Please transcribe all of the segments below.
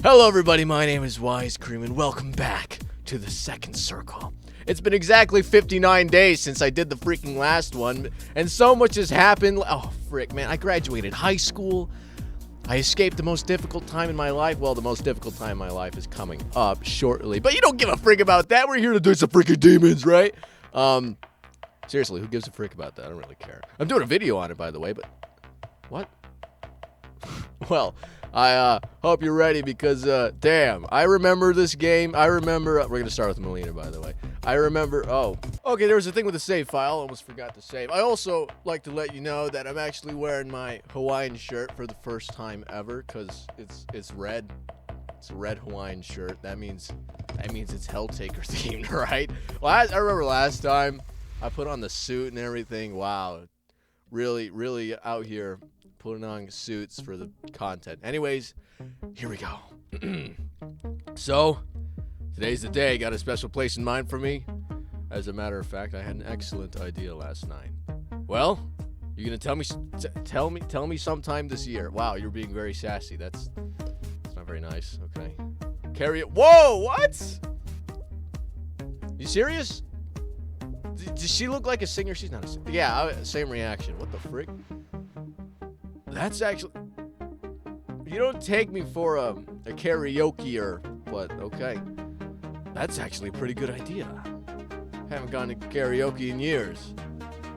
Hello everybody, my name is Wise Cream and welcome back to the second circle. It's been exactly 59 days since I did the freaking last one, and so much has happened. Oh, frick, man, I graduated high school. I escaped the most difficult time in my life. Well, the most difficult time in my life is coming up shortly, but you don't give a frick about that. We're here to do some freaking demons, right? Seriously, who gives a frick about that? I don't really care. I'm doing a video on it, by the way, but what? Well, I hope you're ready because, damn, I remember this game. I remember, we're going to start with MALINA, by the way. I remember, okay, there was a thing with the save file. I almost forgot to save. I also like to let you know that I'm actually wearing my Hawaiian shirt for the first time ever because it's red. It's a red Hawaiian shirt. That means it's Helltaker themed, right? Well, I remember last time I put on the suit and everything. Wow, really out here putting on suits for the content. Anyways, here we go. So, today's the day. Got a special place in mind for me. As a matter of fact, I had an excellent idea last night. Well, you're gonna tell me sometime this year. Wow, you're being very sassy. That's not very nice. Okay. Carry it. Whoa, what? You serious? Does she look like a singer? She's not a singer. Yeah, same reaction. What the frick? That's actually... You don't take me for a karaoke or what, okay. That's actually a pretty good idea. Haven't gone to karaoke in years.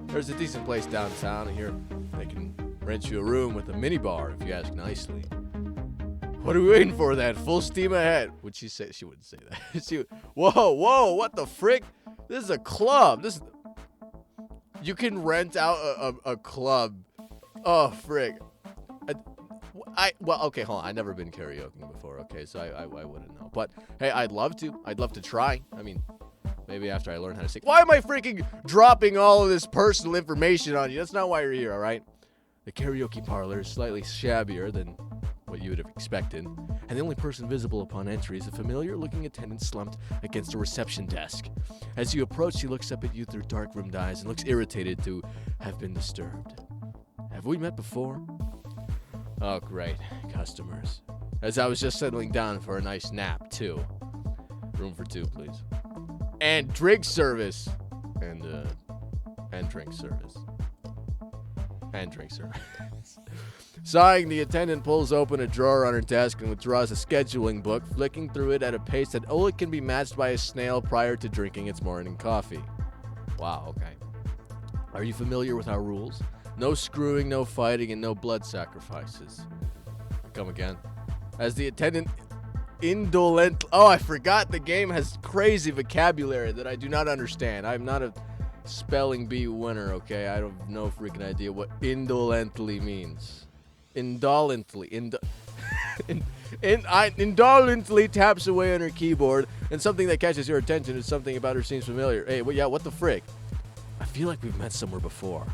There's a decent place downtown, and here they can rent you a room with a minibar, if you ask nicely. What are we waiting for then? Full steam ahead. Would she say? She wouldn't say that. Whoa, what the frick? This is a club. You can rent out a club. Oh, frick. Well, okay, hold on. I've never been karaoke before, okay, so I wouldn't know. But, hey, I'd love to. I'd love to try. I mean, maybe after I learn how to sing. Why am I freaking dropping all of this personal information on you? That's not why you're here, all right? The karaoke parlor is slightly shabbier than what you would have expected, and the only person visible upon entry is a familiar-looking attendant slumped against a reception desk. As you approach, she looks up at you through dark-rimmed eyes and looks irritated to have been disturbed. Have we met before? Oh, great. Customers. As I was just settling down for a nice nap, too. Room for two, please. And drink service. And drink service. And drink service. Sighing, the attendant pulls open a drawer on her desk and withdraws a scheduling book, flicking through it at a pace that only can be matched by a snail prior to drinking its morning coffee. Wow, okay. Are you familiar with our rules? No screwing, no fighting, and no blood sacrifices. Come again. As the attendant indolent... Oh, I forgot the game has crazy vocabulary that I do not understand. I'm not a spelling bee winner, okay? I don't have no freaking idea what indolently means. Indolently. Indolently taps away on her keyboard, and something that catches your attention is something about her seems familiar. Hey, well, yeah, what the frick? I feel like we've met somewhere before.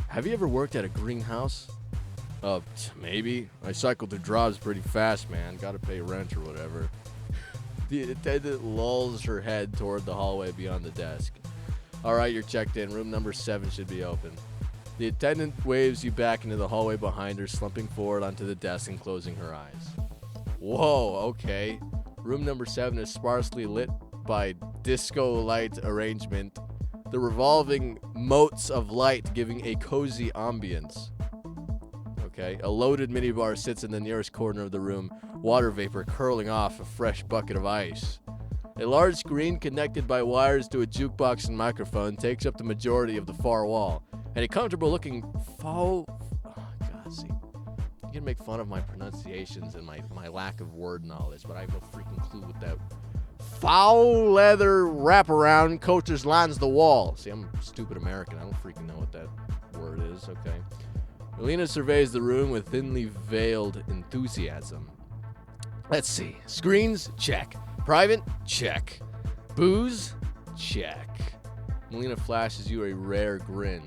Have you ever worked at a greenhouse? Maybe. I cycle through jobs pretty fast, man. Gotta pay rent or whatever. The attendant lulls her head toward the hallway beyond the desk. Alright, you're checked in. Room number 7 should be open. The attendant waves you back into the hallway behind her, slumping forward onto the desk and closing her eyes. Whoa, okay. Room number 7 is sparsely lit by disco light arrangement, the revolving motes of light giving a cozy ambience. Okay, a loaded minibar sits in the nearest corner of the room, water vapor curling off a fresh bucket of ice. A large screen connected by wires to a jukebox and microphone takes up the majority of the far wall, and a comfortable-looking see, you can make fun of my pronunciations and my lack of word knowledge, but I have no freaking clue what that foul leather wraparound coaches lines the wall. See, I'm a stupid American. I don't freaking know what that word is, okay? MALINA surveys the room with thinly veiled enthusiasm. Let's see. Screens? Check. Private? Check. Booze? Check. MALINA flashes you a rare grin.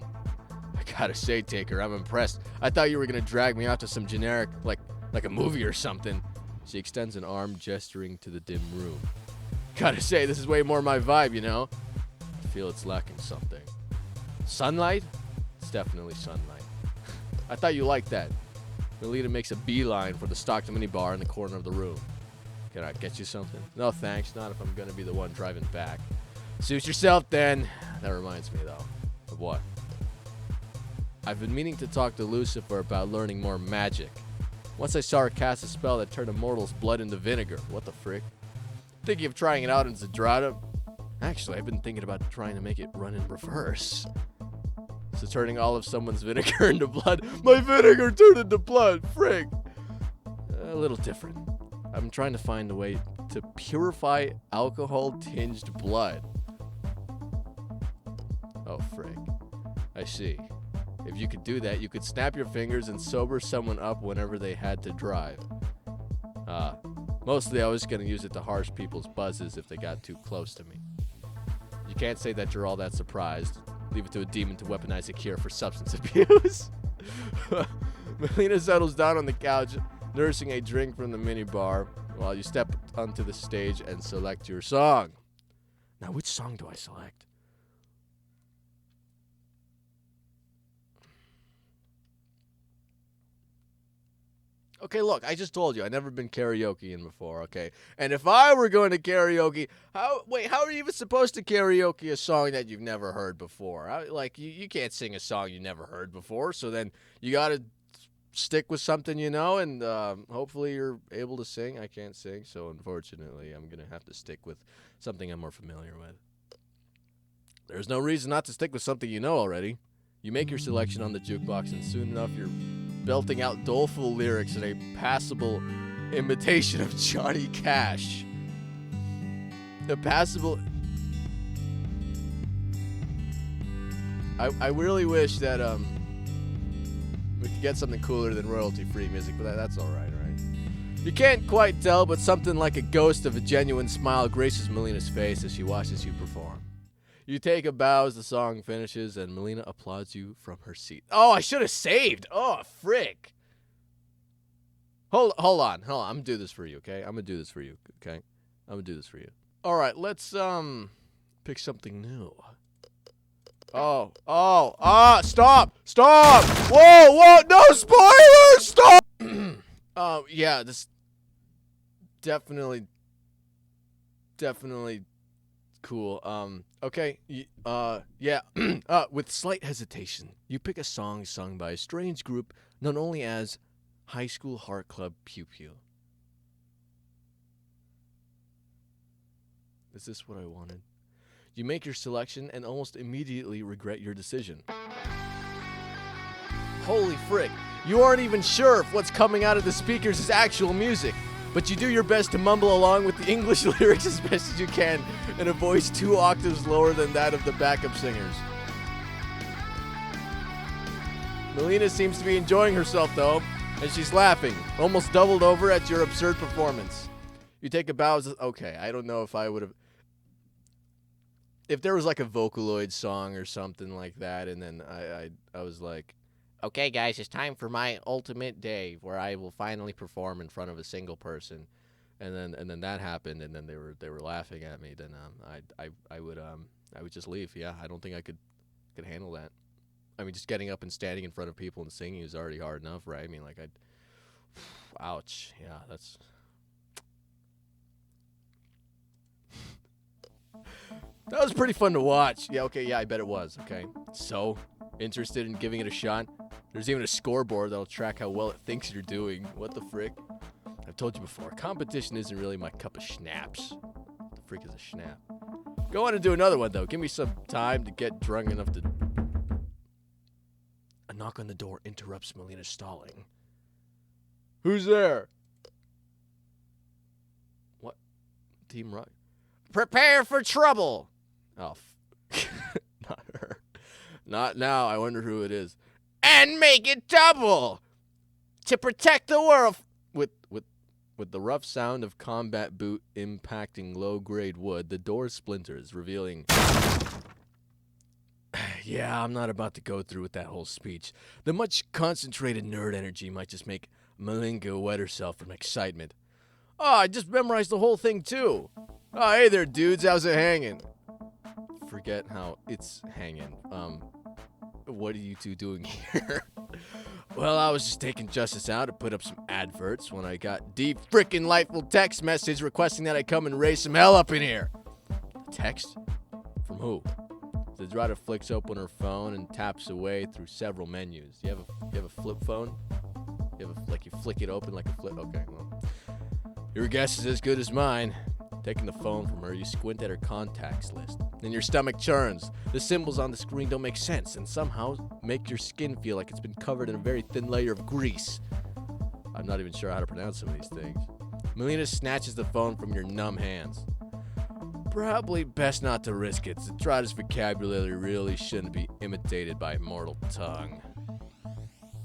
I gotta say, Taker, I'm impressed. I thought you were gonna drag me out to some generic, like a movie or something. She extends an arm, gesturing to the dim room. Gotta say, this is way more my vibe, you know? I feel it's lacking something. Sunlight? It's definitely sunlight. I thought you liked that. Melina makes a beeline for the stocked mini bar in the corner of the room. Can I get you something? No thanks, not if I'm gonna be the one driving back. Suit yourself then. That reminds me though. Of what? I've been meaning to talk to Lucifer about learning more magic. Once I saw her cast a spell that turned a mortal's blood into vinegar. What the frick? Thinking of trying it out in Zdrada. Actually, I've been thinking about trying to make it run in reverse. So turning all of someone's vinegar into blood. My vinegar turned into blood. Frick. A little different. I'm trying to find a way to purify alcohol-tinged blood. Oh, frick. I see. If you could do that, you could snap your fingers and sober someone up whenever they had to drive. Mostly I was going to use it to harsh people's buzzes if they got too close to me. You can't say that you're all that surprised. Leave it to a demon to weaponize a cure for substance abuse. Melina settles down on the couch, nursing a drink from the minibar, while you step onto the stage and select your song. Now, which song do I select? Okay, look, I just told you, I've never been karaokeing before, okay? And if I were going to karaoke, how are you even supposed to karaoke a song that you've never heard before? You can't sing a song you never heard before, so then you got to stick with something you know, and hopefully you're able to sing. I can't sing, so unfortunately I'm going to have to stick with something I'm more familiar with. There's no reason not to stick with something you know already. You make your selection on the jukebox, and soon enough you're belting out doleful lyrics in a passable imitation of Johnny Cash. A passable... I really wish that we could get something cooler than royalty-free music, but that's alright, right? You can't quite tell, but something like a ghost of a genuine smile graces Melina's face as she watches you perform. You take a bow as the song finishes, and Melina applauds you from her seat. Oh, I should have saved. Oh, frick. Hold on. I'm gonna do this for you, okay? I'm gonna do this for you, okay? I'm gonna do this for you. All right, let's pick something new. Stop! Whoa, no spoilers! Stop! Yeah, this definitely cool. Okay, yeah. With slight hesitation, you pick a song sung by a strange group known only as High School Heart Club Pew Pew. Is this what I wanted? You make your selection and almost immediately regret your decision. Holy frick, you aren't even sure if what's coming out of the speakers is actual music, but you do your best to mumble along with the English lyrics as best as you can in a voice 2 octaves lower than that of the backup singers. Melina seems to be enjoying herself though, and she's laughing, almost doubled over at your absurd performance. You take a bow as, okay, I don't know if I would have... If there was like a Vocaloid song or something like that, and then I was like, okay, guys, it's time for my ultimate day where I will finally perform in front of a single person, and then that happened, and then they were laughing at me. Then I would just leave. Yeah, I don't think I could handle that. I mean, just getting up and standing in front of people and singing is already hard enough, right? I mean, like ouch. Yeah, that's. That was pretty fun to watch. Yeah, okay, yeah, I bet it was, okay. So, interested in giving it a shot? There's even a scoreboard that'll track how well it thinks you're doing. What the frick? I've told you before, competition isn't really my cup of schnapps. What the frick is a schnapp? Go on and do another one, though. Give me some time to get drunk enough to... A knock on the door interrupts Melina's stalling. Who's there? What? Team Rock? Prepare for trouble! Oh, not her. Not now. I wonder who it is. And make it double! To protect the world! With the rough sound of combat boot impacting low-grade wood, the door splinters, revealing... Yeah, I'm not about to go through with that whole speech. The much concentrated nerd energy might just make Malinka wet herself from excitement. Oh, I just memorized the whole thing, too. Oh, hey there, dudes. How's it hanging? Forget how it's hanging. What are you two doing here? Well, I was just taking Justice out to put up some adverts when I got deep frickin' lightful text message requesting that I come and raise some hell up in here. A text? From who? Zdrada flicks open her phone and taps away through several menus. You have a flip phone? You flick it open like a flip? Okay, well. Your guess is as good as mine. Taking the phone from her, you squint at her contacts list. Then your stomach churns. The symbols on the screen don't make sense and somehow make your skin feel like it's been covered in a very thin layer of grease. I'm not even sure how to pronounce some of these things. Malina snatches the phone from your numb hands. Probably best not to risk it. Zdrada's vocabulary really shouldn't be imitated by a mortal tongue.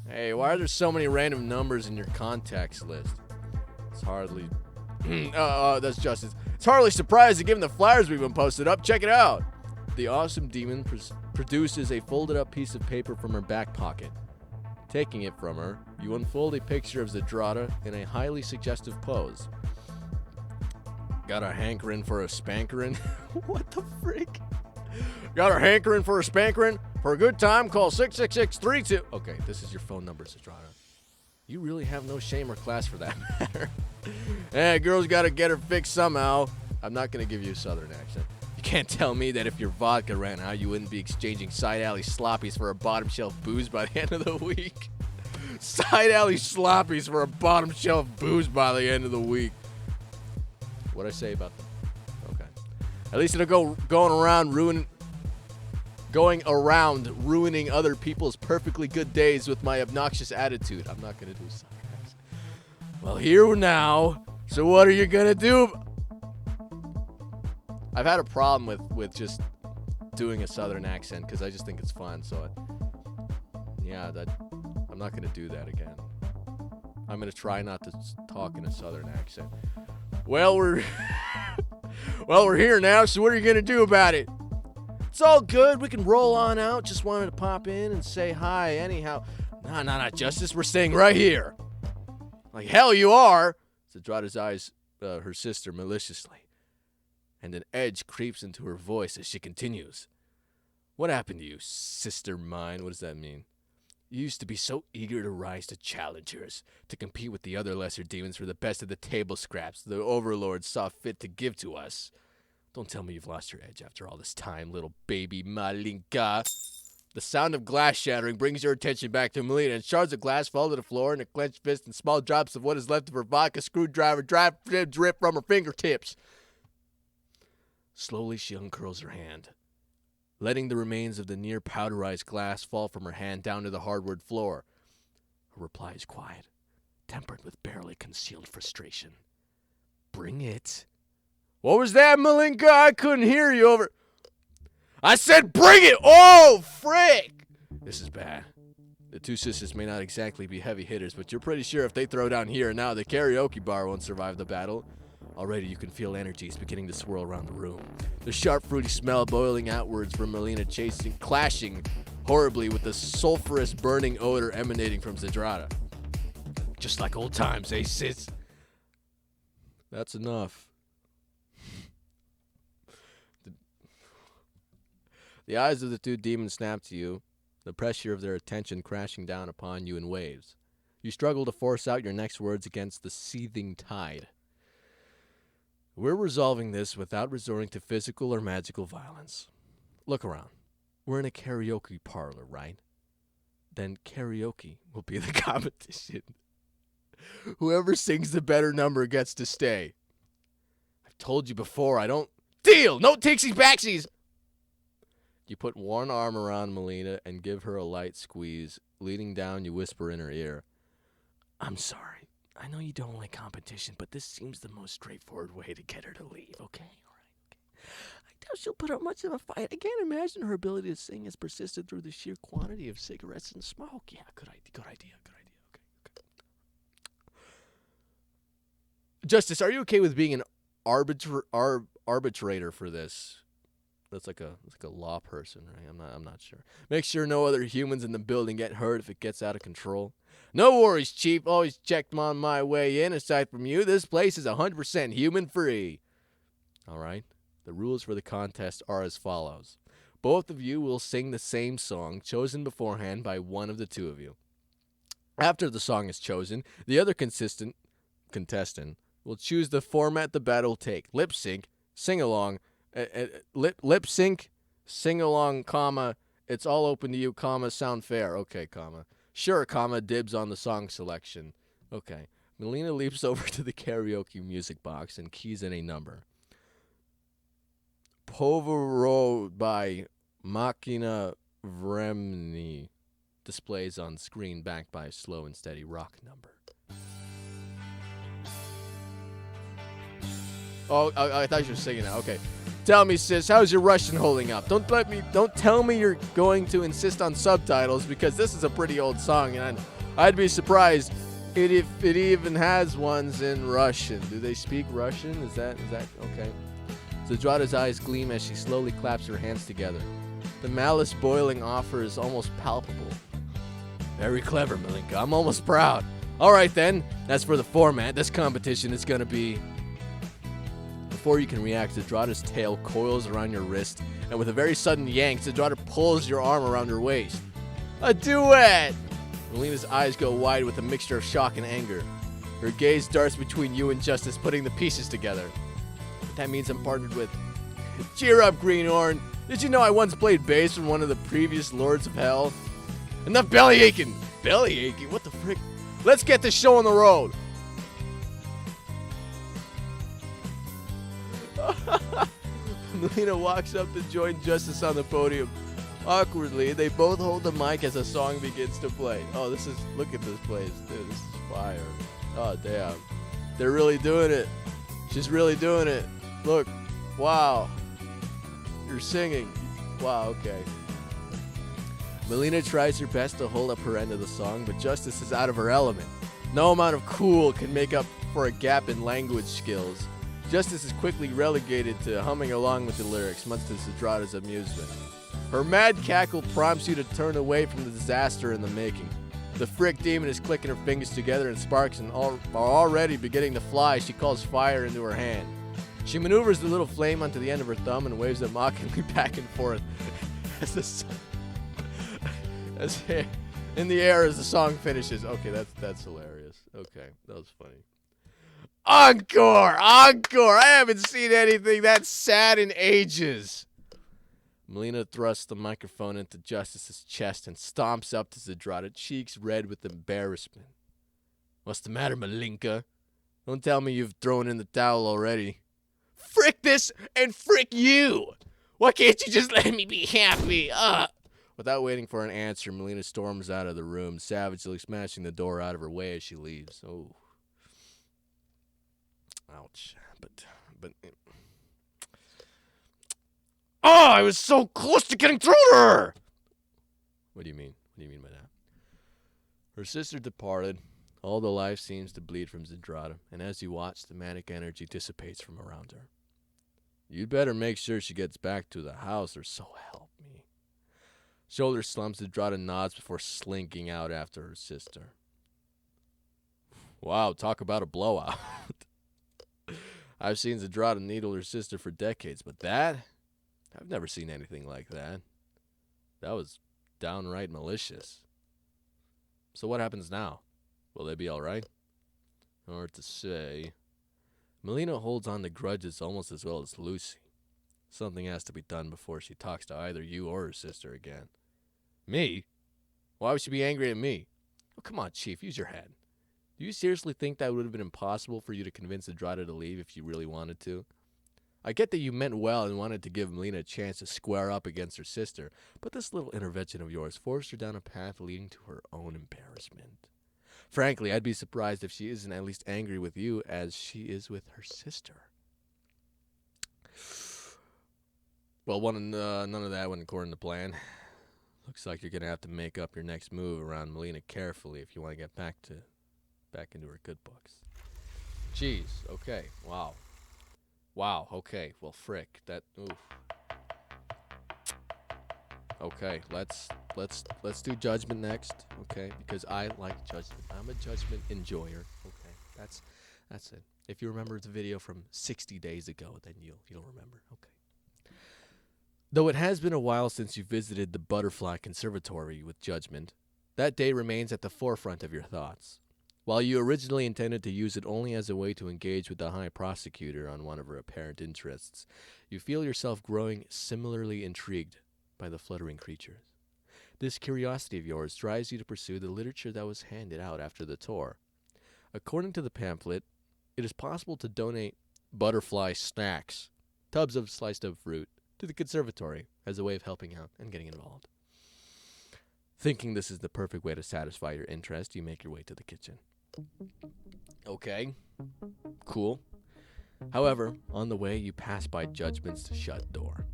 Hey, why are there so many random numbers in your contacts list? It's hardly... that's Justice. It's hardly surprising given the flyers we've been posted up. Check it out. The awesome demon produces a folded up piece of paper from her back pocket. Taking it from her, you unfold a picture of Zdrada in a highly suggestive pose. Got a hankering for a spankering? What the frick? Got a hankering for a spankering? For a good time, call 66632. Okay, this is your phone number, Zdrada. You really have no shame or class for that matter. Hey, girl's got to get her fixed somehow. I'm not going to give you a southern accent. You can't tell me that if your vodka ran out, you wouldn't be exchanging side alley sloppies for a bottom shelf booze by the end of the week. Side alley sloppies for a bottom shelf booze by the end of the week. What'd I say about them? Okay. At least it'll going around ruining other people's perfectly good days with my obnoxious attitude. I'm not going to do sarcasm. Well, here now. So what are you going to do? I've had a problem with just doing a southern accent because I just think it's fun. So, I'm not going to do that again. I'm going to try not to talk in a southern accent. Well, we're here now. So what are you going to do about it? It's all good. We can roll on out. Just wanted to pop in and say hi anyhow. No, Justice. We're staying right here. Like, hell you are. Zdrada's eyes her sister maliciously. And an edge creeps into her voice as she continues. What happened to you, sister mine? What does that mean? You used to be so eager to rise to challengers, to compete with the other lesser demons for the best of the table scraps the overlords saw fit to give to us. Don't tell me you've lost your edge after all this time, little baby Malinka. The sound of glass shattering brings your attention back to Malina, and shards of glass fall to the floor in a clenched fist and small drops of what is left of her vodka screwdriver drip from her fingertips. Slowly she uncurls her hand, letting the remains of the near powderized glass fall from her hand down to the hardwood floor. Her reply is quiet, tempered with barely concealed frustration. Bring it. What was that, Malinka? I couldn't hear you over... I said bring it! Oh, frick! This is bad. The two sisters may not exactly be heavy hitters, but you're pretty sure if they throw down here and now, the karaoke bar won't survive the battle. Already you can feel energies beginning to swirl around the room. The sharp, fruity smell boiling outwards from Malina clashing horribly with the sulfurous, burning odor emanating from Zdrada. Just like old times, eh, sis? That's enough. The eyes of the two demons snap to you, the pressure of their attention crashing down upon you in waves. You struggle to force out your next words against the seething tide. We're resolving this without resorting to physical or magical violence. Look around. We're in a karaoke parlor, right? Then karaoke will be the competition. Whoever sings the better number gets to stay. I've told you before, I don't... Deal! No takesies backsies! You put one arm around Malina and give her a light squeeze. Leaning down, you whisper in her ear. I'm sorry. I know you don't like competition, but this seems the most straightforward way to get her to leave, okay? All right, okay. I doubt she'll put up much of a fight. I can't imagine her ability to sing has persisted through the sheer quantity of cigarettes and smoke. Yeah, good idea. Okay. Justice, are you okay with being an arbitrator for this? That's like a law person, right? I'm not sure. Make sure no other humans in the building get hurt if it gets out of control. No worries, Chief. Always checked them on my way in. Aside from you, this place is 100% human free. All right. The rules for the contest are as follows. Both of you will sing the same song chosen beforehand by one of the two of you. After the song is chosen, the other contestant will choose the format the battle will take. Lip sync, sing along, lip sync, sing along, comma, it's all open to you, comma, sound fair. Okay, comma. Sure, comma, dibs on the song selection. Okay. Melina leaps over to the karaoke music box and keys in a number. Povero by Machina Vremny displays on screen, backed by a slow and steady rock number. Oh, I thought you were singing that. Okay. Tell me, sis, how's your Russian holding up? Don't tell me you're going to insist on subtitles, because this is a pretty old song, and I'd be surprised if it even has ones in Russian. Do they speak Russian? Is that okay? Zdrada's eyes gleam as she slowly claps her hands together. The malice boiling offer is almost palpable. Very clever, Malinka. I'm almost proud. All right, then. As for the format, this competition is going to be... Before you can react, Zdrada's tail coils around your wrist, and with a very sudden yank, Zdrada pulls your arm around her waist. A duet! Melina's eyes go wide with a mixture of shock and anger. Her gaze darts between you and Justice, putting the pieces together. That means I'm partnered with... Cheer up, Greenhorn! Did you know I once played bass in one of the previous Lords of Hell? Enough belly aching! Belly aching? What the frick? Let's get this show on the road! Melina walks up to join Justice on the podium. Awkwardly, they both hold the mic as a song begins to play. Oh, look at this place. Dude, this is fire. Oh, damn. They're really doing it. She's really doing it. Look. Wow. You're singing. Wow, okay. Melina tries her best to hold up her end of the song, but Justice is out of her element. No amount of cool can make up for a gap in language skills. Justice is quickly relegated to humming along with the lyrics, much to Zdrada's amusement. Her mad cackle prompts you to turn away from the disaster in the making. The frick demon is clicking her fingers together, and sparks are already beginning to fly. She calls fire into her hand. She maneuvers the little flame onto the end of her thumb and waves it mockingly back and forth in the air as the song finishes. Okay, that's hilarious. Okay, that was funny. Encore! Encore! I haven't seen anything that sad in ages. Melina thrusts the microphone into Justice's chest and stomps up to Zdrada, cheeks red with embarrassment. What's the matter, Malinka? Don't tell me you've thrown in the towel already. Frick this and frick you! Why can't you just let me be happy? Without waiting for an answer, Melina storms out of the room, savagely smashing the door out of her way as she leaves. Oh. Ouch. But... Oh, I was so close to getting through to her! What do you mean? What do you mean by that? Her sister departed. All the life seems to bleed from Zdrada, and as you watch, the manic energy dissipates from around her. You'd better make sure she gets back to the house, or so help me. Shoulder slumps, Zdrada nods before slinking out after her sister. Wow, talk about a blowout. I've seen Zdrada needle her sister for decades, but that? I've never seen anything like that. That was downright malicious. So what happens now? Will they be alright? Hard to say. Melina holds on to grudges almost as well as Lucy. Something has to be done before she talks to either you or her sister again. Me? Why would she be angry at me? Oh, come on, Chief, use your head. Do you seriously think that would have been impossible for you to convince Zdrada to leave if you really wanted to? I get that you meant well and wanted to give Melina a chance to square up against her sister, but this little intervention of yours forced her down a path leading to her own embarrassment. Frankly, I'd be surprised if she isn't at least angry with you as she is with her sister. Well, none of that went according to plan. Looks like you're going to have to make up your next move around Melina carefully if you want to get back into her good books. Jeez, okay, wow. Wow, okay, well, frick, that, oof. Okay, let's do judgment next, okay? Because I like judgment. I'm a judgment enjoyer. Okay, that's it. If you remember the video from 60 days ago, then you'll remember. Okay. Though it has been a while since you visited the Butterfly Conservatory with Judgment, That day remains at the forefront of your thoughts. While you originally intended to use it only as a way to engage with the High Prosecutor on one of her apparent interests, you feel yourself growing similarly intrigued by the fluttering creatures. This curiosity of yours drives you to pursue the literature that was handed out after the tour. According to the pamphlet, it is possible to donate butterfly snacks, tubs of sliced up fruit, to the conservatory as a way of helping out and getting involved. Thinking this is the perfect way to satisfy your interest, you make your way to the kitchen. Okay, cool. However, on the way, you pass by Judgment's shut door.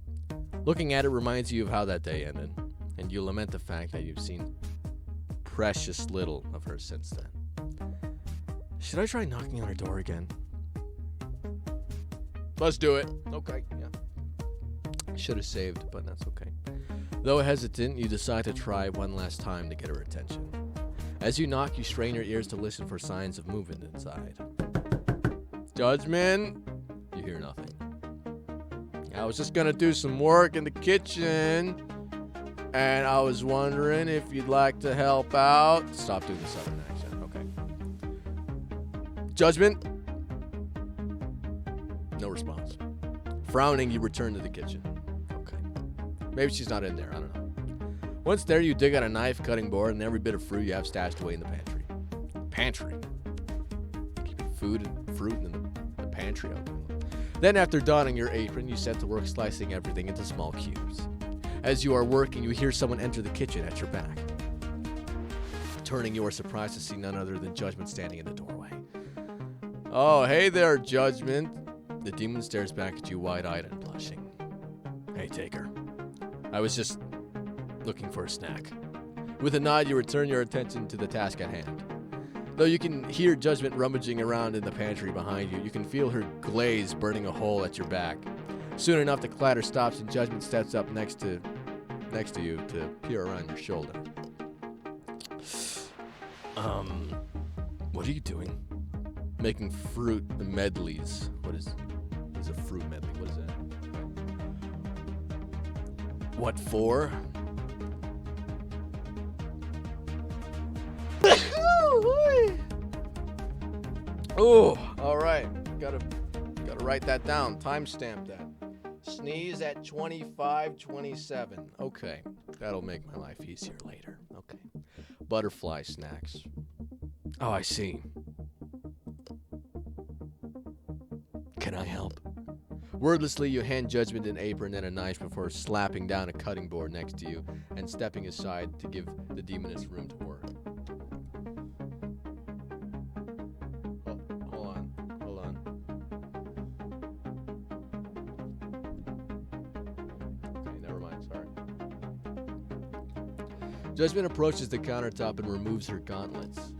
Looking at it reminds you of how that day ended, and you lament the fact that you've seen precious little of her since then. Should I try knocking on her door again? Let's do it. Okay, yeah. Should have saved, but that's okay. Though hesitant, you decide to try one last time to get her attention. As you knock, you strain your ears to listen for signs of movement inside. Judgment? You hear nothing. I was just gonna do some work in the kitchen, and I was wondering if you'd like to help out. Stop doing the southern accent, okay. Judgment? No response. Frowning, you return to the kitchen. Okay. Maybe she's not in there, I don't know. Once there, you dig out a knife, cutting board, and every bit of fruit you have stashed away in the pantry. Pantry? Keeping food and fruit in the pantry open. Then, after donning your apron, you set to work slicing everything into small cubes. As you are working, you hear someone enter the kitchen at your back. Turning, you are surprised to see none other than Judgment standing in the doorway. Oh, hey there, Judgment. The demon stares back at you wide-eyed and blushing. Hey, Taker. I was just looking for a snack. With a nod, you return your attention to the task at hand. Though you can hear Judgment rummaging around in the pantry behind you, you can feel her glaze burning a hole at your back. Soon enough, the clatter stops and Judgment steps up next to you to peer around your shoulder. What are you doing? Making fruit medleys. What is a fruit medley? What is that? What for? Oh, all right. Gotta write that down. Timestamp that. Sneeze at 25:27. Okay, that'll make my life easier later. Okay. Butterfly snacks. Oh, I see. Can I help? Wordlessly, you hand Judgment an apron and a knife before slapping down a cutting board next to you and stepping aside to give the demoness room to work. Oh, hold on. Okay, never mind, sorry. Judgment approaches the countertop and removes her gauntlets.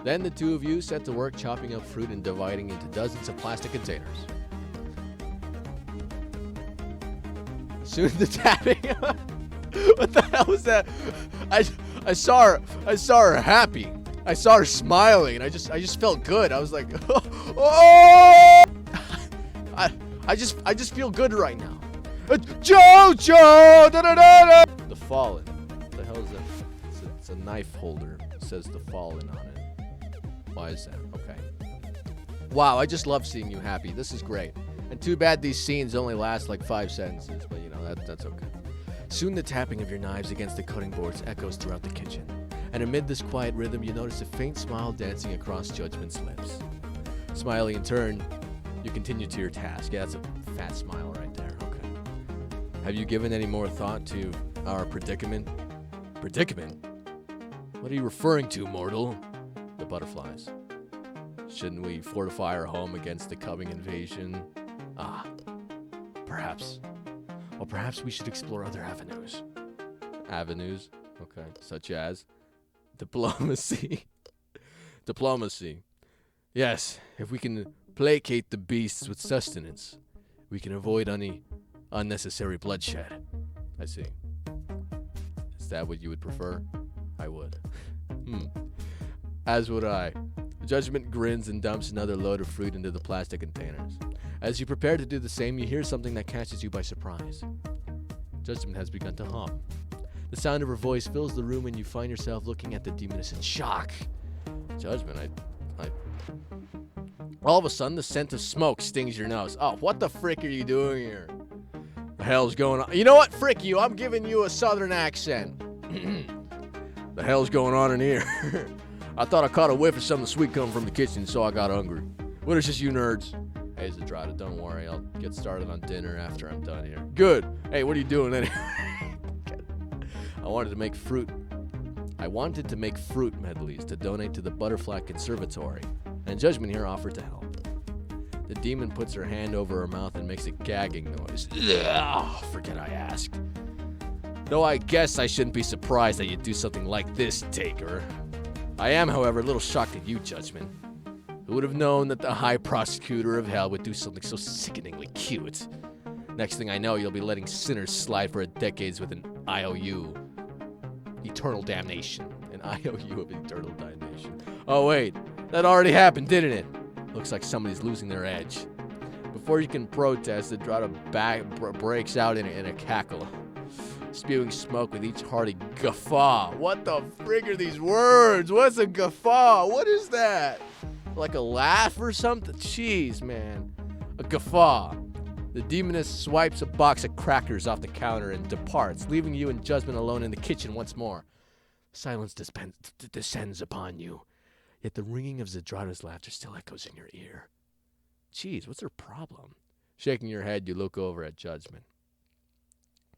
Then the two of you set to work chopping up fruit and dividing into dozens of plastic containers. Soon the tapping. What the hell was that? I saw her happy. I saw her smiling, and I just felt good. I was like, oh! I just feel good right now. Jojo! Da-da-da-da! The Fallen. What the hell is that? It's a knife holder. It says The Fallen on it. Why is that? Okay. Wow, I just love seeing you happy. This is great. And too bad these scenes only last like 5 sentences, but you know, that's okay. Soon the tapping of your knives against the cutting boards echoes throughout the kitchen. And amid this quiet rhythm, you notice a faint smile dancing across Judgment's lips. Smiling in turn, you continue to your task. Yeah, that's a fat smile right there. Okay. Have you given any more thought to our predicament? Predicament? What are you referring to, mortal? The butterflies. Shouldn't we fortify our home against the coming invasion? Ah, perhaps. Well, perhaps we should explore other avenues. Avenues? Okay. Such as diplomacy. Diplomacy. Yes, if we can placate the beasts with sustenance, we can avoid any unnecessary bloodshed. I see. Is that what you would prefer? I would. As would I. Judgment grins and dumps another load of fruit into the plastic containers. As you prepare to do the same, you hear something that catches you by surprise. Judgment has begun to hum. The sound of her voice fills the room and you find yourself looking at the demoness in shock. Judgment, All of a sudden, the scent of smoke stings your nose. Oh, what the frick are you doing here? The hell's going on? You know what? Frick you. I'm giving you a southern accent. The hell's going on in here? I thought I caught a whiff of something sweet coming from the kitchen, so I got hungry. What is this, you nerds? Hey, Zdrada, don't worry. I'll get started on dinner after I'm done here. Good. Hey, what are you doing anyway? I wanted to make fruit medleys to donate to the Butterfly Conservatory, and Judgment here offered to help. The demon puts her hand over her mouth and makes a gagging noise. Ugh, forget I asked. Though I guess I shouldn't be surprised that you'd do something like this, Taker. I am, however, a little shocked at you, Judgment. Who would have known that the High Prosecutor of Hell would do something so sickeningly cute? Next thing I know, you'll be letting sinners slide for decades with an IOU. Eternal damnation. An IOU of eternal damnation. Oh, wait. That already happened, didn't it? Looks like somebody's losing their edge. Before you can protest, the Zdrada breaks out in a cackle, spewing smoke with each hearty guffaw. What the frig are these words? What's a guffaw? What is that? Like a laugh or something? Jeez, man. A guffaw. The demoness swipes a box of crackers off the counter and departs, leaving you and Judgment alone in the kitchen once more. Silence descends upon you, yet the ringing of Zdrada's laughter still echoes in your ear. Jeez, what's her problem? Shaking your head, you look over at Judgment.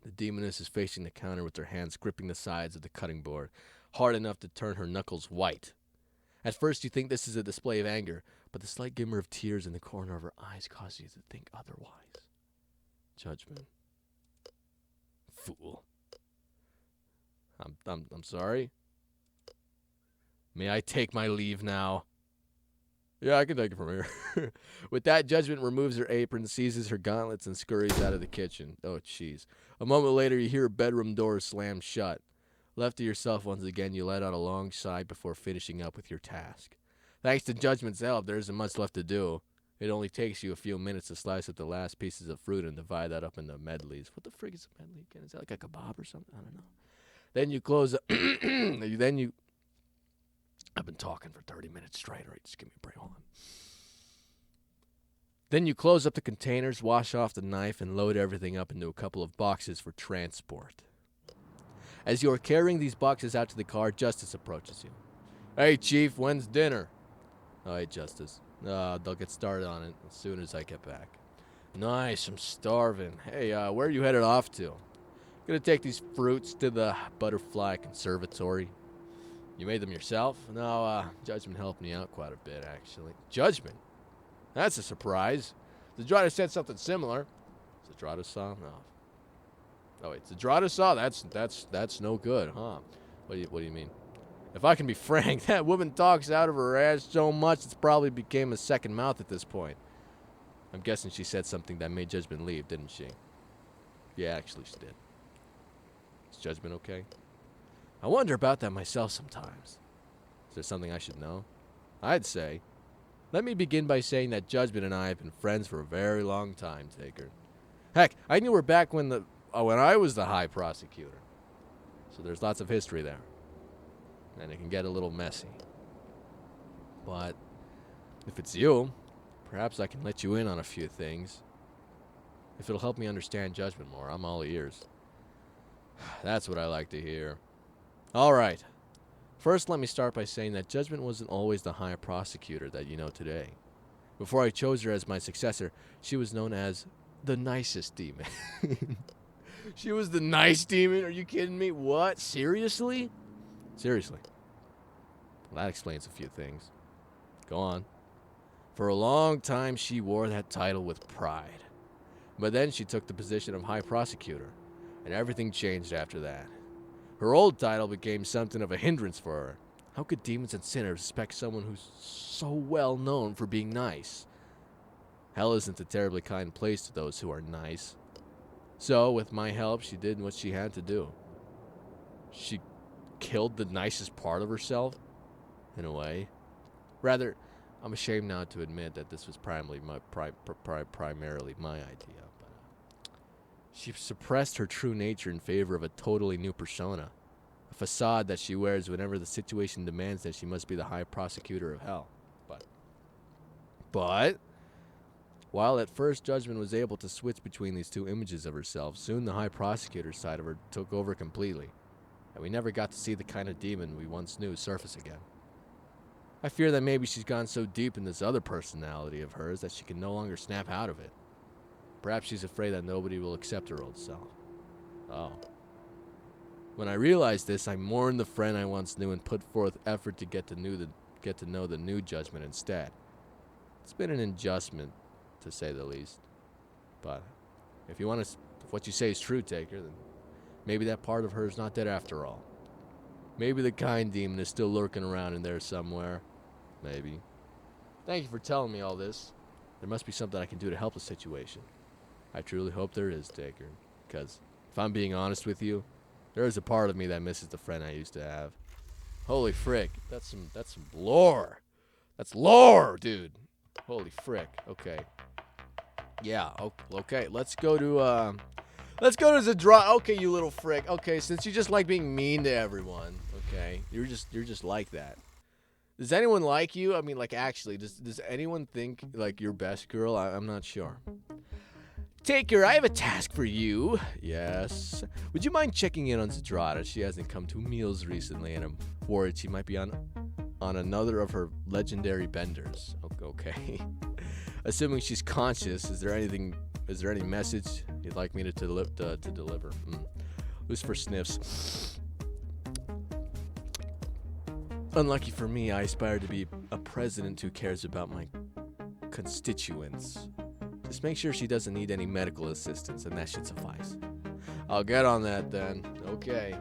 The demoness is facing the counter with her hands gripping the sides of the cutting board, hard enough to turn her knuckles white. At first you think this is a display of anger, but the slight glimmer of tears in the corner of her eyes causes you to think otherwise. Judgment. Fool. I'm sorry. May I take my leave now? Yeah, I can take it from here. With that, Judgment removes her apron, seizes her gauntlets, and scurries out of the kitchen. Oh, jeez. A moment later, you hear a bedroom door slam shut. Left to yourself once again, you let out a long sigh before finishing up with your task. Thanks to Judgment's help, there isn't much left to do. It only takes you a few minutes to slice up the last pieces of fruit and divide that up into medleys. What the frig is a medley again? Is that like a kebab or something? I don't know. Then you close up. I've been talking for 30 minutes straight. All right, just give me a break. Hold on. Then you close up the containers, wash off the knife, and load everything up into a couple of boxes for transport. As you are carrying these boxes out to the car, Justice approaches you. Hey, Chief, when's dinner? All right, Justice. They'll get started on it as soon as I get back. Nice, I'm starving. Hey, where are you headed off to? Gonna take these fruits to the Butterfly Conservatory. You made them yourself? No, Judgment helped me out quite a bit, actually. Judgment? That's a surprise. Zdrada said something similar. Zdrada saw? No. Oh, wait, Zdrada saw? That's no good, huh? What do you mean? If I can be frank, that woman talks out of her ass so much it's probably became a second mouth at this point. I'm guessing she said something that made Judgment leave, didn't she? Yeah, actually she did. Is Judgment okay? I wonder about that myself sometimes. Is there something I should know? I'd say. Let me begin by saying that Judgment and I have been friends for a very long time, Taker. Heck, I knew her back when I was the High Prosecutor. So there's lots of history there. And it can get a little messy. But if it's you, perhaps I can let you in on a few things. If it'll help me understand Judgment more, I'm all ears. That's what I like to hear. All right. First, let me start by saying that Judgment wasn't always the High Prosecutor that you know today. Before I chose her as my successor, she was known as the nicest demon. She was the nice demon? Are you kidding me? What? Seriously? Seriously. Well, that explains a few things. Go on. For a long time, she wore that title with pride. But then she took the position of High Prosecutor, and everything changed after that. Her old title became something of a hindrance for her. How could demons and sinners respect someone who's so well known for being nice? Hell isn't a terribly kind place to those who are nice. So, with my help, she did what she had to do. She killed the nicest part of herself, in a way. Rather, I'm ashamed now to admit that this was primarily my idea. But She suppressed her true nature in favor of a totally new persona. A facade that she wears whenever the situation demands that she must be the high prosecutor of hell. But, while at first Judgment was able to switch between these two images of herself, soon the high prosecutor side of her took over completely, and we never got to see the kind of demon we once knew surface again. I fear that maybe she's gone so deep in this other personality of hers that she can no longer snap out of it. Perhaps she's afraid that nobody will accept her old self. Oh. When I realized this, I mourned the friend I once knew and put forth effort to get to know the new Judgment instead. It's been an adjustment, to say the least. But if what you say is true, Taker, then maybe that part of her is not dead after all. Maybe the kind demon is still lurking around in there somewhere. Maybe. Thank you for telling me all this. There must be something I can do to help the situation. I truly hope there is, Taker. Because, if I'm being honest with you, there is a part of me that misses the friend I used to have. Holy frick. That's some lore. That's lore, dude. Holy frick. Okay. Yeah, okay. Let's go to zdrada. Okay, you little frick. Okay, since you just like being mean to everyone, okay? You're just like that. Does anyone like you? I mean, like, actually, does anyone think, like, you're best girl? I'm not sure. Taker, I have a task for you. Yes. Would you mind checking in on Zdrada? She hasn't come to meals recently, and I'm worried she might be on another of her legendary benders. Okay. Assuming she's conscious, is there any message you'd like me to deliver? Who's for sniffs? Unlucky for me, I aspire to be a president who cares about my constituents. Just make sure she doesn't need any medical assistance, and that should suffice. I'll get on that then. Okay.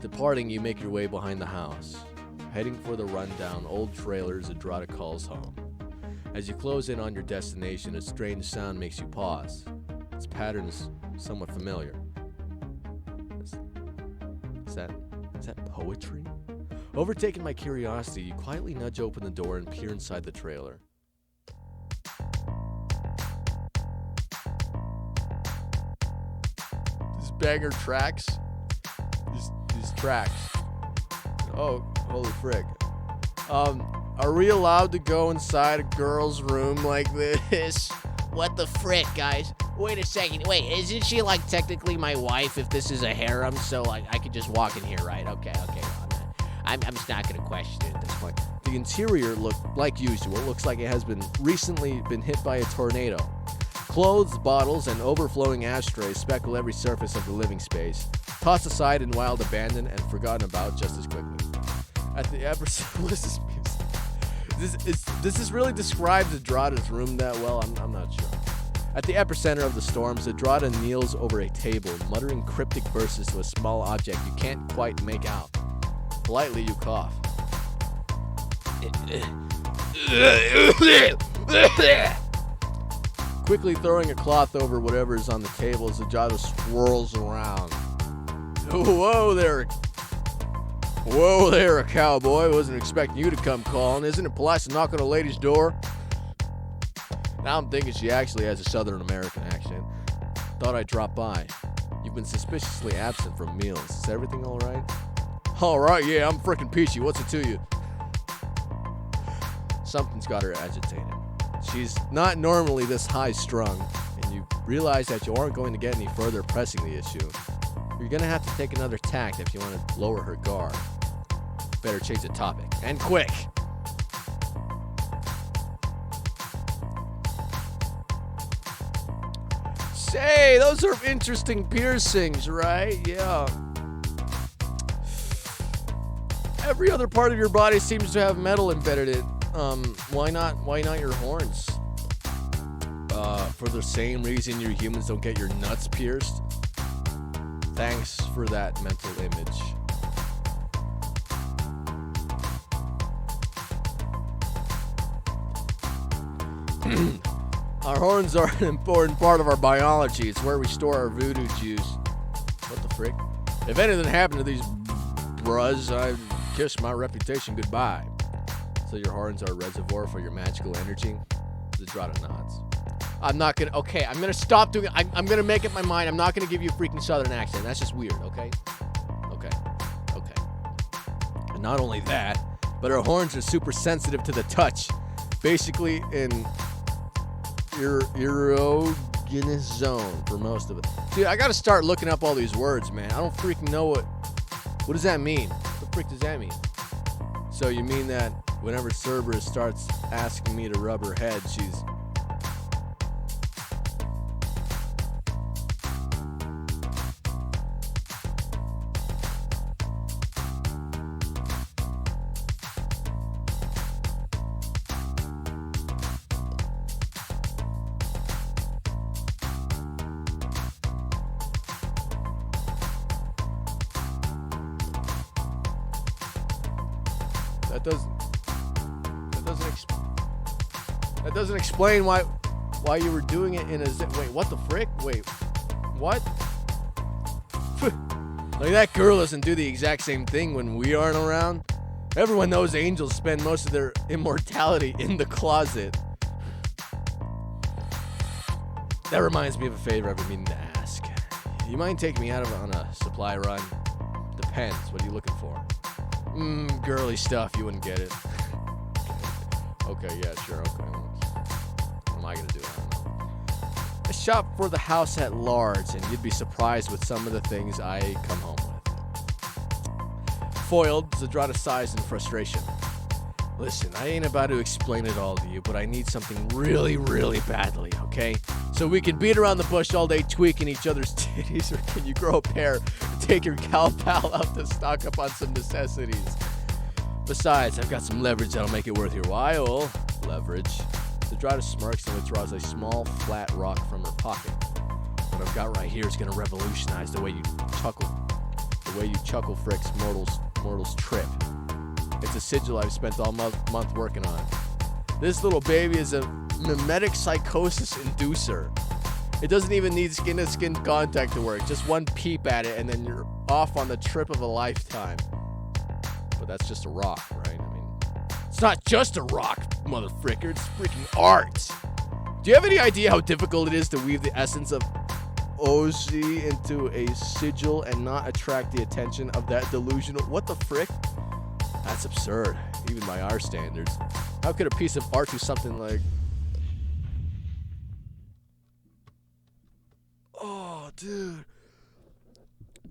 Departing, you make your way behind the house. Heading for the rundown old trailer, Zdrada calls home. As you close in on your destination, a strange sound makes you pause. Its pattern is somewhat familiar. Is that poetry? Overtaken by curiosity, you quietly nudge open the door and peer inside the trailer. These banger tracks. These tracks. Oh, holy frick. Are we allowed to go inside a girl's room like this? What the frick, guys? Wait a second. Wait, isn't she, like, technically my wife if this is a harem? So, like, I could just walk in here, right? Okay. I'm just not going to question it at this point. The interior, like usual, looks like it has recently been hit by a tornado. Clothes, bottles, and overflowing ashtrays speckle every surface of the living space, tossed aside in wild abandon and forgotten about just as quickly. At the what is this music? Does this really describe Zdrada's room that well? I'm not sure. At the epicenter of the storm, Zdrada kneels over a table, muttering cryptic verses to a small object you can't quite make out. Politely, you cough. Quickly throwing a cloth over whatever is on the table, Zdrada swirls around. Whoa there, a cowboy. Wasn't expecting you to come calling. Isn't it polite to knock on a lady's door? Now I'm thinking she actually has a Southern American accent. Thought I'd drop by. You've been suspiciously absent from meals. Is everything all right? All right, yeah, I'm frickin' peachy. What's it to you? Something's got her agitated. She's not normally this high-strung, and you realize that you aren't going to get any further pressing the issue. You're gonna have to take another tact if you want to lower her guard. Better change the topic, and quick! Say, those are interesting piercings, right? Yeah. Every other part of your body seems to have metal embedded in it. Why not your horns? For the same reason you humans don't get your nuts pierced? Thanks for that mental image. Our horns are an important part of our biology. It's where we store our voodoo juice. What the frick? If anything happened to these bruz, I'd kiss my reputation goodbye. So your horns are a reservoir for your magical energy? Zdrada nods. I'm not gonna. Okay, I'm gonna stop doing it. I'm gonna make up my mind. I'm not gonna give you a freaking southern accent. That's just weird. Okay. And not only that, but her horns are super sensitive to the touch. Basically, in erogenous zone for most of it. Dude, I gotta start looking up all these words, man. I don't freaking know what does that mean? What the frick does that mean? So you mean that whenever Cerberus starts asking me to rub her head, she's... That doesn't explain why you were doing it in a wait, what the frick? Wait, what? Like, that girl doesn't do the exact same thing when we aren't around. Everyone knows angels spend most of their immortality in the closet. That reminds me of a favor I've been meaning to ask. You mind taking me out on a supply run? Depends. What are you looking for? Girly stuff. You wouldn't get it. Okay, yeah, sure, okay. What am I gonna do? I don't know. I shop for the house at large, and you'd be surprised with some of the things I come home with. Foiled, zdrada size, and frustration. Listen, I ain't about to explain it all to you, but I need something really, really badly, okay? So we can beat around the bush all day tweaking each other's titties, or can you grow a pair and take your gal pal out to stock up on some necessities? Besides, I've got some leverage that'll make it worth your while. Leverage. Zdrada smirks and withdraws a small, flat rock from her pocket. What I've got right here is going to revolutionize the way you chuckle. The way you chuckle fricks mortals trip. It's a sigil I've spent all month working on. This little baby is a mimetic psychosis inducer. It doesn't even need skin-to-skin contact to work. Just one peep at it and then you're off on the trip of a lifetime. But that's just a rock, right? I mean, it's not just a rock, motherfricker. It's freaking art. Do you have any idea how difficult it is to weave the essence of OZ into a sigil and not attract the attention of that delusional... What the frick? That's absurd, even by our standards. How could a piece of art do something like... Oh, dude.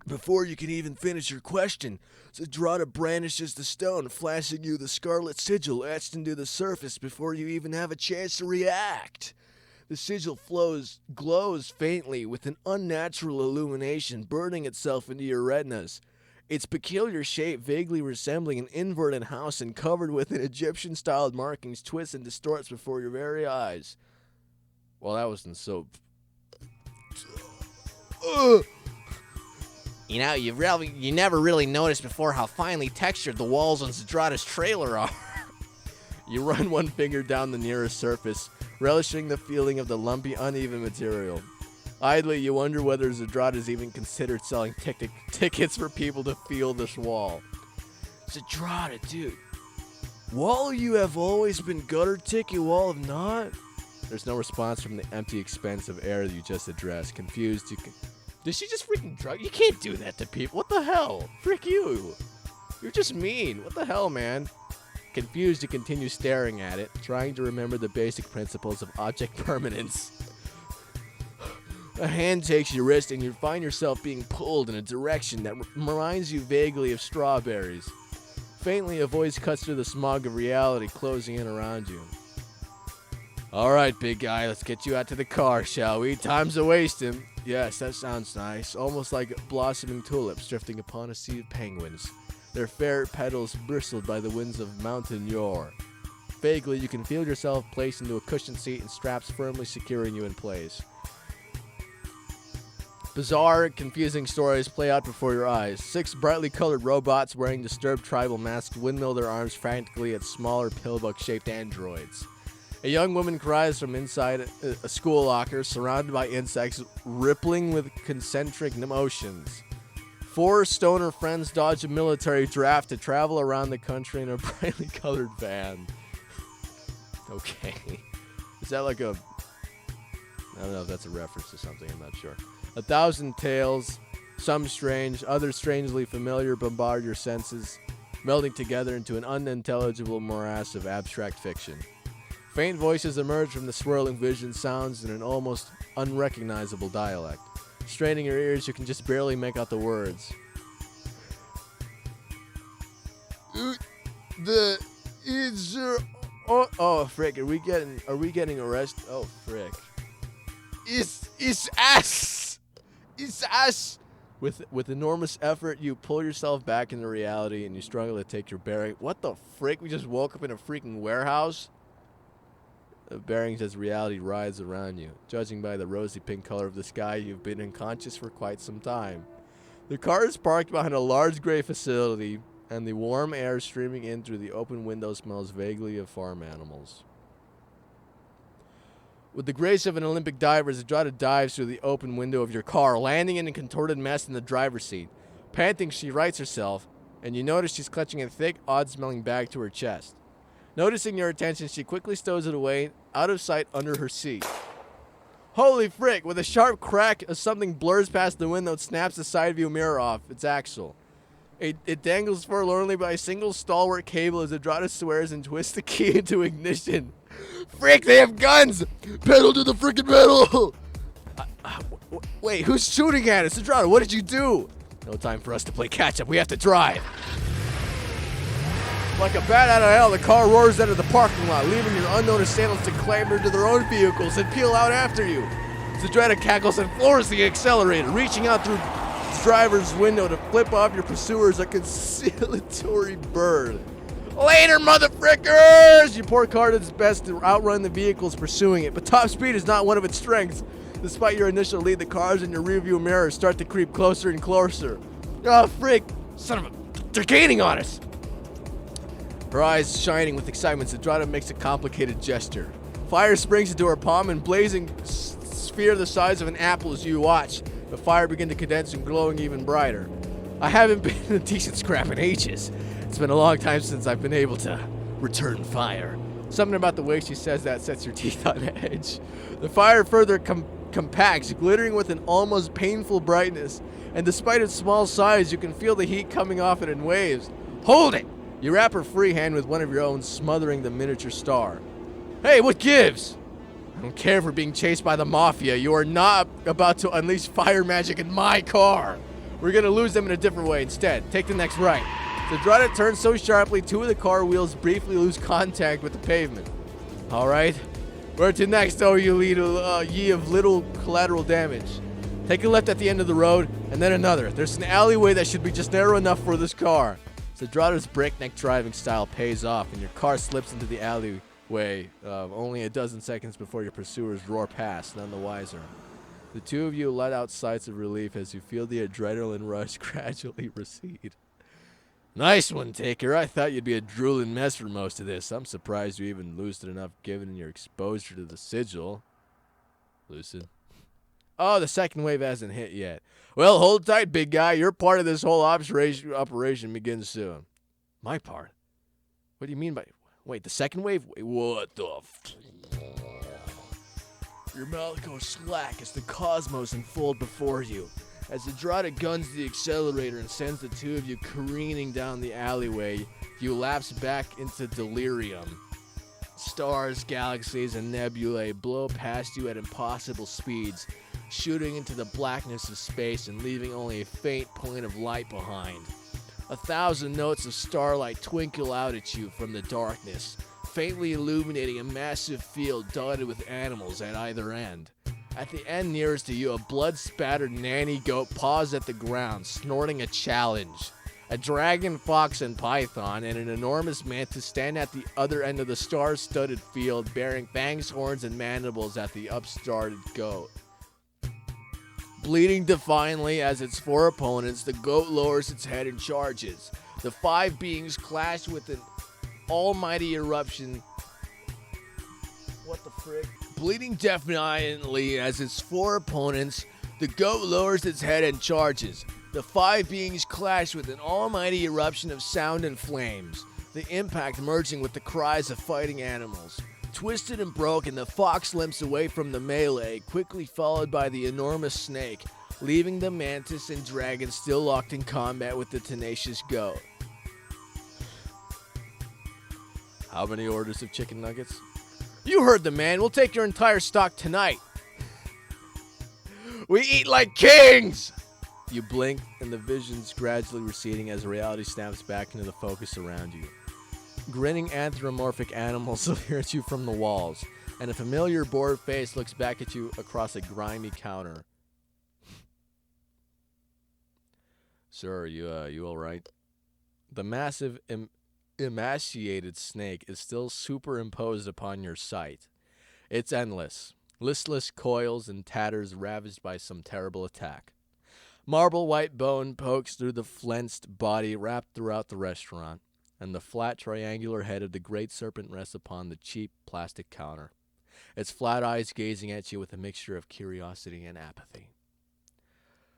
Before you can even finish your question, Zdrada brandishes the stone, flashing you the scarlet sigil etched into the surface before you even have a chance to react. The sigil glows faintly with an unnatural illumination burning itself into your retinas. Its peculiar shape vaguely resembling an inverted house and covered with an Egyptian-styled markings twists and distorts before your very eyes. Well, that wasn't so... You know, you never really noticed before how finely textured the walls on Zdrada's trailer are. You run one finger down the nearest surface, relishing the feeling of the lumpy, uneven material. Idly, you wonder whether Zdrada's even considered selling tickets for people to feel this wall. Zdrada, dude. Wall you have always been gutter ticket, wall of not? There's no response from the empty expanse of air you just addressed. Confused, you can... Did she just freaking drug? You can't do that to people. What the hell? Frick you. You're just mean. What the hell, man? Confused, you continue staring at it, trying to remember the basic principles of object permanence. A hand takes your wrist and you find yourself being pulled in a direction that reminds you vaguely of strawberries. Faintly, a voice cuts through the smog of reality closing in around you. All right, big guy, let's get you out to the car, shall we? Time's a-wasting. Yes, that sounds nice. Almost like blossoming tulips drifting upon a sea of penguins. Their fair petals bristled by the winds of mountain yore. Vaguely, you can feel yourself placed into a cushioned seat and straps firmly securing you in place. Bizarre, confusing stories play out before your eyes. 6 brightly colored robots wearing disturbed tribal masks windmill their arms frantically at smaller pillbug-shaped androids. A young woman cries from inside a school locker, surrounded by insects rippling with concentric motions. 4 stoner friends dodge a military draft to travel around the country in a brightly colored van. Okay. Is that like a I don't know if that's a reference to something. I'm not sure. 1,000 tales, some strange, others strangely familiar, bombard your senses, melding together into an unintelligible morass of abstract fiction. Faint voices emerge from the swirling vision, sounds in an almost unrecognizable dialect. Straining your ears, you can just barely make out the words. Oh frick! Are we getting arrested? Oh frick! It's us. With enormous effort, you pull yourself back into reality and you struggle to take your bearing. What the frick? We just woke up in a freaking warehouse? Bearings as reality rides around you. Judging by the rosy pink color of the sky, you've been unconscious for quite some time. The car is parked behind a large gray facility, and the warm air streaming in through the open window smells vaguely of farm animals. With the grace of an Olympic diver, Zdrada dives through the open window of your car, landing in a contorted mess in the driver's seat. Panting, she rights herself, and you notice she's clutching a thick, odd-smelling bag to her chest. Noticing your attention, she quickly stows it away, out of sight under her seat. Holy frick! With a sharp crack as something blurs past the window, it snaps the side view mirror off. It's Axel. It dangles forlornly by a single stalwart cable as Zdrada swears and twists the key into ignition. Frick, they have guns! Pedal to the frickin' metal! Wait, who's shooting at us? Zdrada, what did you do? No time for us to play catch-up. We have to drive. Like a bat out of hell, the car roars out of the parking lot, leaving your unknown assailants to clamber to their own vehicles and peel out after you. Zdrada cackles and floors the accelerator, reaching out through the driver's window to flip off your pursuers a conciliatory bird. Later, motherfrickers! Your poor car does its best to outrun the vehicles pursuing it, but top speed is not one of its strengths. Despite your initial lead, the cars in your rearview mirror start to creep closer and closer. Oh, frick! Son of a... They're gaining on us! Her eyes shining with excitement, Zdrada makes a complicated gesture. Fire springs into her palm and blazing sphere the size of an apple as you watch. The fire begin to condense and glowing even brighter. I haven't been in a decent scrap in ages. It's been a long time since I've been able to return fire. Something about the way she says that sets your teeth on edge. The fire further compacts, glittering with an almost painful brightness. And despite its small size, you can feel the heat coming off it in waves. Hold it! You wrap her free hand with one of your own, smothering the miniature star. Hey, what gives? I don't care if we're being chased by the mafia. You are not about to unleash fire magic in my car. We're going to lose them in a different way instead. Take the next right. Zdrada turns so sharply, two of the car wheels briefly lose contact with the pavement. All right. Where to next, oh ye of little collateral damage? Take a left at the end of the road, and then another. There's an alleyway that should be just narrow enough for this car. Zdrada's breakneck driving style pays off, and your car slips into the alleyway only a dozen seconds before your pursuers roar past, none the wiser. The two of you let out sighs of relief as you feel the adrenaline rush gradually recede. Nice one, Taker. I thought you'd be a drooling mess for most of this. I'm surprised you even lucid enough given your exposure to the sigil. Lucid. Oh, the second wave hasn't hit yet. Well, hold tight, big guy. Your part of this whole operation begins soon. My part? What do you mean by... Wait, the second wave? Wait, what the Your mouth goes slack as the cosmos unfold before you. As Zdrada guns the accelerator and sends the two of you careening down the alleyway, you lapse back into delirium. Stars, galaxies, and nebulae blow past you at impossible speeds, shooting into the blackness of space and leaving only a faint point of light behind. 1,000 notes of starlight twinkle out at you from the darkness, faintly illuminating a massive field dotted with animals at either end. At the end nearest to you, a blood-spattered nanny goat paws at the ground, snorting a challenge. A dragon, fox, and python, and an enormous mantis stand at the other end of the star-studded field, bearing fangs, horns, and mandibles at the upstarted goat. Bleeding defiantly as its four opponents, the goat lowers its head and charges. The five beings clash with an almighty eruption. What the frick? Bleeding defiantly as its four opponents, the goat lowers its head and charges. The five beings clash with an almighty eruption of sound and flames, the impact merging with the cries of fighting animals. Twisted and broken, the fox limps away from the melee, quickly followed by the enormous snake, leaving the mantis and dragon still locked in combat with the tenacious goat. How many orders of chicken nuggets? You heard the man. We'll take your entire stock tonight. We eat like kings! You blink, and the vision's gradually receding as reality snaps back into the focus around you. Grinning anthropomorphic animals appear at you from the walls, and a familiar bored face looks back at you across a grimy counter. Sir, are you all right? The massive, emaciated snake is still superimposed upon your sight. It's endless, listless coils and tatters ravaged by some terrible attack. Marble white bone pokes through the flensed body wrapped throughout the restaurant, and the flat triangular head of the great serpent rests upon the cheap plastic counter, its flat eyes gazing at you with a mixture of curiosity and apathy.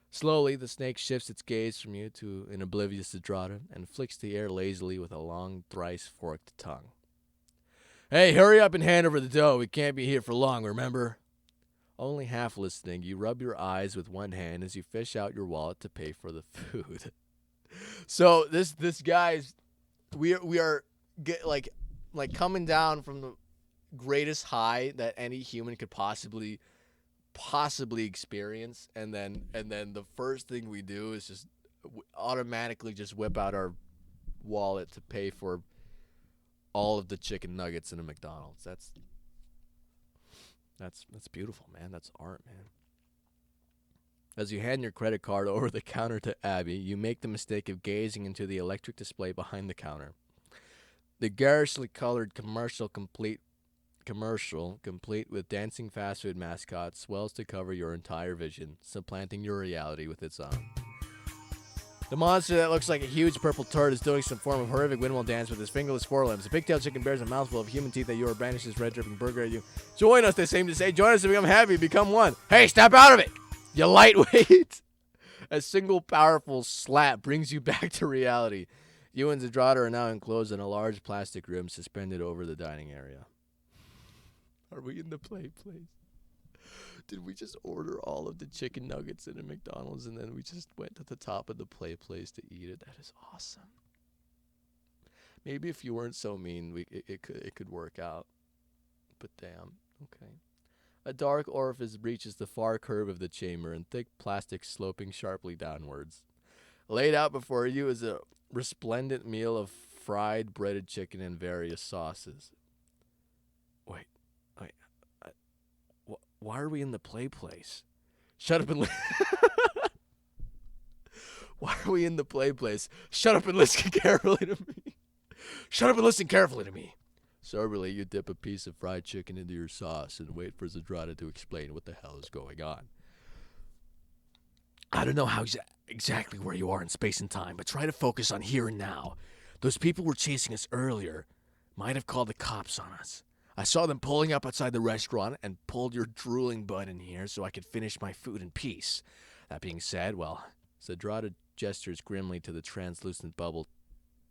Slowly, the snake shifts its gaze from you to an oblivious zdrada and flicks the air lazily with a long, thrice-forked tongue. Hey, hurry up and hand over the dough. We can't be here for long, remember? Only half listening, you rub your eyes with one hand as you fish out your wallet to pay for the food. So this guy's... We are coming down from the greatest high that any human could possibly experience, and then the first thing we do is just automatically just whip out our wallet to pay for all of the chicken nuggets in a McDonald's. That's beautiful, man. That's art, man. As you hand your credit card over the counter to Abby, you make the mistake of gazing into the electric display behind the counter. The garishly colored commercial complete with dancing fast food mascots swells to cover your entire vision, supplanting your reality with its own. The monster that looks like a huge purple turd is doing some form of horrific windmill dance with his fingerless forelimbs. The pigtailed chicken bears a mouthful of human teeth that you are banished his red dripping burger at you. Join us, they seem to say. Join us to become happy, become one. Hey, step out of it! You lightweight! A single powerful slap brings you back to reality. You and Zdrada are now enclosed in a large plastic room suspended over the dining area. Are we in the Playplace? Did we just order all of the chicken nuggets in a McDonald's and then we just went to the top of the Playplace to eat it? That is awesome. Maybe if you weren't so mean, it could work out. But damn, okay. A dark orifice reaches the far curve of the chamber and thick plastic sloping sharply downwards. Laid out before you is a resplendent meal of fried breaded chicken and various sauces. Wait. Why are we in the Playplace? Shut up and listen. Why are we in the Playplace? Shut up and listen carefully to me. Shut up and listen carefully to me. Soberly, you dip a piece of fried chicken into your sauce and wait for Zdrada to explain what the hell is going on. I don't know how exactly where you are in space and time, but try to focus on here and now. Those people were chasing us earlier might have called the cops on us. I saw them pulling up outside the restaurant and pulled your drooling butt in here so I could finish my food in peace. That being said, well, Zdrada gestures grimly to the translucent bubble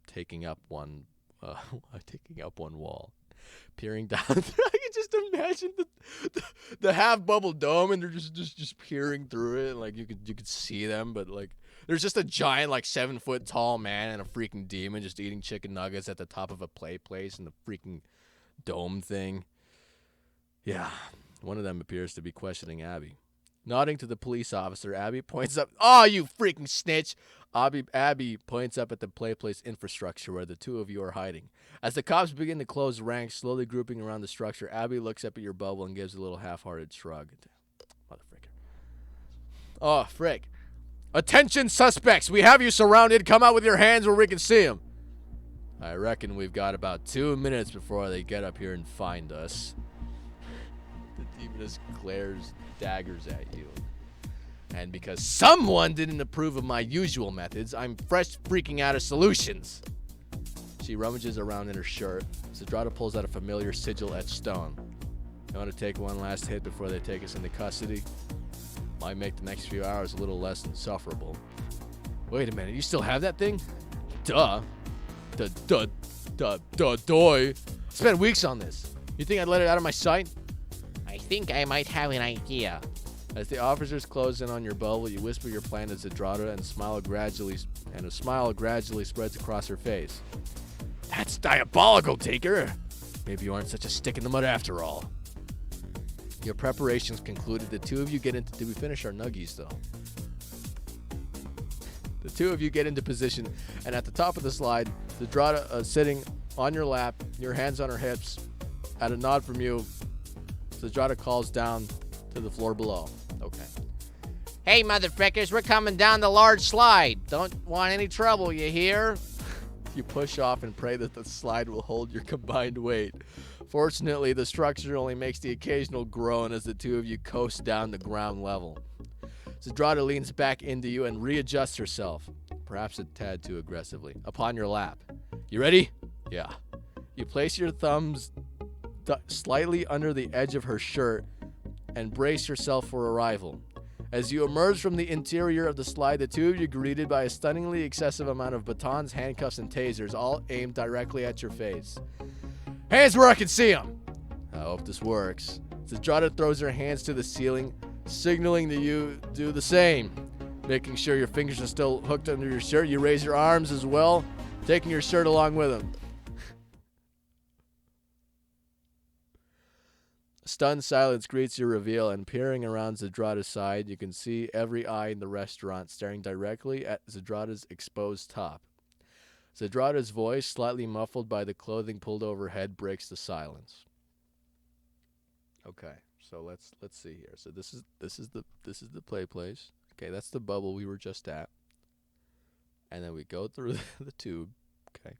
taking up one wall. Peering down, I can just imagine the half bubble dome, and they're just peering through it, and like you could see them, but like there's just a giant 7-foot tall man and a freaking demon just eating chicken nuggets at the top of a Playplace in the freaking dome thing. Yeah, one of them appears to be questioning Abby. Nodding to the police officer, Abby points up. Oh, you freaking snitch! Abby points up at the Playplace infrastructure where the two of you are hiding. As the cops begin to close ranks, slowly grouping around the structure, Abby looks up at your bubble and gives a little half-hearted shrug. Motherfricker. Oh, frick. Attention suspects! We have you surrounded. Come out with your hands where we can see them. I reckon we've got about 2 minutes before they get up here and find us. The demoness glares daggers at you. And because someone didn't approve of my usual methods, I'm fresh freaking out of solutions. She rummages around in her shirt. Zdrada pulls out a familiar sigil-etched stone. You want to take one last hit before they take us into custody? Might make the next few hours a little less insufferable. Wait a minute, you still have that thing? Duh. Doy. Spent weeks on this. You think I'd let it out of my sight? I think I might have an idea. As the officers close in on your bubble, you whisper your plan to Zdrada, and a smile gradually spreads across her face. That's diabolical, Taker! Maybe you aren't such a stick in the mud after all. Your preparations concluded. The two of you get into... Did we finish our nuggies, though? The two of you get into position, and at the top of the slide, Zdrada sitting on your lap, your hands on her hips. At a nod from you, Zdrada calls down to the floor below. Okay. Hey, motherfuckers, we're coming down the large slide. Don't want any trouble, you hear? You push off and pray that the slide will hold your combined weight. Fortunately, the structure only makes the occasional groan as the two of you coast down the ground level. Zdrada leans back into you and readjusts herself, perhaps a tad too aggressively, upon your lap. You ready? Yeah. You place your thumbs slightly under the edge of her shirt and brace yourself for arrival. As you emerge from the interior of the slide, the two of you greeted by a stunningly excessive amount of batons, handcuffs, and tasers, all aimed directly at your face. Hands where I can see them! I hope this works. Zdrada throws her hands to the ceiling, signaling that you do the same. Making sure your fingers are still hooked under your shirt, you raise your arms as well, taking your shirt along with them. Stunned silence greets your reveal, and peering around Zdrada's side, you can see every eye in the restaurant staring directly at Zdrada's exposed top. Zdrada's voice, slightly muffled by the clothing pulled overhead, breaks the silence. Okay, so let's see here. So this is the Playplace. Okay, that's the bubble we were just at. And then we go through the tube. Okay.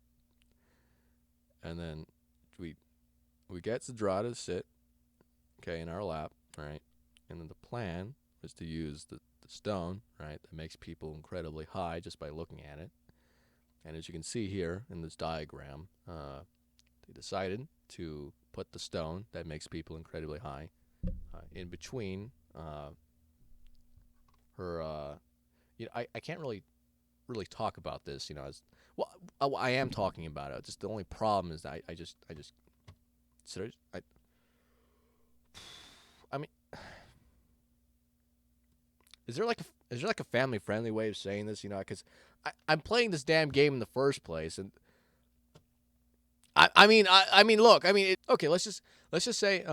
And then we get Zdrada to sit. Okay, in our lap, right? And then the plan was to use the stone, right, that makes people incredibly high just by looking at it. And as you can see here in this diagram, they decided to put the stone that makes people incredibly high in between her. I can't really talk about this, as well. I am talking about it. Just the only problem is that I mean, is there like a family friendly way of saying this? Because I'm playing this damn game in the first place, and okay. Let's just say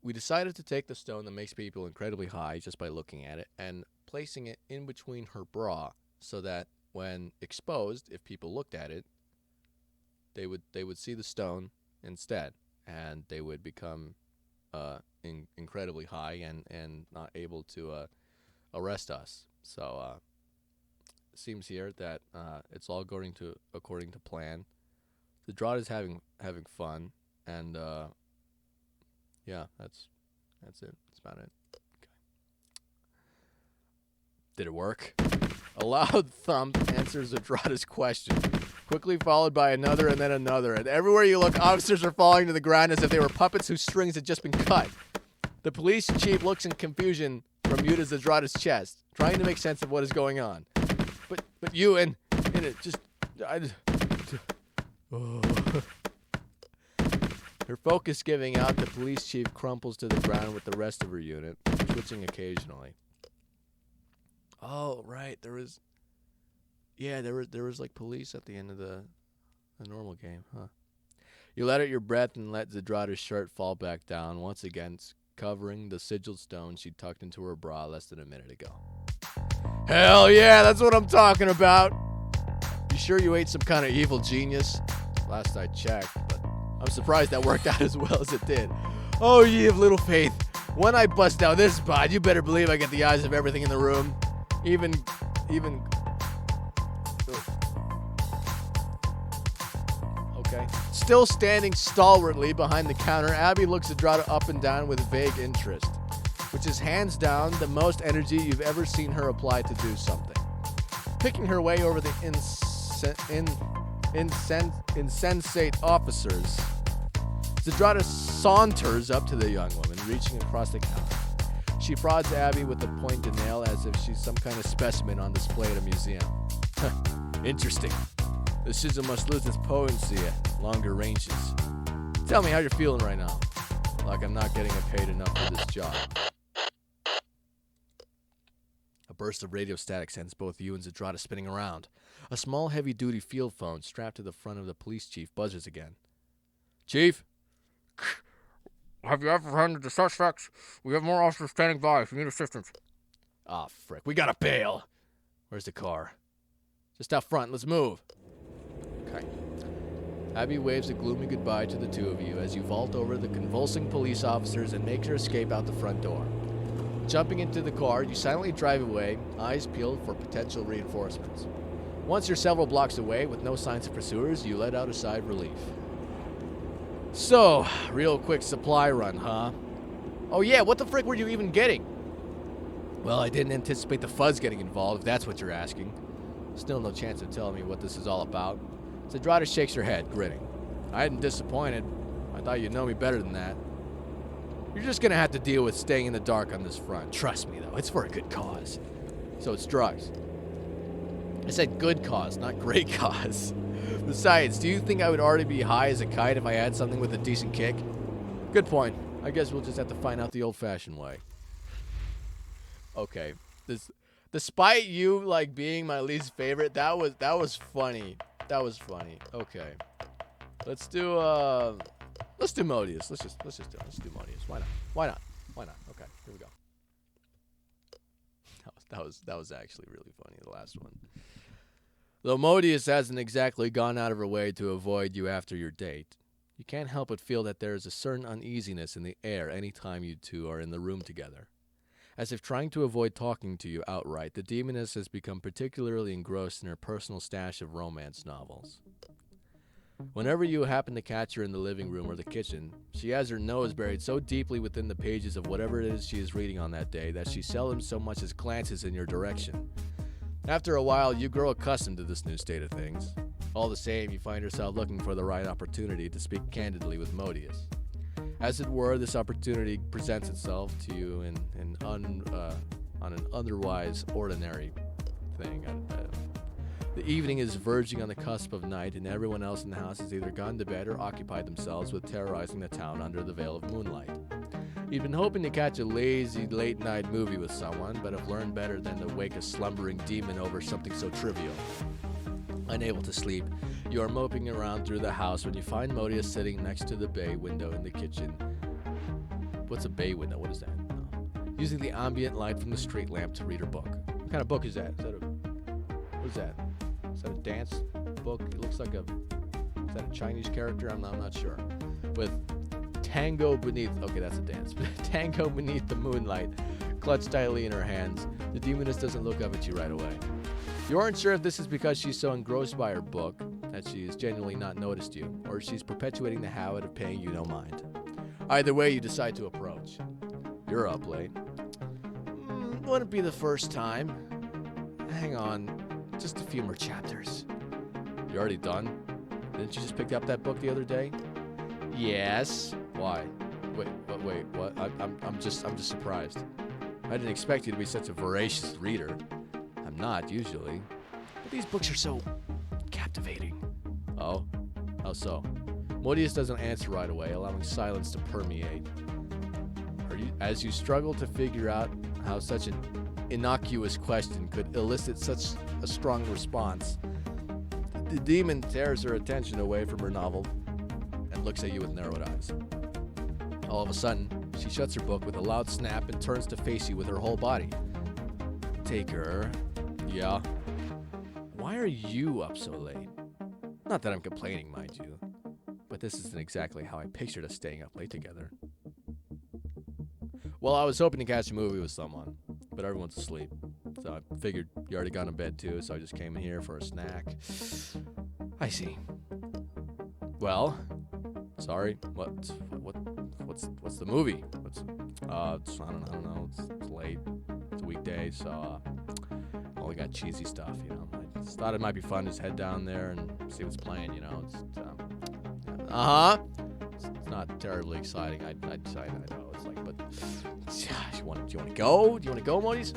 we decided to take the stone that makes people incredibly high just by looking at it and placing it in between her bra, so that when exposed, if people looked at it, they would see the stone instead, and they would become incredibly high and not able to arrest us. So it seems here that it's all according to plan. The Zdrada is having fun, and yeah, that's it. That's about it. Okay. Did it work? A loud thump answers Zdrada's question, quickly followed by another and then another. And everywhere you look, officers are falling to the ground as if they were puppets whose strings had just been cut. The police chief looks in confusion from you to Zdrada's chest, trying to make sense of what is going on. But you and it just... Her focus giving out, the police chief crumples to the ground with the rest of her unit, twitching occasionally. Oh, right, there was like police at the end of the normal game, huh? You let out your breath and let Zdrada's shirt fall back down, once again covering the sigiled stone she tucked into her bra less than a minute ago. Hell yeah, that's what I'm talking about! You sure you ain't some kind of evil genius? Last I checked, but I'm surprised that worked out as well as it did. Oh, ye of little faith. When I bust out this spot, you better believe I get the eyes of everything in the room. Even okay. Still standing stalwartly behind the counter, Abby looks Zdrada up and down with vague interest, which is hands down the most energy you've ever seen her apply to do something. Picking her way over the insensate officers, Zdrada saunters up to the young woman, reaching across the counter. She prods Abby with a pointed nail as if she's some kind of specimen on display at a museum. Interesting. The sigil must lose its potency at longer ranges. Tell me how you're feeling right now. Like I'm not getting paid enough for this job. A burst of radio static sends both you and Zdrada spinning around. A small heavy-duty field phone strapped to the front of the police chief buzzes again. Chief? Have you apprehended the suspects? We have more officers standing by if you need assistance. Ah, frick. We gotta bail. Where's the car? Just out front. Let's move. Okay. Abby waves a gloomy goodbye to the two of you as you vault over the convulsing police officers and make your escape out the front door. Jumping into the car, you silently drive away, eyes peeled for potential reinforcements. Once you're several blocks away with no signs of pursuers, you let out a sigh of relief. So, real quick supply run, huh? Oh yeah, what the frick were you even getting? Well, I didn't anticipate the fuzz getting involved, if that's what you're asking. Still no chance of telling me what this is all about. Zdrada shakes her head, grinning. I ain't disappointed. I thought you'd know me better than that. You're just gonna have to deal with staying in the dark on this front. Trust me, though, it's for a good cause. So it's drugs. I said good cause, not great cause. Besides, do you think I would already be high as a kite if I had something with a decent kick? Good point. I guess we'll just have to find out the old-fashioned way. Okay. Despite you, like, being my least favorite, that was funny. That was funny. Okay. Let's do Modeus. Let's do Modeus. Why not? Okay, here we go. That was actually really funny, the last one. Though Modeus hasn't exactly gone out of her way to avoid you after your date, you can't help but feel that there is a certain uneasiness in the air any time you two are in the room together. As if trying to avoid talking to you outright, the demoness has become particularly engrossed in her personal stash of romance novels. Whenever you happen to catch her in the living room or the kitchen, she has her nose buried so deeply within the pages of whatever it is she is reading on that day that she seldom so much as glances in your direction. After a while, you grow accustomed to this new state of things. All the same, you find yourself looking for the right opportunity to speak candidly with Modeus. As it were, this opportunity presents itself to you on an otherwise ordinary thing. The evening is verging on the cusp of night, and everyone else in the house has either gone to bed or occupied themselves with terrorizing the town under the veil of moonlight. You've been hoping to catch a lazy late-night movie with someone, but have learned better than to wake a slumbering demon over something so trivial. Unable to sleep, you are moping around through the house when you find Modeus sitting next to the bay window in the kitchen. What's a bay window? What is that? Oh. Using the ambient light from the street lamp to read her book. What kind of book is that? What is that? Is that a dance book? It looks like is that a Chinese character? I'm not sure. With Tango Beneath, okay, that's a dance. Tango Beneath the Moonlight, clutched tightly in her hands. The demoness doesn't look up at you right away. You aren't sure if this is because she's so engrossed by her book that she's genuinely not noticed you, or she's perpetuating the habit of paying you no mind. Either way, you decide to approach. You're up late. Wouldn't be the first time. Hang on, just a few more chapters. You already done? Didn't you just pick up that book the other day? Yes. Why? Wait, what? I'm just surprised. I didn't expect you to be such a voracious reader. I'm not, usually. But these books are so captivating. Oh? How so? Modeus doesn't answer right away, allowing silence to permeate. As you struggle to figure out how such an innocuous question could elicit such a strong response, the demon tears her attention away from her novel and looks at you with narrowed eyes. All of a sudden, she shuts her book with a loud snap and turns to face you with her whole body. Taker. Yeah? Why are you up so late? Not that I'm complaining, mind you, but this isn't exactly how I pictured us staying up late together. Well, I was hoping to catch a movie with someone, but everyone's asleep. So I figured you already gone to bed too, so I just came in here for a snack. I see. Well, sorry. What's the movie? I don't know. It's late. It's a weekday, so only got cheesy stuff, you know. I just thought it might be fun to just head down there and see what's playing, you know. It's not terribly exciting. I know. It's like, but do you want to go? Do you want to go, Modeus?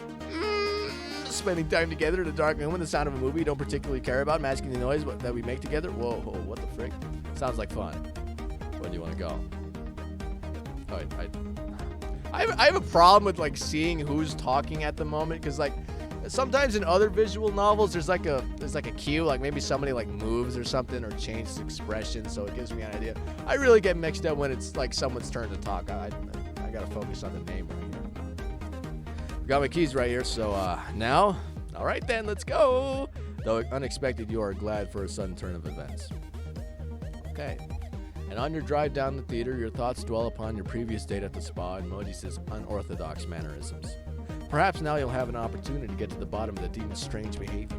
Spending time together in a dark room with the sound of a movie you don't particularly care about, masking the noise that we make together? Whoa, what the frick? Sounds like fun. Where do you want to go? Oh, I have a problem with like seeing who's talking at the moment, because like sometimes in other visual novels there's like a cue, like maybe somebody like moves or something or changes expression, so it gives me an idea. I really get mixed up when it's like someone's turn to talk. I gotta focus on the name right here. Got my keys right here, so now, all right then, let's go. Though unexpected, you are glad for a sudden turn of events. Okay. And on your drive down the theater, your thoughts dwell upon your previous date at the spa and Modeus' unorthodox mannerisms. Perhaps now you'll have an opportunity to get to the bottom of the demon's strange behavior.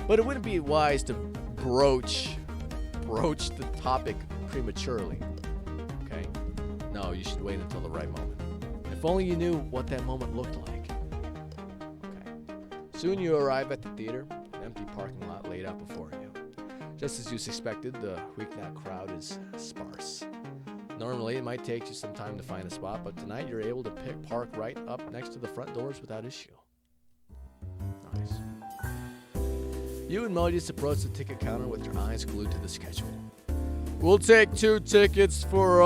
But it wouldn't be wise to broach the topic prematurely. Okay? No, you should wait until the right moment. If only you knew what that moment looked like. Okay. Soon you arrive at the theater, an empty parking lot laid out before you. Just as you suspected, the weeknight crowd is sparse. Normally, it might take you some time to find a spot, but tonight you're able to park right up next to the front doors without issue. Nice. You and Modeus approach the ticket counter with your eyes glued to the schedule. We'll take 2 tickets for,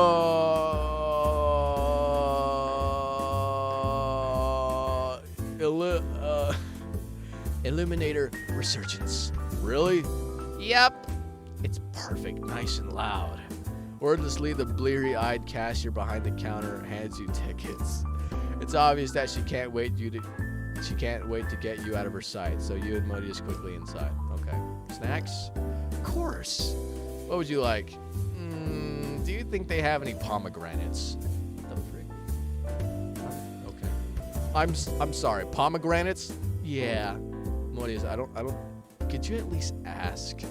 Illuminator Resurgence. Really? Yep. It's perfect, nice and loud. Wordlessly, the bleary-eyed cashier behind the counter hands you tickets. It's obvious that she can't wait to get you out of her sight, so you and Modeus quickly inside. Okay. Snacks? Of course. What would you like? Do you think they have any pomegranates? What the frick? Okay. I'm sorry. Pomegranates? Yeah. Modeus, I don't. Could you at least ask?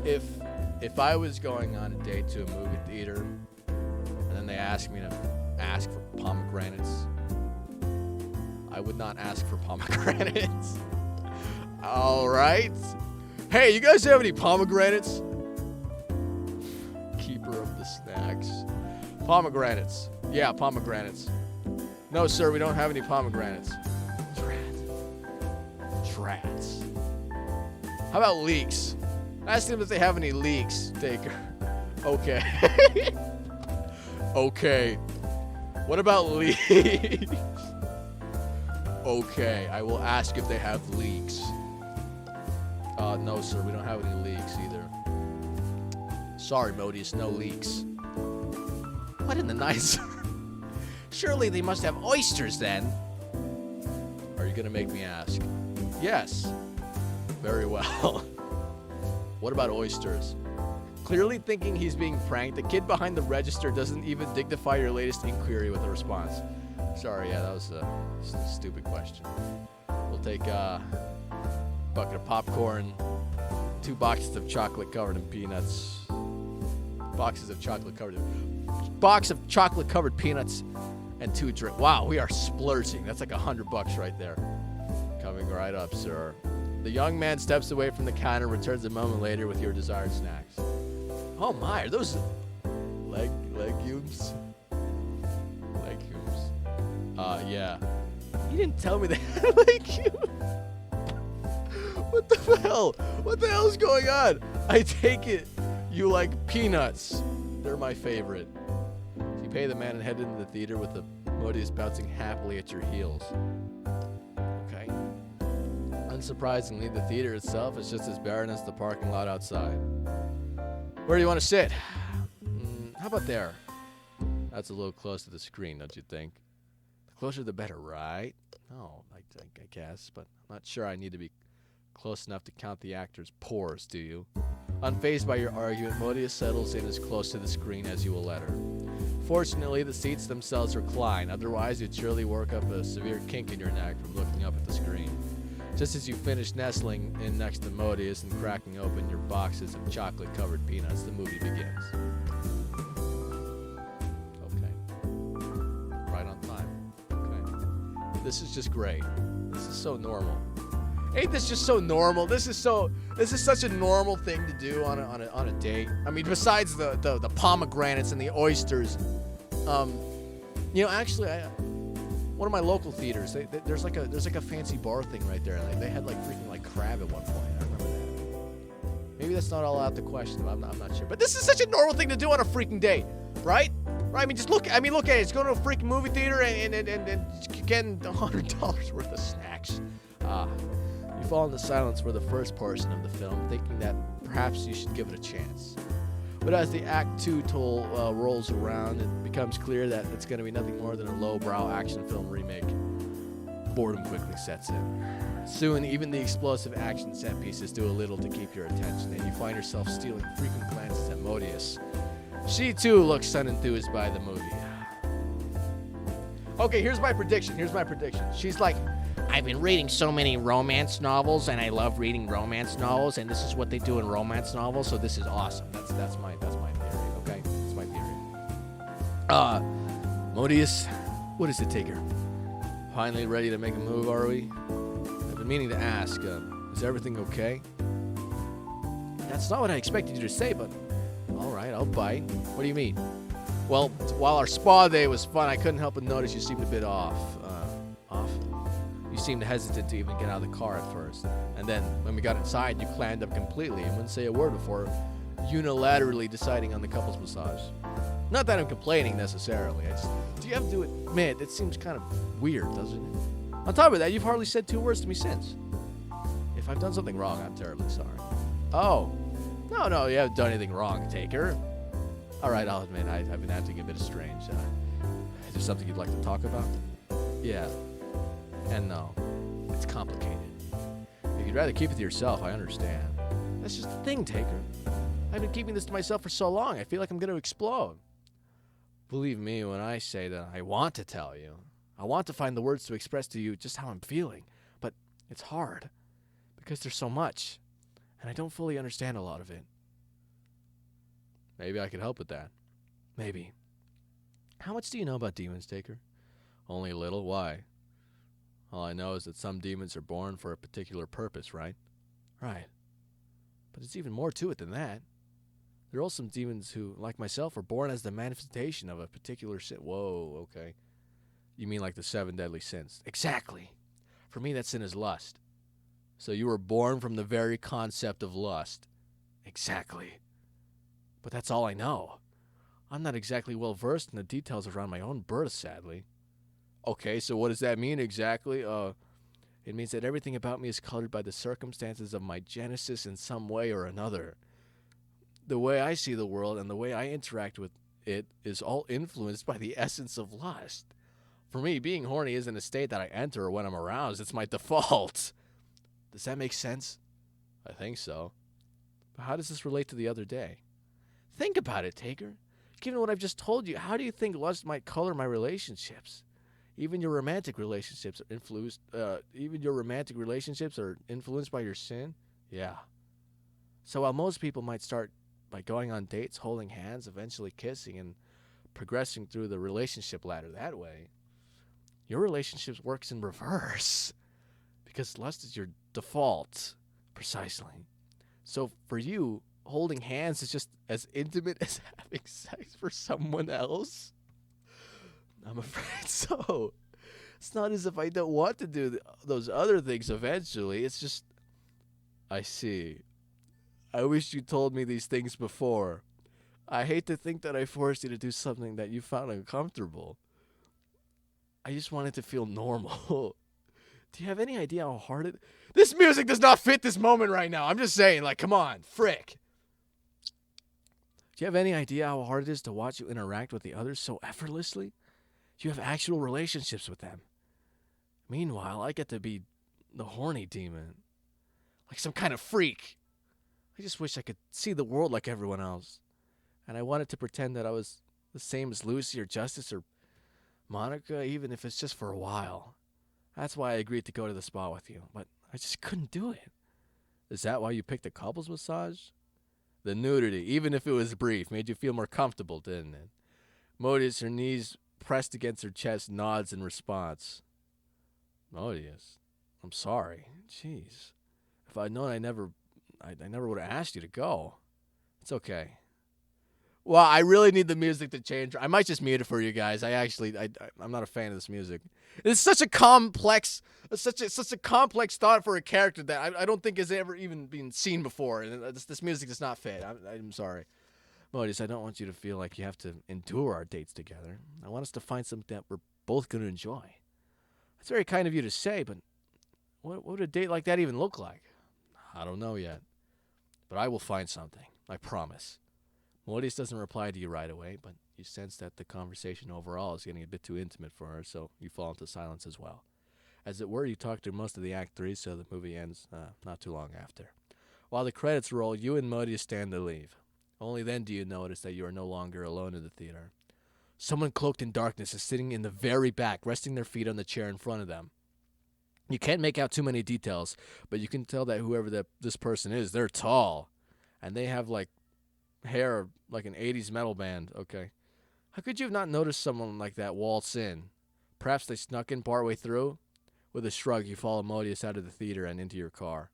If I was going on a date to a movie theater and then they asked me to ask for pomegranates, I would not ask for pomegranates. All right. Hey, you guys have any pomegranates? Keeper of the snacks. Pomegranates. Yeah, pomegranates. No, sir, we don't have any pomegranates. Trats. How about leeks? Ask them if they have any leeks, Taker. Okay. Okay. What about leeks? Okay, I will ask if they have leeks. No, sir, we don't have any leeks either. Sorry, Modeus, no leeks. What in the nice? Surely they must have oysters then. Are you gonna make me ask? Yes. Very well. What about oysters? Clearly thinking he's being pranked, the kid behind the register doesn't even dignify your latest inquiry with a response. Sorry, yeah, that was a stupid question. We'll take a bucket of popcorn, 2 boxes of chocolate covered in peanuts, box of chocolate covered peanuts, and 2 drinks. Wow, we are splurging. That's like $100 right there. Coming right up, sir. The young man steps away from the counter and returns a moment later with your desired snacks. Oh my, are those legumes? Legumes. Yeah. You didn't tell me they had legumes. What the hell? What the hell is going on? I take it you like peanuts. They're my favorite. You pay the man and head into the theater with the Modeus bouncing happily at your heels. Okay. Unsurprisingly, the theater itself is just as barren as the parking lot outside. Where do you want to sit? How about there? That's a little close to the screen, don't you think? The closer the better, right? No, I guess, but I'm not sure I need to be close enough to count the actor's pores, do you? Unfazed by your argument, Modeus settles in as close to the screen as you will let her. Fortunately, the seats themselves recline, otherwise you'd surely work up a severe kink in your neck from looking up at the screen. Just as you finish nestling in next to Modeus and cracking open your boxes of chocolate-covered peanuts, the movie begins. Okay. Right on time. Okay. This is just great. This is so normal. Ain't this just so normal? This is such a normal thing to do on a date. I mean, besides the pomegranates and the oysters, actually, one of my local theaters, there's like a fancy bar thing right there. Like, they had like freaking like crab at one point. I remember that. Maybe that's not all out the question. I'm not sure. But this is such a normal thing to do on a freaking date, right? Right? I mean, look at it. It's going to a freaking movie theater and getting $100 worth of snacks. You fall into silence for the first portion of the film, thinking that perhaps you should give it a chance. But as the Act 2 toll rolls around, it becomes clear that it's going to be nothing more than a lowbrow action film remake. Boredom quickly sets in. Soon, even the explosive action set pieces do a little to keep your attention, and you find yourself stealing frequent glances at Modeus. She, too, looks unenthused by the movie. Okay, here's my prediction. She's like, I've been reading so many romance novels, and I love reading romance novels, and this is what they do in romance novels, so this is awesome. That's my theory, okay? That's my theory. Modeus, what does it take her? Finally ready to make a move, are we? I've been meaning to ask, is everything okay? That's not what I expected you to say, but all right, I'll bite. What do you mean? Well, while our spa day was fun, I couldn't help but notice you seemed a bit off. Off? You seemed hesitant to even get out of the car at first. And then, when we got inside, you clammed up completely and wouldn't say a word before unilaterally deciding on the couple's massage. Not that I'm complaining necessarily. Do you have to do it? Man, it seems kind of weird, doesn't it? On top of that, you've hardly said 2 words to me since. If I've done something wrong, I'm terribly sorry. Oh. No, you haven't done anything wrong, Taker. All right, I'll admit, I've been acting a bit strange. Is there something you'd like to talk about? Yeah. And no. It's complicated. If you'd rather keep it to yourself, I understand. That's just the thing, Taker. I've been keeping this to myself for so long, I feel like I'm going to explode. Believe me when I say that I want to tell you. I want to find the words to express to you just how I'm feeling. But it's hard. Because there's so much. And I don't fully understand a lot of it. Maybe I could help with that. Maybe. How much do you know about demons, Taker? Only a little. Why? All I know is that some demons are born for a particular purpose, right? Right. But there's even more to it than that. There are also some demons who, like myself, are born as the manifestation of a particular sin. Whoa, okay. You mean like the 7 deadly sins? Exactly. For me, that sin is lust. So you were born from the very concept of lust. Exactly. But that's all I know. I'm not exactly well versed in the details around my own birth, sadly. Okay, so what does that mean exactly? It means that everything about me is colored by the circumstances of my genesis in some way or another. The way I see the world and the way I interact with it is all influenced by the essence of lust. For me, being horny isn't a state that I enter when I'm aroused. It's my default. Does that make sense? I think so. But how does this relate to the other day? Think about it, Taker. Given what I've just told you, how do you think lust might color my relationships? Even your romantic relationships are influenced by your sin? Yeah. So while most people might start by going on dates, holding hands, eventually kissing, and progressing through the relationship ladder that way, your relationship works in reverse. Because lust is your default. Precisely. So for you, holding hands is just as intimate as having sex for someone else? I'm afraid so. It's not as if I don't want to do those other things eventually. It's just, I see. I wish you told me these things before. I hate to think that I forced you to do something that you found uncomfortable. I just wanted to feel normal. Do you have any idea how hard it... This music does not fit this moment right now. I'm just saying, like, come on, frick. Do you have any idea how hard it is to watch you interact with the others so effortlessly? You have actual relationships with them. Meanwhile, I get to be the horny demon. Like some kind of freak. I just wish I could see the world like everyone else. And I wanted to pretend that I was the same as Lucy or Justice or Monica, even if it's just for a while. That's why I agreed to go to the spa with you, but I just couldn't do it. Is that why you picked a couples massage? The nudity, even if it was brief, made you feel more comfortable, didn't it? Modeus, her knees pressed against her chest, nods in response. Modeus, I'm sorry. Jeez. If I'd known, I never would have asked you to go. It's okay. Well, I really need the music to change. I might just mute it for you guys. I'm not a fan of this music. It's such a complex, such a complex thought for a character that I don't think has ever even been seen before. And this music does not fit. I'm sorry. Modeus, I don't want you to feel like you have to endure our dates together. I want us to find something that we're both going to enjoy. It's very kind of you to say, but what would a date like that even look like? I don't know yet, but I will find something. I promise. Modeus doesn't reply to you right away, but you sense that the conversation overall is getting a bit too intimate for her, so you fall into silence as well. As it were, you talk through most of the Act 3, so the movie ends not too long after. While the credits roll, you and Modeus stand to leave. Only then do you notice that you are no longer alone in the theater. Someone cloaked in darkness is sitting in the very back, resting their feet on the chair in front of them. You can't make out too many details, but you can tell that whoever this person is, they're tall. And they have, like, hair like an 80s metal band, okay? How could you have not noticed someone like that waltz in? Perhaps they snuck in partway through? With a shrug, you follow Modeus out of the theater and into your car.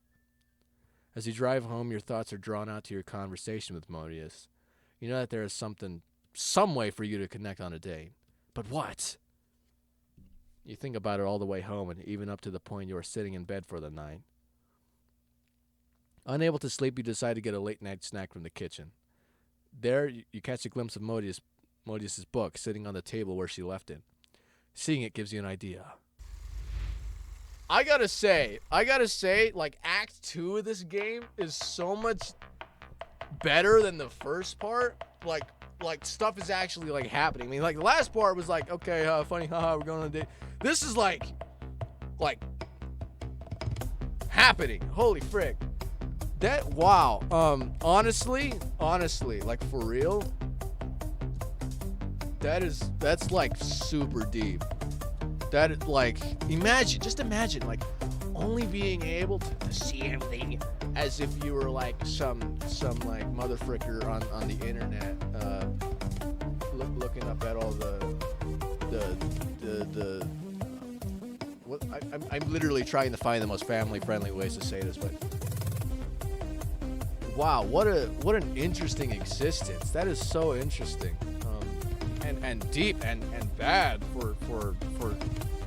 As you drive home, your thoughts are drawn out to your conversation with Modeus. You know that there is some way for you to connect on a date. But what? You think about it all the way home and even up to the point you are sitting in bed for the night. Unable to sleep, you decide to get a late-night snack from the kitchen. There, you catch a glimpse of Modeus's book sitting on the table where she left it. Seeing it gives you an idea. I gotta say, like, Act 2 of this game is so much better than the first part. Like stuff is actually, like, happening. I mean, like, the last part was like, okay, funny, haha, we're going on a date. This is, like, happening. Holy frick. Wow. Honestly, like, for real, that's, like, super deep. That, like, just imagine, like, only being able to see everything as if you were, like, some like, motherfricker on the internet, looking up at all I'm literally trying to find the most family-friendly ways to say this, but wow, what an interesting existence. That is so interesting, and deep and bad for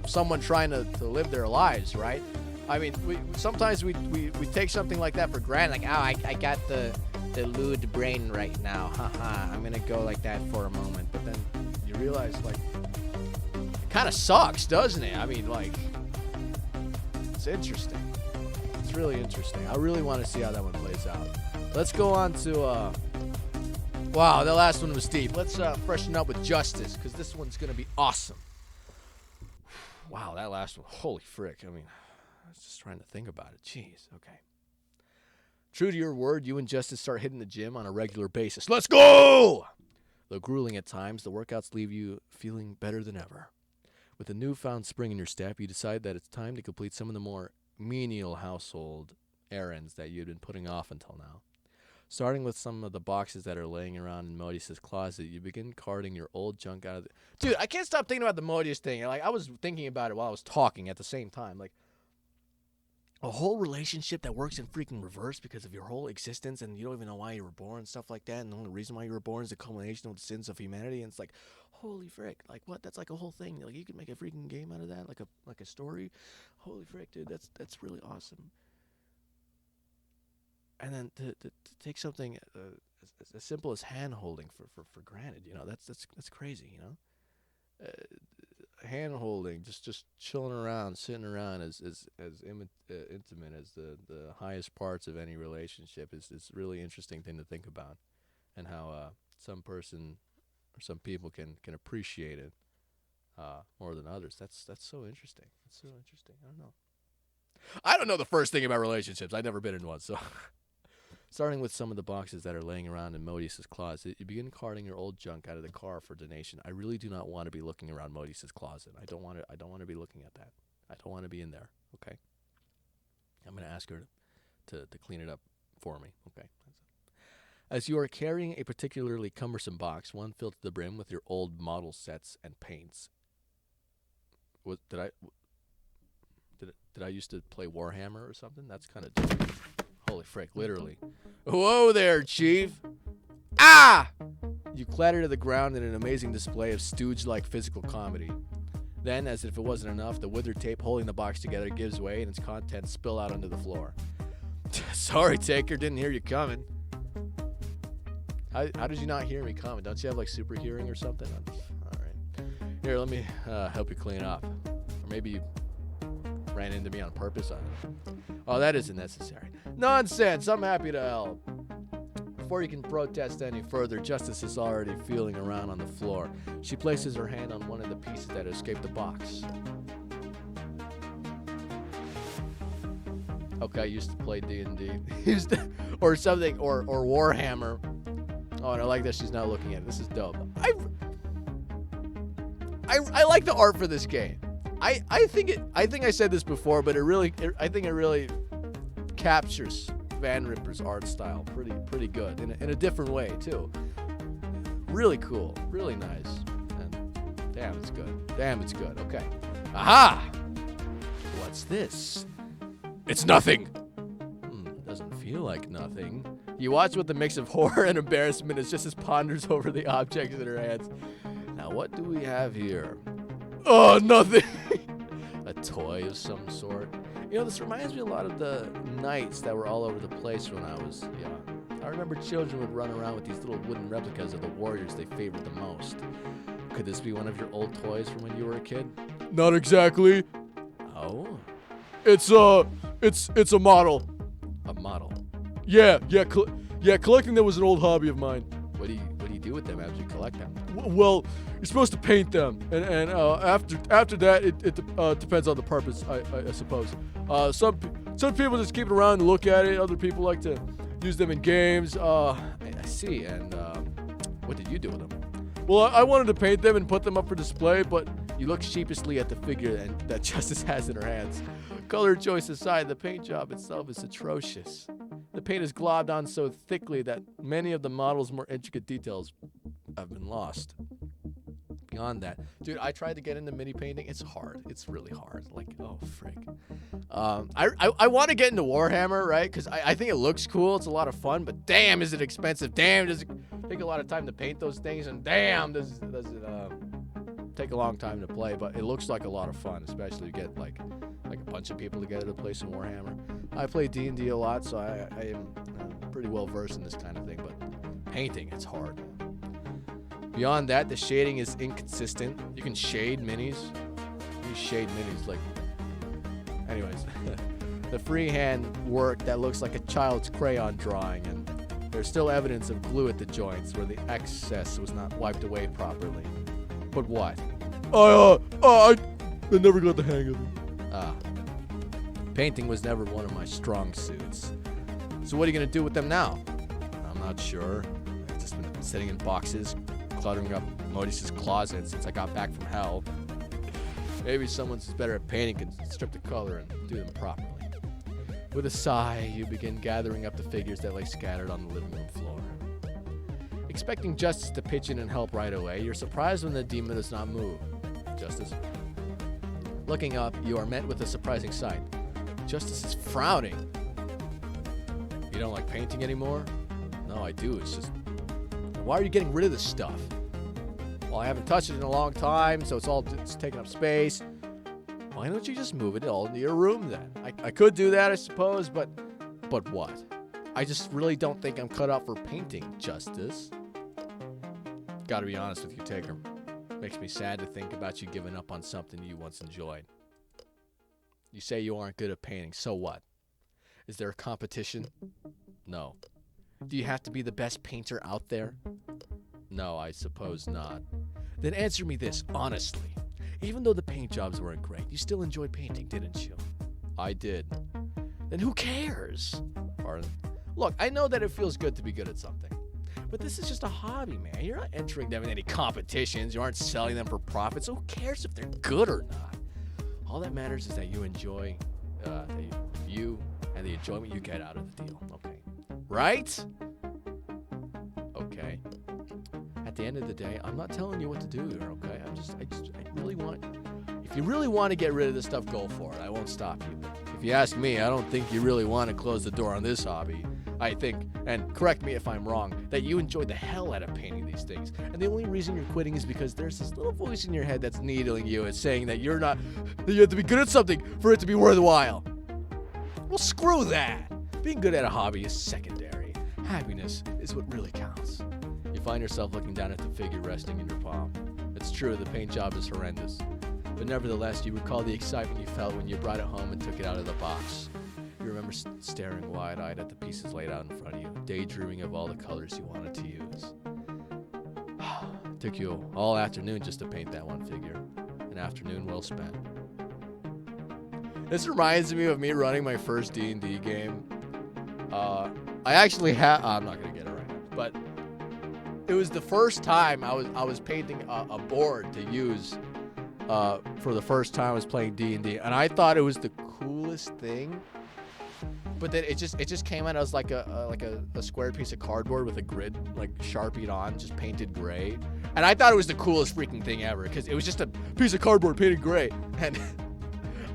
someone trying to live their lives, right? I mean, sometimes we take something like that for granted, like, oh, I got the lewd brain right now, haha, I'm gonna go like that for a moment, but then you realize, like, it kind of sucks, doesn't it? I mean, like, it's interesting. It's really interesting. I really want to see how that one plays out. Let's go on to, wow, the last one was deep. Let's freshen up with Justice, because this one's going to be awesome. Wow, that last one, holy frick. I mean, I was just trying to think about it. Jeez, okay. True to your word, you and Justice start hitting the gym on a regular basis. Let's go! Though grueling at times, the workouts leave you feeling better than ever. With a newfound spring in your step, you decide that it's time to complete some of the more menial household errands that you had been putting off until now. Starting with some of the boxes that are laying around in Modeus' closet, you begin carting your old junk out of the... Dude, I can't stop thinking about the Modeus thing. Like, I was thinking about it while I was talking at the same time. Like, a whole relationship that works in freaking reverse because of your whole existence, and you don't even know why you were born and stuff like that, and the only reason why you were born is the culmination of the sins of humanity, and it's like, holy frick, like, what? That's like a whole thing. Like, you could make a freaking game out of that, like a story. Holy frick, dude, that's really awesome. And then to take something as simple as hand holding for granted, you know, that's crazy, you know. Hand holding, just chilling around, sitting around, as intimate as the highest parts of any relationship is a really interesting thing to think about, and how some person or some people can appreciate it more than others. That's so interesting. That's so interesting. I don't know the first thing about relationships. I've never been in one, so. Starting with some of the boxes that are laying around in Modeus' closet, you begin carting your old junk out of the car for donation. I really do not want to be looking around Modeus' closet. I don't want to be looking at that. I don't want to be in there. Okay. I'm going to ask her to clean it up for me. Okay. As you are carrying a particularly cumbersome box, one filled to the brim with your old model sets and paints. Did I used to play Warhammer or something? That's kind of dope. Holy frick, literally. Whoa there, Chief. Ah! You clatter to the ground in an amazing display of stooge-like physical comedy. Then, as if it wasn't enough, the withered tape holding the box together gives way and its contents spill out onto the floor. Sorry, Taker, didn't hear you coming. How did you not hear me coming? Don't you have like super hearing or something? Alright. Here, let me help you clean up. Or maybe you ran into me on purpose. Oh, that isn't necessary. Nonsense! I'm happy to help. Before you can protest any further, Justice is already feeling around on the floor. She places her hand on one of the pieces that escaped the box. Okay, I used to play D&D. or something, or Warhammer. Oh, and I like that she's not looking at it. This is dope. I like the art for this game. I think I said this before, but I think it really captures Van Ripper's art style pretty good in a different way too. Really cool, really nice, and damn, it's good. Damn, it's good. Okay. Aha! What's this? It's nothing. Doesn't feel like nothing. You watch with a mix of horror and embarrassment as Justice ponders over the objects in her hands. Now, what do we have here? Oh, nothing. A toy of some sort. You know, this reminds me a lot of the knights that were all over the place when I was young. I remember children would run around with these little wooden replicas of the warriors they favored the most. Could this be one of your old toys from when you were a kid? Not exactly. Oh? It's a model. A model? Yeah, collecting them was an old hobby of mine. What do you do with them after you collect them? Well, you're supposed to paint them, and after that, it depends on the purpose, I suppose. Some people just keep it around and look at it. Other people like to use them in games. I see. And what did you do with them? Well, I wanted to paint them and put them up for display, but you look sheepishly at the figure that Justice has in her hands. Color choice aside, the paint job itself is atrocious. The paint is globbed on so thickly that many of the model's more intricate details have been lost. Beyond that, dude, I tried to get into mini painting. It's hard. It's really hard. Like, oh, frick. I want to get into Warhammer, right? Because I think it looks cool. It's a lot of fun, but damn, is it expensive. Damn, does it take a lot of time to paint those things, and damn, does it take a long time to play. But it looks like a lot of fun, especially to get like a bunch of people together to play some Warhammer. I play D&D a lot, so I am pretty well versed in this kind of thing, but painting, it's hard. Beyond that, the shading is inconsistent. You can shade minis. You shade minis, like... Anyways, the freehand work that looks like a child's crayon drawing, and there's still evidence of glue at the joints where the excess was not wiped away properly. But what? I never got the hang of it. Painting was never one of my strong suits. So what are you gonna do with them now? I'm not sure. I've just been sitting in boxes, cluttering up Modeus' closet since I got back from hell. Maybe someone who's better at painting can strip the color and do them properly. With a sigh, you begin gathering up the figures that lay scattered on the living room floor. Expecting Justice to pitch in and help right away, you're surprised when the demon does not move. Justice. Looking up, you are met with a surprising sight. Justice is frowning. You don't like painting anymore? No, I do. It's just... Why are you getting rid of this stuff? Well, I haven't touched it in a long time, so it's taking up space. Why don't you just move it all into your room then? I could do that, I suppose, but what? I just really don't think I'm cut out for painting, Justice. Gotta be honest with you, Taker. Makes me sad to think about you giving up on something you once enjoyed. You say you aren't good at painting, so what? Is there a competition? No. Do you have to be the best painter out there? No, I suppose not. Then answer me this, honestly. Even though the paint jobs weren't great, you still enjoyed painting, didn't you? I did. Then who cares? Pardon? Look, I know that it feels good to be good at something. But this is just a hobby, man. You're not entering them in any competitions. You aren't selling them for profit. So who cares if they're good or not? All that matters is that you enjoy, you and the enjoyment you get out of the deal. Okay. Right? Okay. At the end of the day, I'm not telling you what to do here, okay? I really want... If you really want to get rid of this stuff, go for it. I won't stop you. If you ask me, I don't think you really want to close the door on this hobby. I think, and correct me if I'm wrong, that you enjoy the hell out of painting these things. And the only reason you're quitting is because there's this little voice in your head that's needling you and saying that you have to be good at something for it to be worthwhile. Well, screw that. Being good at a hobby is secondary. Happiness is what really counts. You find yourself looking down at the figure resting in your palm. It's true, the paint job is horrendous. But nevertheless, you recall the excitement you felt when you brought it home and took it out of the box. You remember staring wide-eyed at the pieces laid out in front of you, daydreaming of all the colors you wanted to use. It took you all afternoon just to paint that one figure. An afternoon well spent. This reminds me of me running my first D&D game. I actually had... I'm not going to get it right now, but it was the first time I was painting a board to use for the first time I was playing D&D, and I thought it was the coolest thing. But then it just came out as like a square piece of cardboard with a grid like sharpied on, just painted gray. And I thought it was the coolest freaking thing ever because it was just a piece of cardboard painted gray, and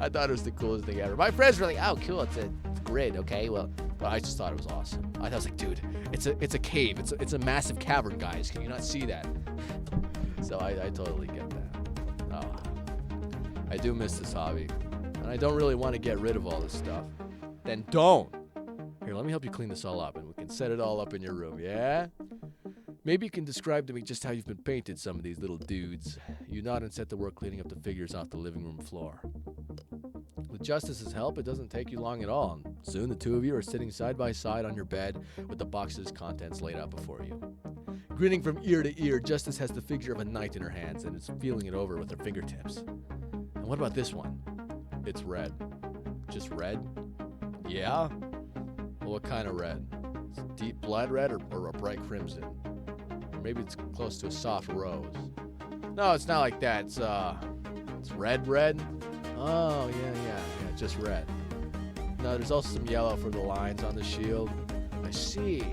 I thought it was the coolest thing ever. My friends were like, "Oh, cool, it's a grid, okay, well." But I just thought it was awesome. I was like, "Dude, it's a cave. It's a massive cavern, guys. Can you not see that?" So I totally get that. Oh, I do miss this hobby, and I don't really want to get rid of all this stuff. Then don't. Here, let me help you clean this all up, and we can set it all up in your room, yeah? Maybe you can describe to me just how you've been painted some of these little dudes. You nod and set to work cleaning up the figures off the living room floor. With Justice's help, it doesn't take you long at all. And soon the two of you are sitting side by side on your bed with the box's contents laid out before you. Grinning from ear to ear, Justice has the figure of a knight in her hands and is feeling it over with her fingertips. And what about this one? It's red. Just red? Yeah? Well, what kind of red? It's deep blood red or a bright crimson? Or maybe it's close to a soft rose. No, it's not like that. It's red. Oh, yeah, just red. No, there's also some yellow for the lines on the shield. I see.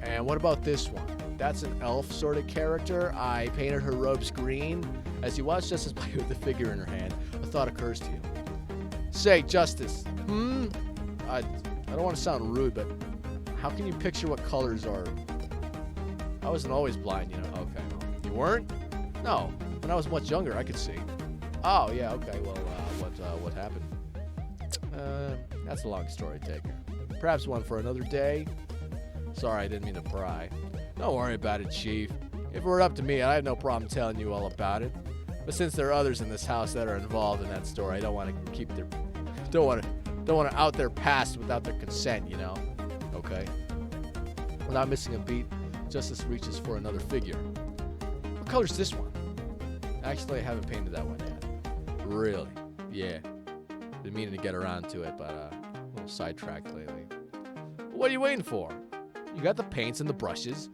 And what about this one? That's an elf sort of character. I painted her robes green. As you watch Justice play with the figure in her hand, a thought occurs to you. Say, Justice, I don't want to sound rude, but how can you picture what colors are? I wasn't always blind, you know. Okay, well, you weren't? No, when I was much younger, I could see. Oh, yeah, okay, well, what happened? That's a long story, Taker. Perhaps one for another day. Sorry, I didn't mean to pry. Don't worry about it, Chief. If it were up to me, I have no problem telling you all about it. But since there are others in this house that are involved in that story, I don't want to keep their... Don't want to out their past without their consent, you know? Okay? Without missing a beat, Justice reaches for another figure. What color's this one? Actually, I haven't painted that one yet. Really? Yeah. Been meaning to get around to it, but a little sidetracked lately. What are you waiting for? You got the paints and the brushes.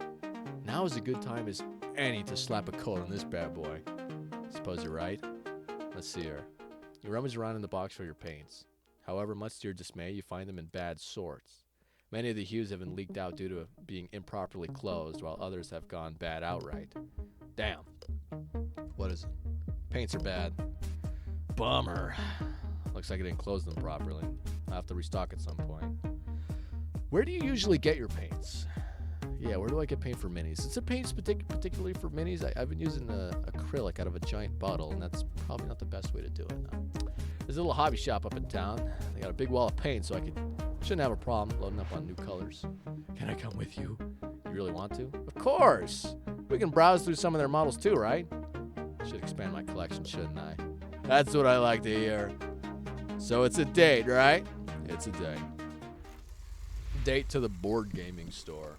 Now is a good time as any to slap a coat on this bad boy. Suppose you're right. Let's see here. You rummage around in the box for your paints. However, much to your dismay, you find them in bad sorts. Many of the hues have been leaked out due to being improperly closed, while others have gone bad outright. Damn. What is it? Paints are bad. Bummer. Looks like I didn't close them properly. I'll have to restock at some point. Where do you usually get your paints? Yeah, where do I get paint for minis? Is it paints particularly for minis? I've been using acrylic out of a giant bottle, and that's probably not the best way to do it. There's a little hobby shop up in town. They got a big wall of paint, so I shouldn't have a problem loading up on new colors. Can I come with you? You really want to? Of course! We can browse through some of their models too, right? Should expand my collection, shouldn't I? That's what I like to hear. So it's a date, right? It's a date. Date to the board gaming store.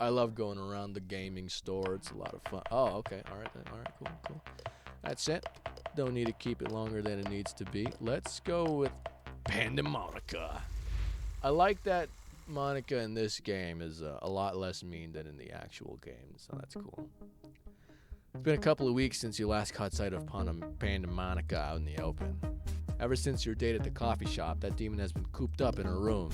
I love going around the gaming store. It's a lot of fun. Oh, okay. All right, then. All right, cool. That's it. Don't need to keep it longer than it needs to be. Let's go with pandemonica. I like that Monica in this game is a lot less mean than in the actual game, so that's cool. It's been a couple of weeks since you last caught sight of pandemonica out in the open. Ever since your date at the coffee shop, that demon has been cooped up in her room.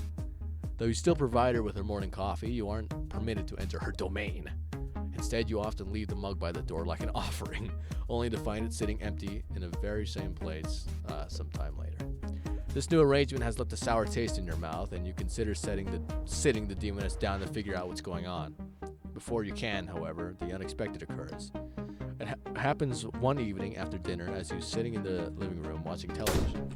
Though you still provide her with her morning coffee, you aren't permitted to enter her domain. Instead, you often leave the mug by the door like an offering, only to find it sitting empty in the very same place sometime later. This new arrangement has left a sour taste in your mouth, and you consider sitting the demoness down to figure out what's going on. Before you can, however, the unexpected occurs. It happens one evening after dinner as you're sitting in the living room watching television.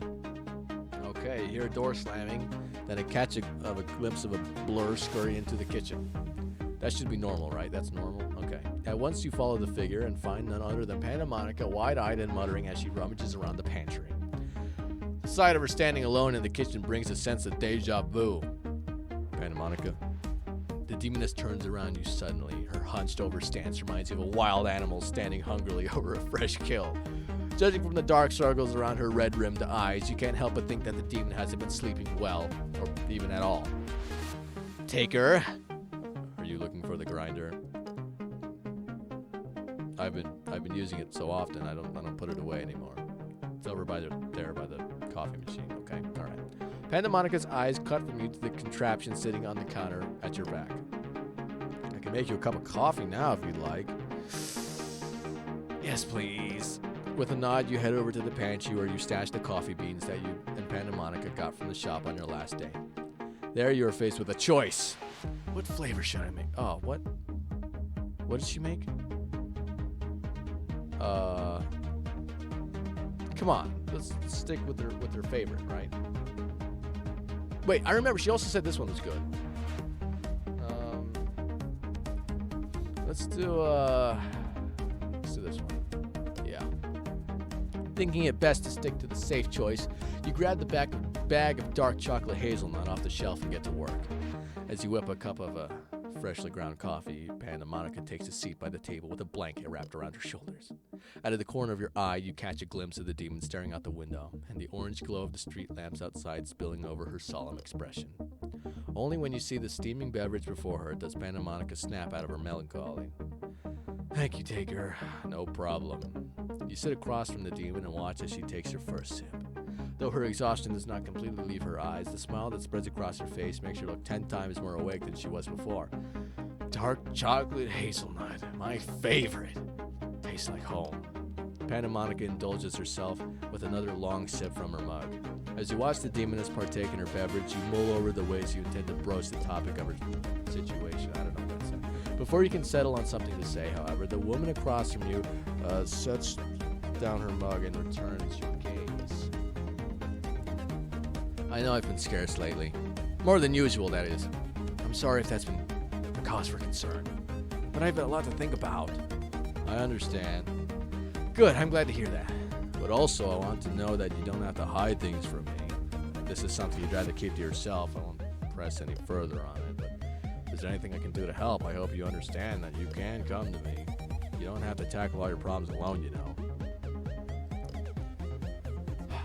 Okay, you hear a door slamming, then a glimpse of a blur scurry into the kitchen. That should be normal, right? That's normal? Okay. At once you follow the figure and find none other than Pandemonica, wide-eyed and muttering as she rummages around the pantry. The sight of her standing alone in the kitchen brings a sense of deja vu. Pandemonica. The demoness turns around you suddenly. Her hunched-over stance reminds you of a wild animal standing hungrily over a fresh kill. Judging from the dark circles around her red-rimmed eyes, you can't help but think that the demon hasn't been sleeping well, or even at all. Taker. Are you looking for the grinder? I've been using it so often I don't put it away anymore. It's over by the coffee machine. Okay, all right. Pandemonica's eyes cut from you to the contraption sitting on the counter at your back. I can make you a cup of coffee now if you'd like. Yes, please. With a nod, you head over to the pantry where you stash the coffee beans that you and Pandemonica got from the shop on your last day. There you are faced with a choice. What flavor should I make? Oh, what? What did she make? Come on. Let's stick with her favorite, right? Wait, I remember she also said this one was good. Let's do this one. Yeah. Thinking it best to stick to the safe choice, you grab the bag of dark chocolate hazelnut off the shelf and get to work. As you whip a cup of freshly ground coffee, Pandemonica takes a seat by the table with a blanket wrapped around her shoulders. Out of the corner of your eye, you catch a glimpse of the demon staring out the window, and the orange glow of the street lamps outside spilling over her solemn expression. Only when you see the steaming beverage before her does Pandemonica snap out of her melancholy. Thank you, Taker. No problem. You sit across from the demon and watch as she takes her first sip. Though her exhaustion does not completely leave her eyes, the smile that spreads across her face makes her look 10 times more awake than she was before. Dark chocolate hazelnut, my favorite. Tastes like home. Pandemonica indulges herself with another long sip from her mug. As you watch the demoness partake in her beverage, you mull over the ways you intend to broach the topic of her situation. I don't know what to say. Before you can settle on something to say, however, the woman across from you sets down her mug and returns your gaze. I know I've been scarce lately. More than usual, that is. I'm sorry if that's been a cause for concern. But I've got a lot to think about. I understand. Good, I'm glad to hear that. But also, I want to know that you don't have to hide things from me. If this is something you'd rather keep to yourself, I won't press any further on it. But if there's anything I can do to help, I hope you understand that you can come to me. You don't have to tackle all your problems alone, you know.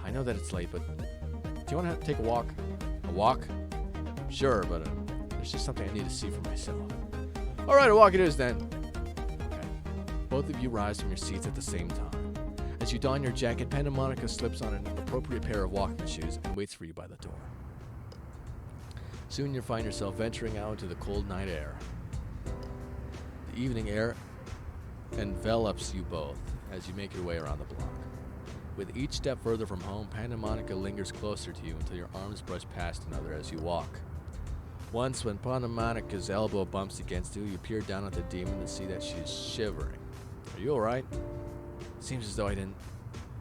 I know that it's late, but do you want to take a walk? A walk? Sure, but there's just something I need to see for myself. All right, a walk it is then. Okay. Both of you rise from your seats at the same time. As you don your jacket, Pandemonica slips on an appropriate pair of walking shoes and waits for you by the door. Soon you'll find yourself venturing out into the cold night air. The evening air envelops you both as you make your way around the block. With each step further from home, Pandemonica lingers closer to you until your arms brush past another as you walk. Once, when Pandemonica's elbow bumps against you, you peer down at the demon to see that she is shivering. Are you alright? Seems as though I didn't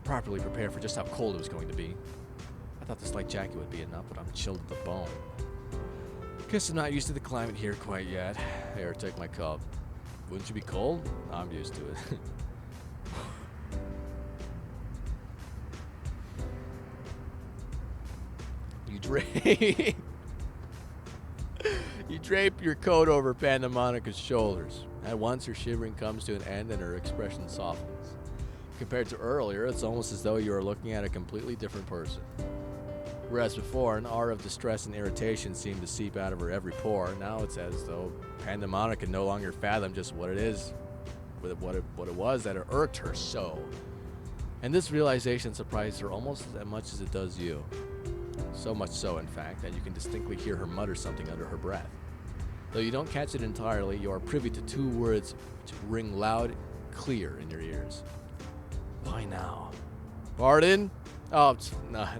properly prepare for just how cold it was going to be. I thought this light jacket would be enough, but I'm chilled to the bone. Guess I'm not used to the climate here quite yet. Here, take my cup. Wouldn't you be cold? I'm used to it. You drape your coat over Pandemonica's shoulders. At once, her shivering comes to an end and her expression softens. Compared to earlier, it's almost as though you are looking at a completely different person. Whereas before, an aura of distress and irritation seemed to seep out of her every pore, now it's as though Pandemonica no longer fathomed just what it was that irked her so. And this realization surprised her almost as much as it does you. So much so, in fact, that you can distinctly hear her mutter something under her breath. Though you don't catch it entirely, you are privy to two words which ring loud, clear in your ears. Why now? Pardon? Oh,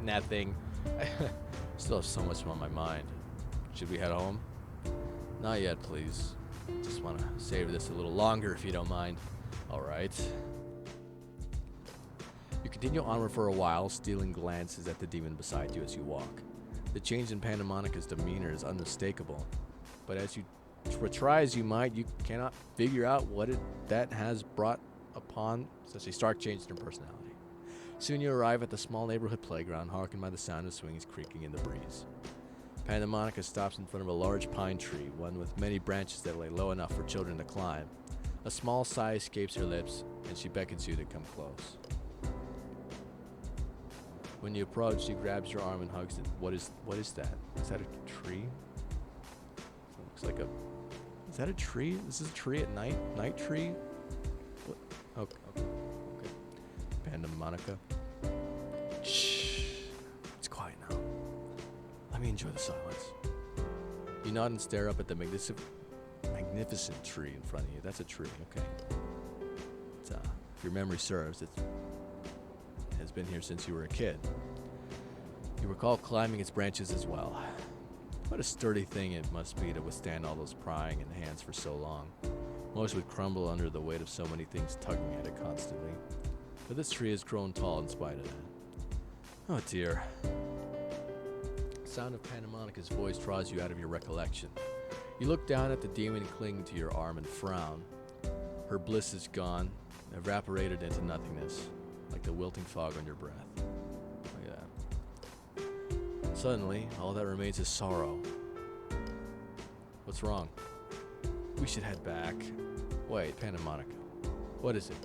nothing. I still have so much on my mind. Should we head home? Not yet, please. Just want to save this a little longer if you don't mind. Alright. You continue onward for a while, stealing glances at the demon beside you as you walk. The change in Pandemonica's demeanor is unmistakable, but as you try as you might, you cannot figure out what that has brought upon such a stark change in her personality. Soon you arrive at the small neighborhood playground, hearkened by the sound of swings creaking in the breeze. Pandemonica stops in front of a large pine tree, one with many branches that lay low enough for children to climb. A small sigh escapes her lips, and she beckons you to come close. When you approach, she grabs your arm and hugs it. What is that? Is that a tree? It looks like a... Is that a tree? This is a tree at night? Night tree? What? Okay. Pandemonica. Shh. It's quiet now. Let me enjoy the silence. You nod and stare up at the magnificent tree in front of you. That's a tree, okay. It's, if your memory serves, it has been here since you were a kid. You recall climbing its branches as well. What a sturdy thing it must be to withstand all those prying and hands for so long. Most would crumble under the weight of so many things tugging at it constantly. But this tree has grown tall in spite of that. Oh dear. The sound of Pandemonica's voice draws you out of your recollection. You look down at the demon clinging to your arm and frown. Her bliss is gone, evaporated into nothingness, like the wilting fog on your breath. Look at that. Suddenly, all that remains is sorrow. What's wrong? We should head back. Wait, Pandemonica. What is it?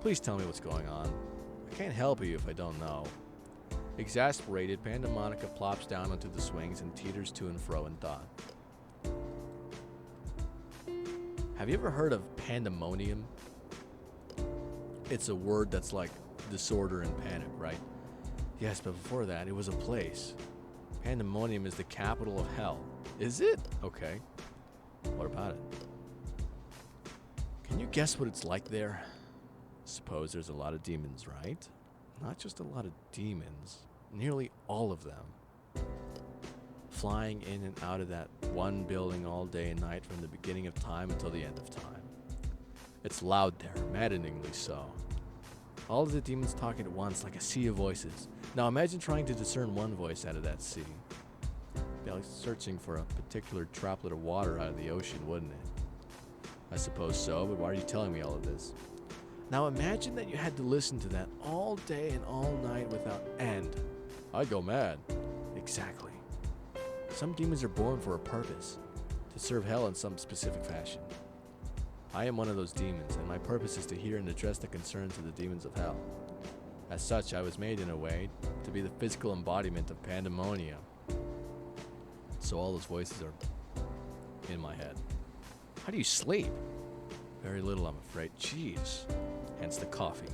Please tell me what's going on. I can't help you if I don't know. Exasperated, Pandemonica plops down onto the swings and teeters to and fro in thought. Have you ever heard of pandemonium? It's a word that's like disorder and panic, right? Yes, but before that, it was a place. Pandemonium is the capital of hell. Is it? Okay. What about it? Can you guess what it's like there? Suppose there's a lot of demons, right? Not just a lot of demons. Nearly all of them. Flying in and out of that one building all day and night from the beginning of time until the end of time. It's loud there, maddeningly so. All of the demons talking at once like a sea of voices. Now imagine trying to discern one voice out of that sea. It'd be like searching for a particular droplet of water out of the ocean, wouldn't it? I suppose so, but why are you telling me all of this? Now imagine that you had to listen to that all day and all night without end. I'd go mad. Exactly. Some demons are born for a purpose, to serve hell in some specific fashion. I am one of those demons, and my purpose is to hear and address the concerns of the demons of hell. As such, I was made in a way to be the physical embodiment of pandemonium. So all those voices are in my head. How do you sleep? Very little, I'm afraid. Jeez. Hence the coffee.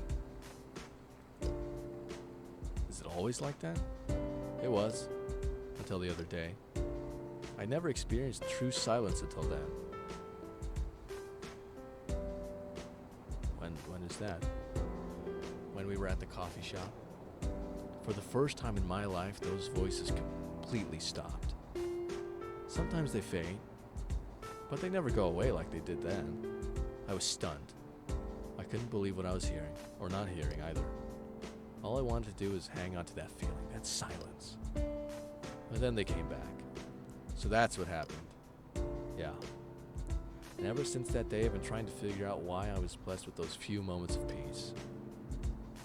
Is it always like that? It was. Until the other day. I never experienced true silence until then. When is that? When we were at the coffee shop. For the first time in my life, those voices completely stopped. Sometimes they fade, but they never go away like they did then. I was stunned. I couldn't believe what I was hearing, or not hearing either. All I wanted to do was hang on to that feeling, that silence. But then they came back. So that's what happened. Yeah. And ever since that day, I've been trying to figure out why I was blessed with those few moments of peace.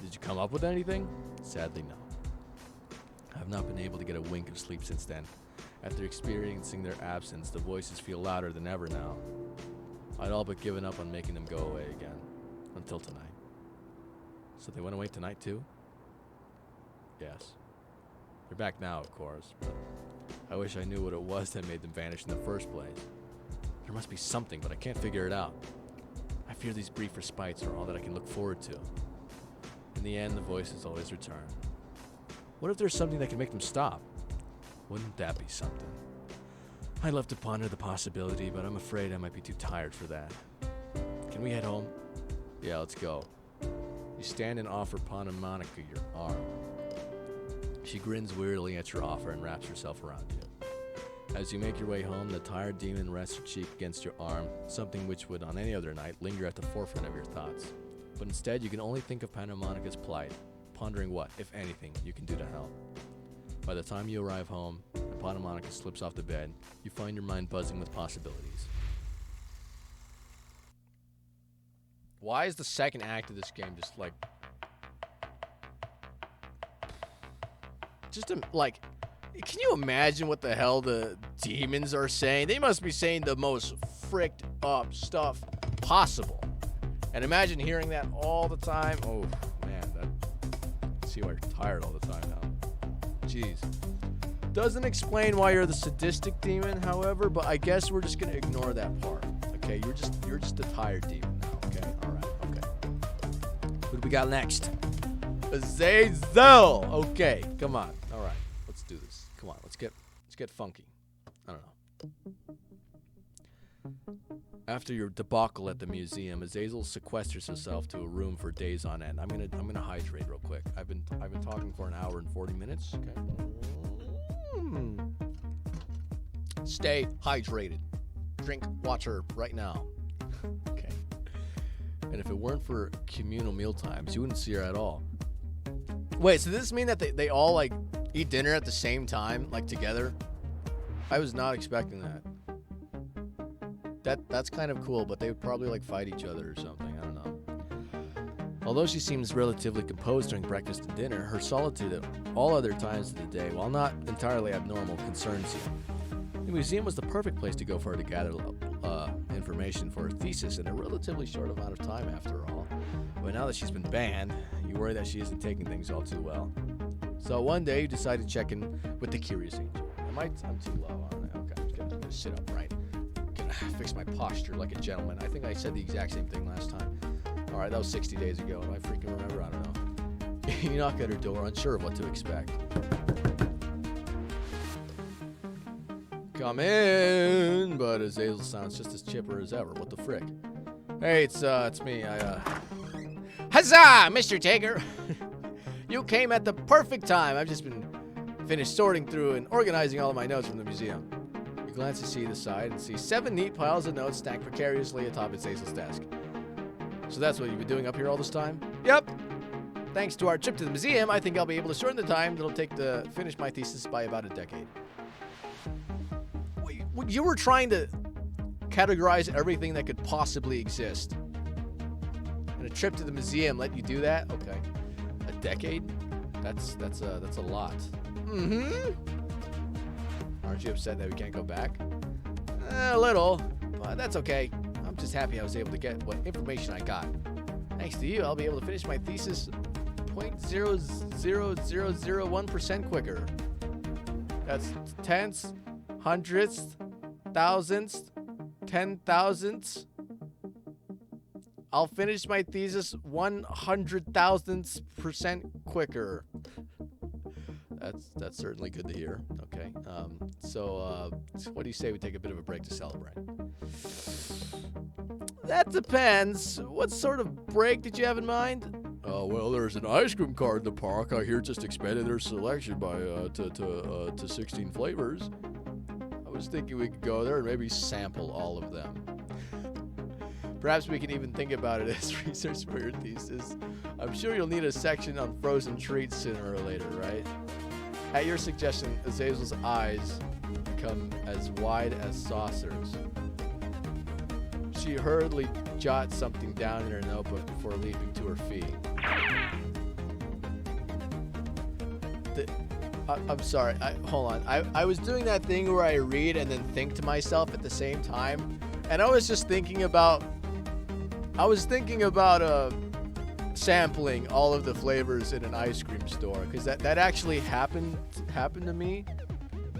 Did you come up with anything? Sadly, no. I've not been able to get a wink of sleep since then. After experiencing their absence, the voices feel louder than ever now. I'd all but given up on making them go away again. Until tonight. So they went away tonight too? Yes. They're back now, of course, but I wish I knew what it was that made them vanish in the first place. There must be something, but I can't figure it out. I fear these brief respites are all that I can look forward to. In the end, the voices always return. What if there's something that can make them stop? Wouldn't that be something? I'd love to ponder the possibility, but I'm afraid I might be too tired for that. Can we head home? Yeah, let's go. You stand and offer Pandemonica your arm. She grins wearily at your offer and wraps herself around you. As you make your way home, the tired demon rests her cheek against your arm, something which would on any other night linger at the forefront of your thoughts. But instead, you can only think of Pandemonica's plight, pondering what, if anything, you can do to help. By the time you arrive home and Pandemonica slips off the bed, you find your mind buzzing with possibilities. Why is the second act of this game just like... like... Can you imagine what the hell the demons are saying? They must be saying the most fricked up stuff possible. And imagine hearing that all the time. Oh, man. I see why you're tired all the time now. Jeez. Doesn't explain why you're the sadistic demon, however, but I guess we're just going to ignore that part. Okay, you're just a tired demon now. Okay, alright, okay. What do we got next? Azazel! Okay, come on. Alright, let's do this. Come on, let's get funky. I don't know. After your debacle at the museum, Azazel sequesters herself to a room for days on end. I'm gonna hydrate real quick. I've been talking for an hour and 40 minutes. Okay. Stay hydrated. Drink water right now. Okay. And if it weren't for communal meal times, you wouldn't see her at all. Wait, so does this mean that they all like eat dinner at the same time, like together? I was not expecting that. That's kind of cool, but they would probably like fight each other or something. I don't know. Although she seems relatively composed during breakfast and dinner, her solitude at all other times of the day, while not entirely abnormal, concerns you. The museum was the perfect place to go for her to gather information for her thesis in a relatively short amount of time, after all. But now that she's been banned, you worry that she isn't taking things all too well. So one day you decide to check in with the curious angel. I'm too low on it. Okay, I'm just gonna sit upright. Gonna fix my posture like a gentleman. I think I said the exact same thing last time. Alright, that was 60 days ago. Do I freaking remember? I don't know. You knock at her door, unsure of what to expect. Come in! But Azazel sounds just as chipper as ever. What the frick? Hey, it's me. Huzzah, Mr. Taker! You came at the perfect time. I've just been finished sorting through and organizing all of my notes from the museum. You glance to see the side and see 7 neat piles of notes stacked precariously atop Azazel's desk. So that's what you've been doing up here all this time? Yep. Thanks to our trip to the museum, I think I'll be able to shorten the time that'll take to finish my thesis by about a decade. Wait, you were trying to categorize everything that could possibly exist. And a trip to the museum let you do that? Okay. A decade? That's a lot. Mm-hmm. Aren't you upset that we can't go back? A little, but that's okay. I'm just happy I was able to get what information I got. Thanks to you, I'll be able to finish my thesis 0.00001% quicker. That's tenths, hundredths, thousandths, 10,000ths. I'll finish my thesis 100,000% quicker. That's certainly good to hear. Okay. So what do you say we take a bit of a break to celebrate? That depends. What sort of break did you have in mind? Oh, well, there's an ice cream cart in the park. I hear just expanded their selection by to 16 flavors. I was thinking we could go there and maybe sample all of them. Perhaps we can even think about it as research for your thesis. I'm sure you'll need a section on frozen treats sooner or later, right? At your suggestion, Azazel's eyes become as wide as saucers. She hurriedly jots something down in her notebook before leaping to her feet. I'm sorry. Hold on. I was doing that thing where I read and then think to myself at the same time, and I was just thinking about. Sampling all of the flavors in an ice cream store, because that actually happened to me.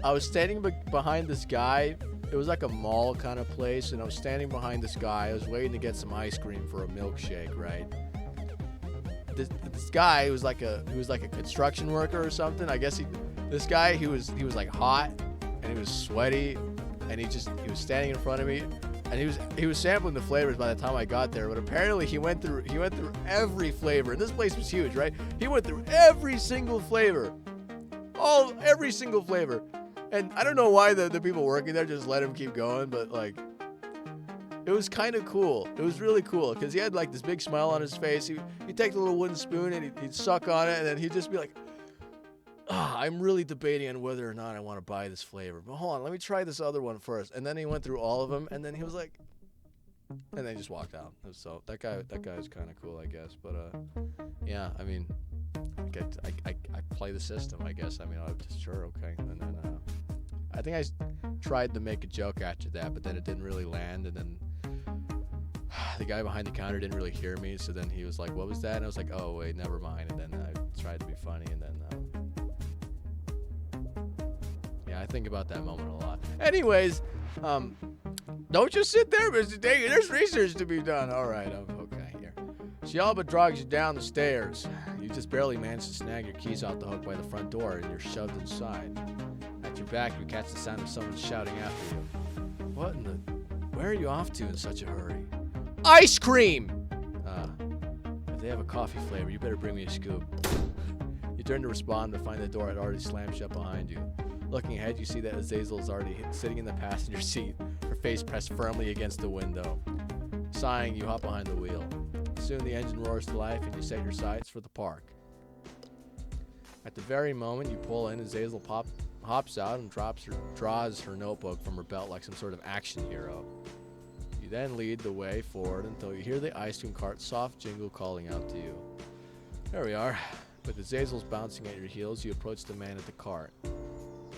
I was standing behind this guy. It was like a mall kind of place, and I was standing behind this guy. I was waiting to get some ice cream for a milkshake, right? This guy he was like a construction worker or something. I guess he was like hot and he was sweaty, and he was standing in front of me. And he was sampling the flavors by the time I got there, but apparently he went through every flavor. And this place was huge, right? He went through every single flavor. Every single flavor. And I don't know why the people working there just let him keep going, but like, it was kind of cool. It was really cool because he had like this big smile on his face. He'd take the little wooden spoon and he'd suck on it, and then he'd just be like, I'm really debating on whether or not I want to buy this flavor. But hold on, let me try this other one first. And then he went through all of them, and then he was like, and then he just walked out. So that guy is kind of cool, I guess. But yeah, I mean, I play the system, I guess. I mean, I'm just sure, okay. And then I think I tried to make a joke after that, but then it didn't really land. And then the guy behind the counter didn't really hear me, so then he was like, "What was that?" And I was like, "Oh wait, never mind." And then I tried to be funny, and then yeah, I think about that moment a lot. Anyways, don't just sit there, Mr. Taker. There's research to be done. All right, okay, here. She all but drags you down the stairs. You just barely manage to snag your keys off the hook by the front door, and you're shoved inside. At your back, you catch the sound of someone shouting after you. What in the... Where are you off to in such a hurry? Ice cream! If they have a coffee flavor, you better bring me a scoop. You turn to respond, but find the door had already slammed shut behind you. Looking ahead, you see that Azazel is already sitting in the passenger seat, her face pressed firmly against the window. Sighing, you hop behind the wheel. Soon the engine roars to life, and you set your sights for the park. At the very moment you pull in, Azazel hops out and draws her notebook from her belt like some sort of action hero. You then lead the way forward until you hear the ice cream cart's soft jingle calling out to you. There we are. With Azazel's bouncing at your heels, you approach the man at the cart.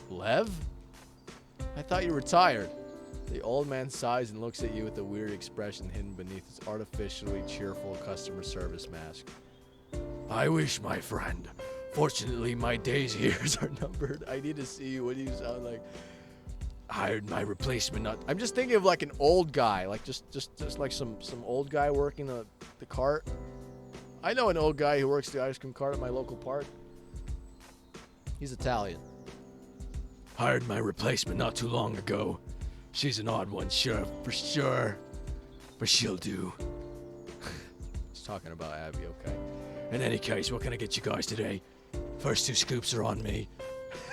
Lev? I thought you were tired. The old man sighs and looks at you with a weird expression hidden beneath his artificially cheerful customer service mask. I wish, my friend. Fortunately, my days here are numbered. I need to see you. What do you sound like? Hired my replacement. I'm just thinking of like an old guy, like just like some old guy working the cart. I know an old guy who works the ice cream cart at my local park. He's Italian. Hired my replacement not too long ago. She's an odd one, sure, for sure. But she'll do. He's talking about Abby, okay. In any case, what can I get you guys today? First 2 scoops are on me.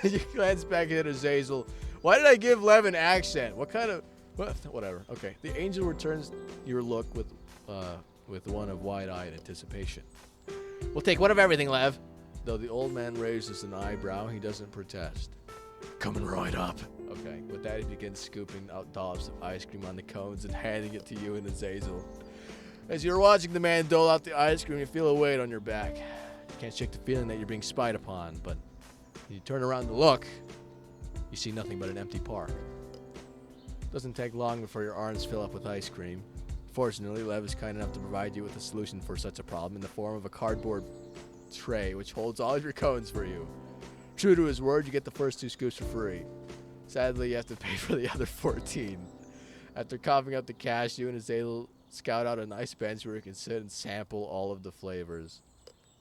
You glance back at Azazel. Why did I give Lev an accent? What kind of... Whatever. Okay. The angel returns your look with one of wide-eyed anticipation. We'll take one of everything, Lev. Though the old man raises an eyebrow, he doesn't protest. Coming right up. Okay. With that, he begins scooping out dollops of ice cream on the cones and handing it to you and Azazel. As you're watching the man dole out the ice cream, you feel a weight on your back. You can't shake the feeling that you're being spied upon, but when you turn around to look, you see nothing but an empty park. It doesn't take long before your arms fill up with ice cream. Fortunately, Lev is kind enough to provide you with a solution for such a problem in the form of a cardboard tray which holds all of your cones for you. True to his word, you get the first 2 scoops for free. Sadly, you have to pay for the other 14. After coughing up the cash, you and Azazel scout out a nice bench where you can sit and sample all of the flavors.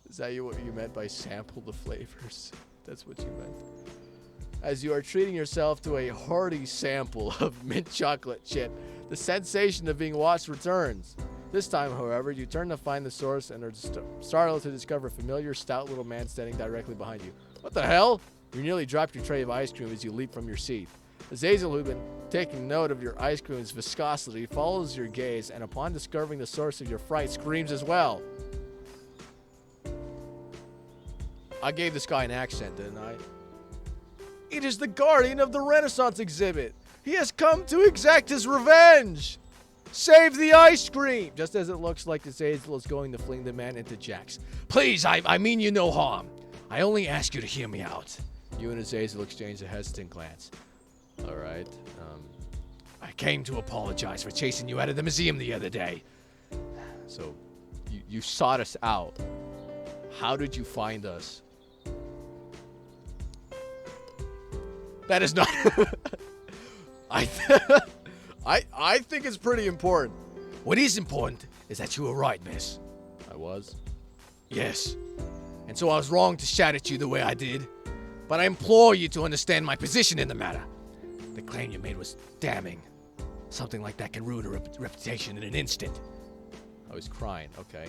Is that what you meant by sample the flavors? That's what you meant. As you are treating yourself to a hearty sample of mint chocolate chip, the sensation of being watched returns. This time, however, you turn to find the source and are startled to discover a familiar stout little man standing directly behind you. What the hell? You nearly dropped your tray of ice cream as you leap from your seat. Azazel, who'd been taking note of your ice cream's viscosity, follows your gaze, and upon discovering the source of your fright, screams as well. I gave this guy an accent, didn't I? It is the guardian of the Renaissance exhibit. He has come to exact his revenge. Save the ice cream! Just as it looks like Azazel is going to fling the man into jacks. Please, I mean you no harm. I only ask you to hear me out. You and Azazel exchange a hesitant glance. All right. I came to apologize for chasing you out of the museum the other day. So, you sought us out. How did you find us? That is not... I think it's pretty important. What is important is that you were right, miss. I was? Yes. And so I was wrong to shout at you the way I did. But I implore you to understand my position in the matter. The claim you made was damning. Something like that can ruin a reputation in an instant. I was crying, okay.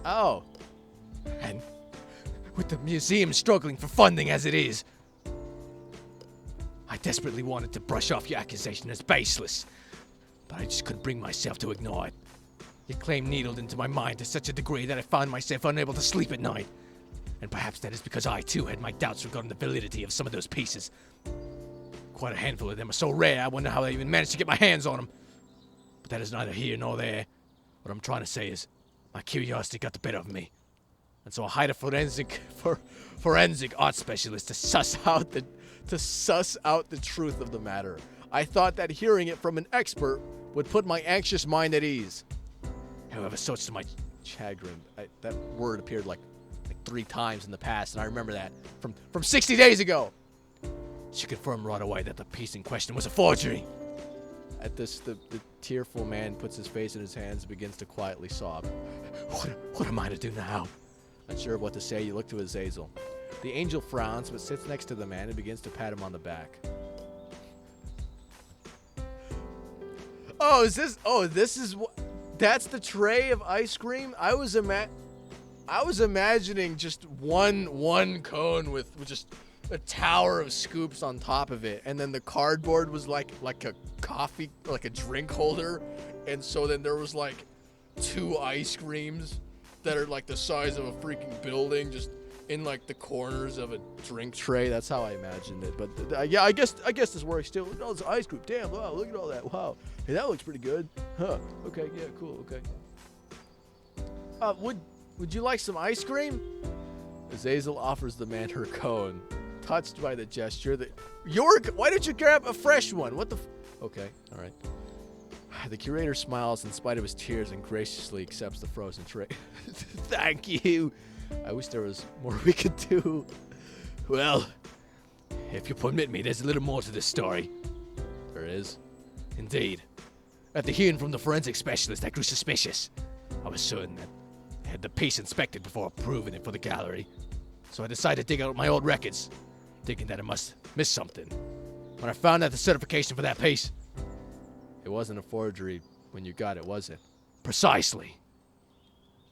Oh. And with the museum struggling for funding as it is, I desperately wanted to brush off your accusation as baseless, but I just couldn't bring myself to ignore it. Your claim needled into my mind to such a degree that I found myself unable to sleep at night. And perhaps that is because I, too, had my doubts regarding the validity of some of those pieces. Quite a handful of them are so rare, I wonder how I even managed to get my hands on them. But that is neither here nor there. What I'm trying to say is, my curiosity got the better of me. And so I hired a forensic art specialist to suss out the truth of the matter. I thought that hearing it from an expert would put my anxious mind at ease. However, so to my chagrin, that word appeared like 3 times in the past, and I remember that from 60 days ago. She confirmed right away that the piece in question was a forgery. At this, the tearful man puts his face in his hands and begins to quietly sob. What am I to do now? Unsure of what to say, you look to Azazel. The angel frowns, but sits next to the man and begins to pat him on the back. That's the tray of ice cream? I was imagining just one cone with just a tower of scoops on top of it, and then the cardboard was like a coffee, like a drink holder, and so then there was like 2 ice creams that are like the size of a freaking building, just in like the corners of a drink tray. That's how I imagined it. But yeah, I guess this works too. Oh, it's ice cream. Damn! Wow, look at all that. Wow. Hey, that looks pretty good. Huh? Okay. Yeah. Cool. Okay. Would you like some ice cream? Azazel offers the man her cone. Touched by the gesture, why don't you grab a fresh one? What the? Okay. All right. The curator smiles in spite of his tears and graciously accepts the frozen tray. Thank you. I wish there was more we could do. Well, if you permit me, there's a little more to this story. There is? Indeed. After hearing from the forensic specialist, I grew suspicious. I was certain that I had the piece inspected before approving it for the gallery. So I decided to dig out my old records, thinking that I must miss something. When I found out the certification for that piece, it wasn't a forgery when you got it, was it? Precisely.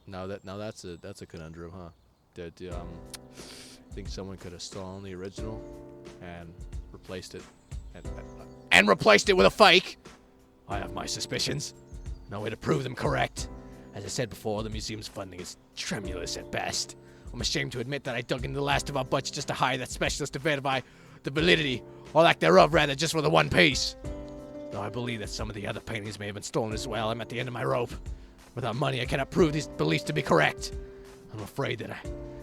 Now that's a conundrum, huh? Think someone could have stolen the original and replaced it, and replaced it with a fake? I have my suspicions. No way to prove them correct. As I said before, the museum's funding is tremulous at best. I'm ashamed to admit that I dug into the last of our budget just to hire that specialist to verify the validity, or lack thereof rather, just for the one piece. Though I believe that some of the other paintings may have been stolen as well, I'm at the end of my rope. Without money, I cannot prove these beliefs to be correct. I'm afraid that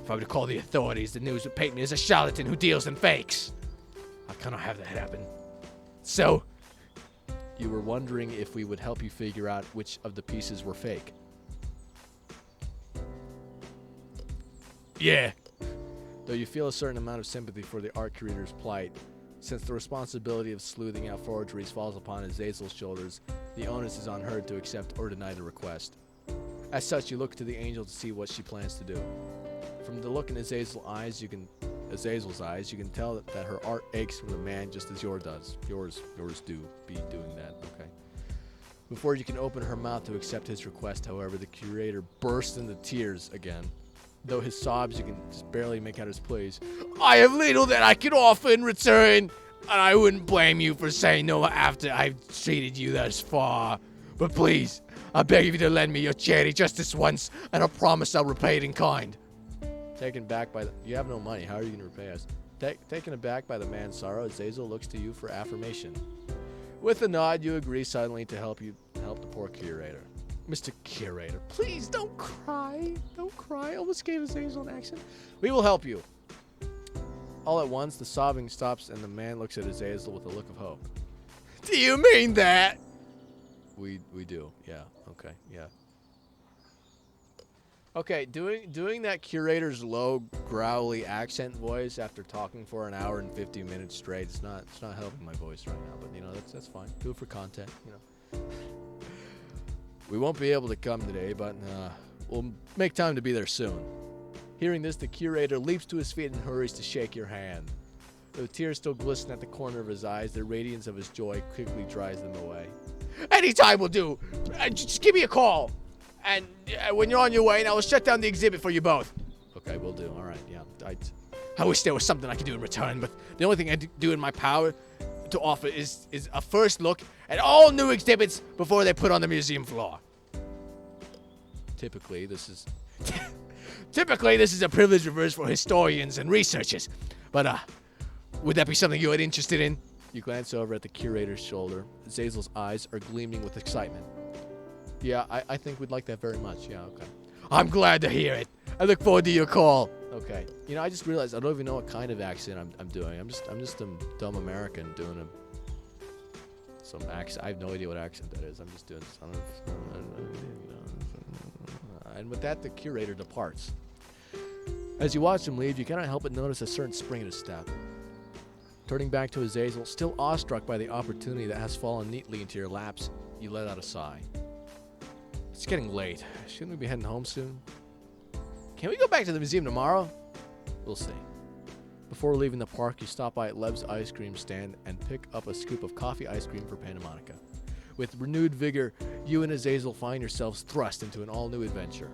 if I were to call the authorities, the news would paint me as a charlatan who deals in fakes. I cannot have that happen. So, you were wondering if we would help you figure out which of the pieces were fake? Yeah. Though you feel a certain amount of sympathy for the art curator's plight, since the responsibility of sleuthing out forgeries falls upon Azazel's shoulders, the onus is on her to accept or deny the request. As such, you look to the angel to see what she plans to do. From the look in Azazel's eyes, you can tell that her art aches from the man just as yours does. Yours do be doing that, okay? Before you can open her mouth to accept his request, however, the curator bursts into tears again. Though his sobs, you can just barely make out his pleas. I have little that I can offer in return, and I wouldn't blame you for saying no after I've treated you thus far. But please, I beg of you to lend me your charity just this once, and I promise I'll repay it in kind. Taken back by you have no money. How are you going to repay us? Taken aback by the man's sorrow, Azazel looks to you for affirmation. With a nod, you agree silently to help the poor curator. Mr. Curator, please don't cry. Don't cry. I almost gave Azazel an accent. We will help you. All at once, the sobbing stops, and the man looks at Azazel with a look of hope. Do you mean that? We do. Yeah. Okay. Yeah. Okay. Doing that curator's low, growly accent voice after talking for an hour and 50 minutes straight, it's not helping my voice right now. But that's fine. Do it for content. We won't be able to come today, but we'll make time to be there soon. Hearing this, the curator leaps to his feet and hurries to shake your hand. Though tears still glisten at the corner of his eyes, the radiance of his joy quickly dries them away. Anytime will do. Just give me a call. And when you're on your way, and I will shut down the exhibit for you both. Okay, we'll do. All right, yeah. I wish there was something I could do in return, but the only thing I do in my power to offer is a first look at all new exhibits before they're put on the museum floor. Typically, this is a privilege reserved for historians and researchers. But, would that be something you're interested in? You glance over at the curator's shoulder. Azazel's eyes are gleaming with excitement. Yeah, I think we'd like that very much. Yeah, okay. I'm glad to hear it. I look forward to your call. Okay. You know, I just realized I don't even know what kind of accent I'm doing. I'm just a dumb American doing some accent. I have no idea what accent that is. I'm just doing some. And with that, the curator departs. As you watch him leave, you cannot help but notice a certain spring in his step. Turning back to Azazel, still awestruck by the opportunity that has fallen neatly into your laps, you let out a sigh. It's getting late. Shouldn't we be heading home soon? Can we go back to the museum tomorrow? We'll see. Before leaving the park, you stop by at Lev's ice cream stand and pick up a scoop of coffee ice cream for pandemonica. With renewed vigor, you and Azazel find yourselves thrust into an all-new adventure.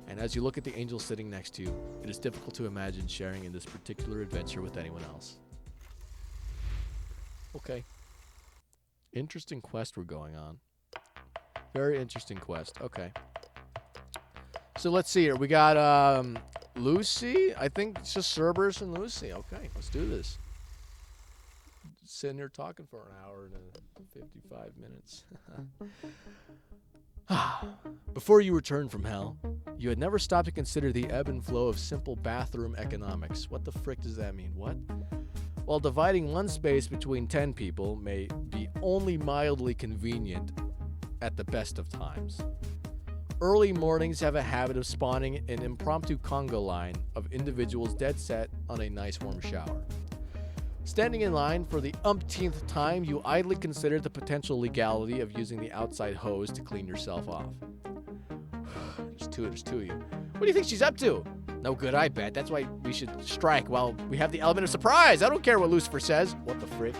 And as you look at the angel sitting next to you, it is difficult to imagine sharing in this particular adventure with anyone else. Okay. Interesting quest we're going on. Very interesting quest. Okay. So let's see here. We got Lucy. I think it's just Cerberus and Lucy. Okay, let's do this. Sitting here talking for an hour and 55 minutes. Before you returned from hell, you had never stopped to consider the ebb and flow of simple bathroom economics. What the frick does that mean? What? While dividing one space between 10 people may be only mildly convenient at the best of times, early mornings have a habit of spawning an impromptu conga line of individuals dead set on a nice warm shower. Standing in line for the umpteenth time, you idly consider the potential legality of using the outside hose to clean yourself off. There's two of you. What do you think she's up to? No good, I bet. That's why we should strike while we have the element of surprise. I don't care what Lucifer says. What the frick?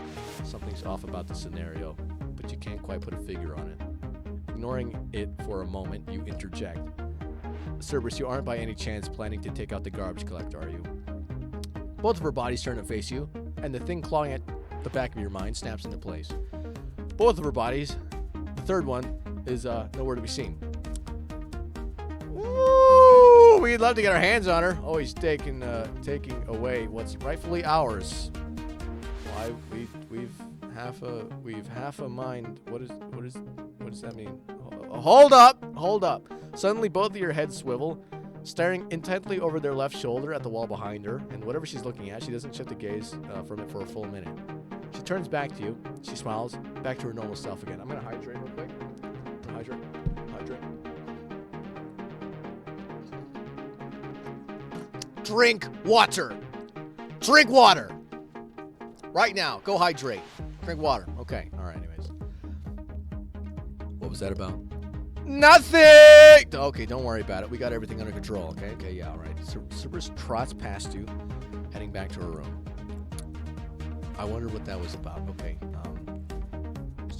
Something's off about the scenario, but you can't quite put a figure on it. Ignoring it for a moment, you interject. Cerberus, you aren't by any chance planning to take out the garbage collector, are you? Both of her bodies turn to face you, and the thing clawing at the back of your mind snaps into place. Both of her bodies. The third one is nowhere to be seen. Ooh, we'd love to get our hands on her. Always taking away what's rightfully ours. Why we've half a mind. What does that mean? Hold up. Suddenly both of your heads swivel, staring intently over their left shoulder at the wall behind her, and whatever she's looking at, she doesn't shift the gaze from it for a full minute. She turns back to you. She smiles, back to her normal self again. I'm gonna hydrate real quick. Hydrate. Drink water. Right now. Go hydrate. Drink water. Okay. All right. Anyways. What was that about? Nothing! Okay, don't worry about it. We got everything under control. Okay, yeah, all right. Cerberus trots past you, heading back to her room. I wonder what that was about. Okay,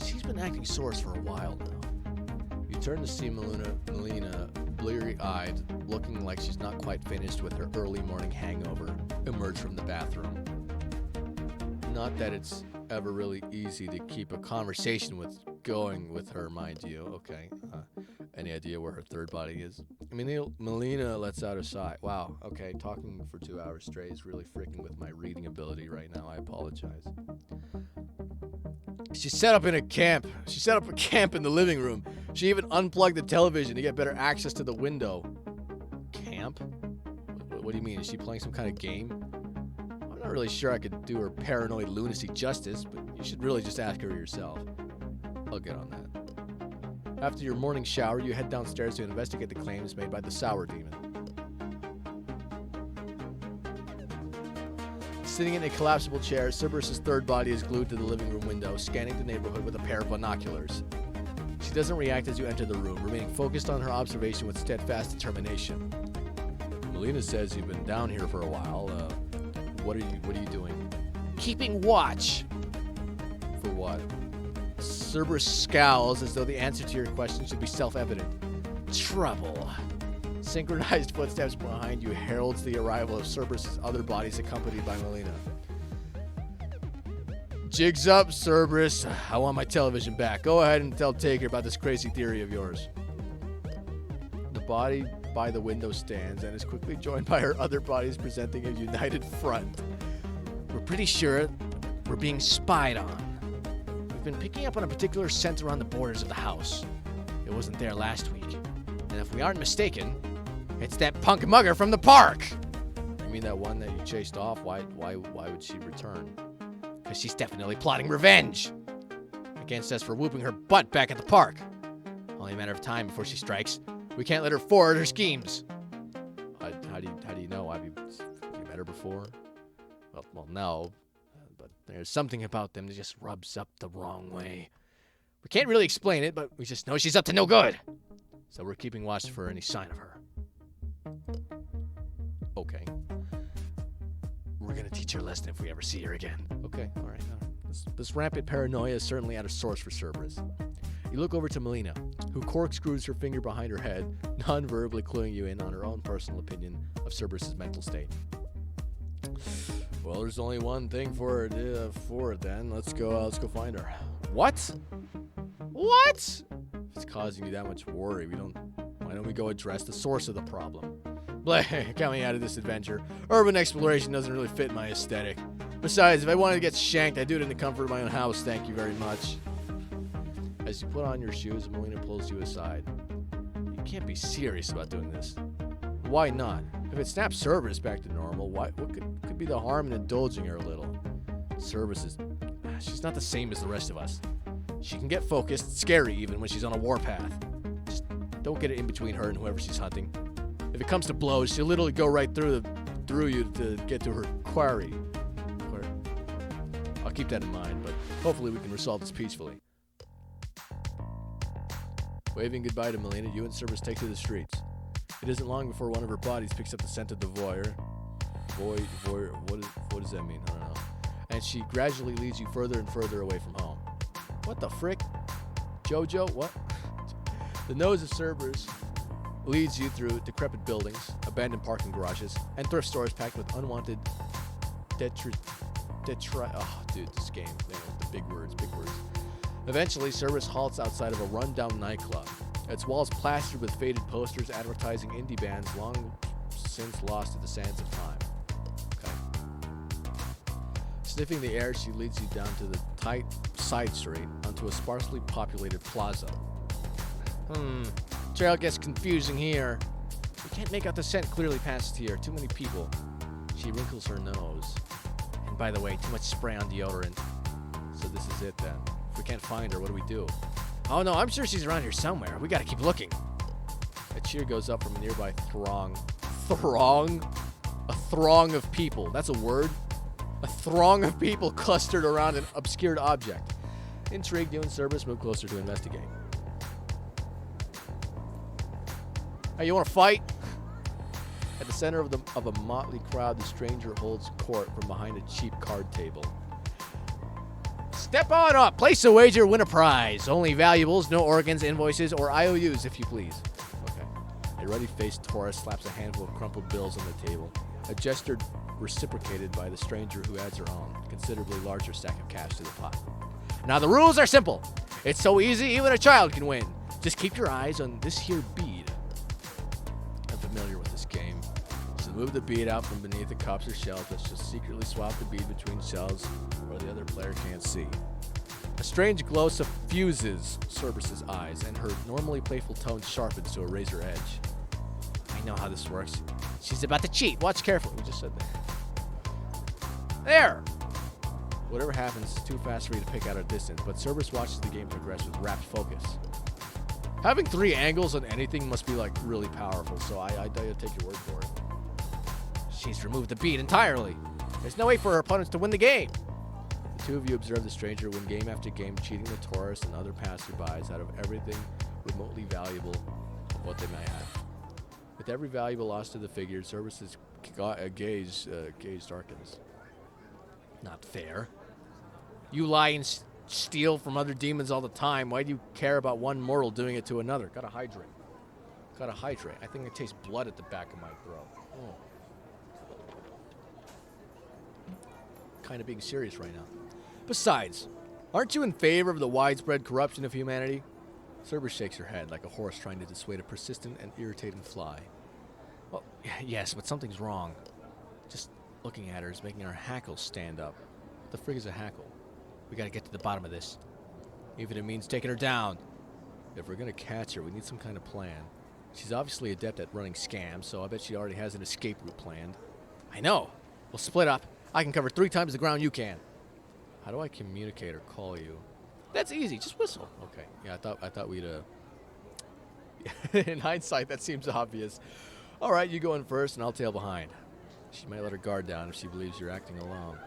she's been acting sores for a while now. You turn to see Malina, bleary-eyed, looking like she's not quite finished with her early morning hangover, emerge from the bathroom. Not that it's ever really easy to keep a conversation going with her, mind you. Okay. Any idea where her third body is? I mean, Malina lets out a sigh. Wow. Okay. Talking for 2 hours straight is really freaking with my reading ability right now. I apologize. She set up a camp in the living room. She even unplugged the television to get better access to the window. Camp? What do you mean? Is she playing some kind of game? I'm not really sure I could do her paranoid lunacy justice, but you should really just ask her yourself. I'll get on that. After your morning shower, you head downstairs to investigate the claims made by the Sour Demon. Sitting in a collapsible chair, Cerberus' third body is glued to the living room window, scanning the neighborhood with a pair of binoculars. She doesn't react as you enter the room, remaining focused on her observation with steadfast determination. Malina says you've been down here for a while. What are you doing? Keeping watch. For what? Cerberus scowls as though the answer to your question should be self-evident. Trouble. Synchronized footsteps behind you heralds the arrival of Cerberus' other bodies accompanied by Malina. Jig's up, Cerberus. I want my television back. Go ahead and tell Taker about this crazy theory of yours. The body by the window stands and is quickly joined by her other bodies presenting a united front. We're pretty sure we're being spied on. We've been picking up on a particular scent around the borders of the house. It wasn't there last week. And if we aren't mistaken, it's that punk mugger from the park. You mean that one that you chased off? Why would she return? Because she's definitely plotting revenge against us for whooping her butt back at the park. Only a matter of time before she strikes. We can't let her forward her schemes. How do you know? Have you met her before? Well, no. But there's something about them that just rubs up the wrong way. We can't really explain it, but we just know she's up to no good. So we're keeping watch for any sign of her. Okay. We're gonna teach her a lesson if we ever see her again. Okay, all right. This rampant paranoia is certainly at a source for Cerberus. You look over to Melina, who corkscrews her finger behind her head, non-verbally cluing you in on her own personal opinion of Cerberus's mental state. Well, there's only one thing for it then. Let's go find her. What? What? If it's causing you that much worry, why don't we go address the source of the problem? Count me out of this adventure. Urban exploration doesn't really fit my aesthetic. Besides, if I wanted to get shanked, I'd do it in the comfort of my own house, thank you very much. As you put on your shoes, Melina pulls you aside. You can't be serious about doing this. Why not? If it snaps Cerberus back to normal, what could be the harm in indulging her a little? Cerberus she's not the same as the rest of us. She can get focused, scary even, when she's on a warpath. Just don't get it in between her and whoever she's hunting. If it comes to blows, she'll literally go right through you to get to her quarry. I'll keep that in mind, but hopefully we can resolve this peacefully. Waving goodbye to Melina, you and Cerberus take to the streets. It isn't long before one of her bodies picks up the scent of the voyeur. What does that mean? I don't know. And she gradually leads you further and further away from home. What the frick? Jojo? What? The nose of Cerberus leads you through decrepit buildings, abandoned parking garages, and thrift stores packed with unwanted oh, dude, this game, man, the big words. Eventually, Cerberus halts outside of a rundown nightclub. Its walls plastered with faded posters advertising indie bands long since lost to the sands of time. Okay. Sniffing the air, she leads you down to the tight side street onto a sparsely populated plaza. Trail gets confusing here. We can't make out the scent clearly past here. Too many people. She wrinkles her nose. And by the way, too much spray on deodorant. So this is it then. If we can't find her, what do we do? Oh no, I'm sure she's around here somewhere. We gotta keep looking. A cheer goes up from a nearby throng. Throng? A throng of people. That's a word? A throng of people clustered around an obscured object. Intrigued, you and Cerberus move closer to investigate. Hey, you want to fight? At the center of a motley crowd, the stranger holds court from behind a cheap card table. Step on up, place a wager, win a prize. Only valuables, no organs, invoices, or IOUs, if you please. Okay. A ruddy-faced Taurus slaps a handful of crumpled bills on the table, a gesture reciprocated by the stranger who adds her own, considerably larger stack of cash to the pot. Now the rules are simple. It's so easy, even a child can win. Just keep your eyes on this here bead. I'm familiar with this game. So move the bead out from beneath the cups or shells. Let's just secretly swap the bead between shells where the other player can't see. A strange glow suffuses Cerberus's eyes, and her normally playful tone sharpens to a razor edge. I know how this works. She's about to cheat. Watch carefully. We just said that. There! Whatever happens is too fast for you to pick out a distance, but Cerberus watches the game progress with rapt focus. Having 3 angles on anything must be like really powerful, so I take your word for it. She's removed the bead entirely. There's no way for her opponents to win the game. The two of you observe the stranger win game after game, cheating the Taurus and other passerbys out of everything remotely valuable of what they may have. With every valuable lost to the figure, Cerberus's gaze darkens. Not fair. You lie and steal from other demons all the time. Why do you care about one mortal doing it to another? Gotta hydrate. I think I taste blood at the back of my throat. Kind of being serious right now. Besides, aren't you in favor of the widespread corruption of humanity? Cerberus shakes her head like a horse trying to dissuade a persistent and irritating fly. Well, yes, but something's wrong. Just looking at her is making our hackles stand up. What the frig is a hackle? We gotta get to the bottom of this. Even if it means taking her down. If we're gonna catch her, we need some kind of plan. She's obviously adept at running scams, so I bet she already has an escape route planned. I know. We'll split up. I can cover 3 times the ground you can. How do I communicate or call you? That's easy. Just whistle. Okay. Yeah, I thought we'd in hindsight, that seems obvious. All right, you go in first, and I'll tail behind. She might let her guard down if she believes you're acting alone.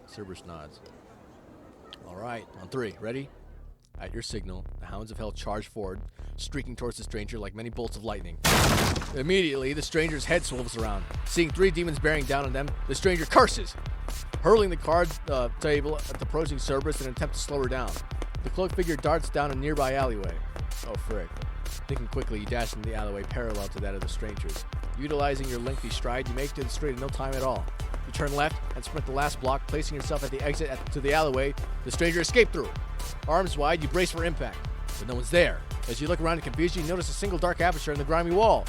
Cerberus nods. All right, on 3. Ready? At your signal, the hounds of hell charge forward, streaking towards the stranger like many bolts of lightning. Immediately, the stranger's head swivels around. Seeing 3 demons bearing down on them, the stranger curses, hurling the card table at the approaching Cerberus in an attempt to slow her down. The cloaked figure darts down a nearby alleyway. Oh, frick. Thinking quickly, you dash into the alleyway parallel to that of the strangers. Utilizing your lengthy stride, you make it to the street in no time at all. You turn left and sprint the last block, placing yourself at the exit to the alleyway the stranger escaped through. Arms wide, you brace for impact, but no one's there. As you look around in confusion, you notice a single dark aperture in the grimy wall.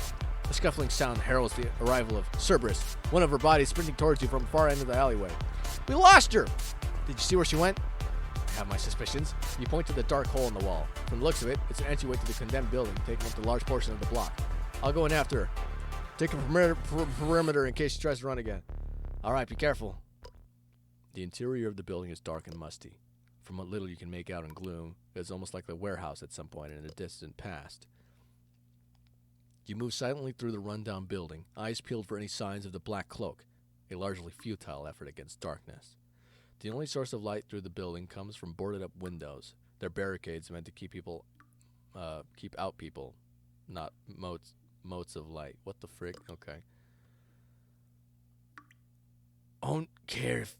A scuffling sound heralds the arrival of Cerberus, one of her bodies sprinting towards you from the far end of the alleyway. We lost her! Did you see where she went? I have my suspicions. You point to the dark hole in the wall. From the looks of it, it's an entryway to the condemned building, taking up a large portion of the block. I'll go in after her. Take a perimeter in case she tries to run again. All right, be careful. The interior of the building is dark and musty. From what little you can make out in gloom, it's almost like the warehouse at some point in the distant past. You move silently through the rundown building, eyes peeled for any signs of the Black Cloak, a largely futile effort against darkness. The only source of light through the building comes from boarded-up windows. They're barricades meant to keep out people, not motes of light. What the frick? Okay. Don't care if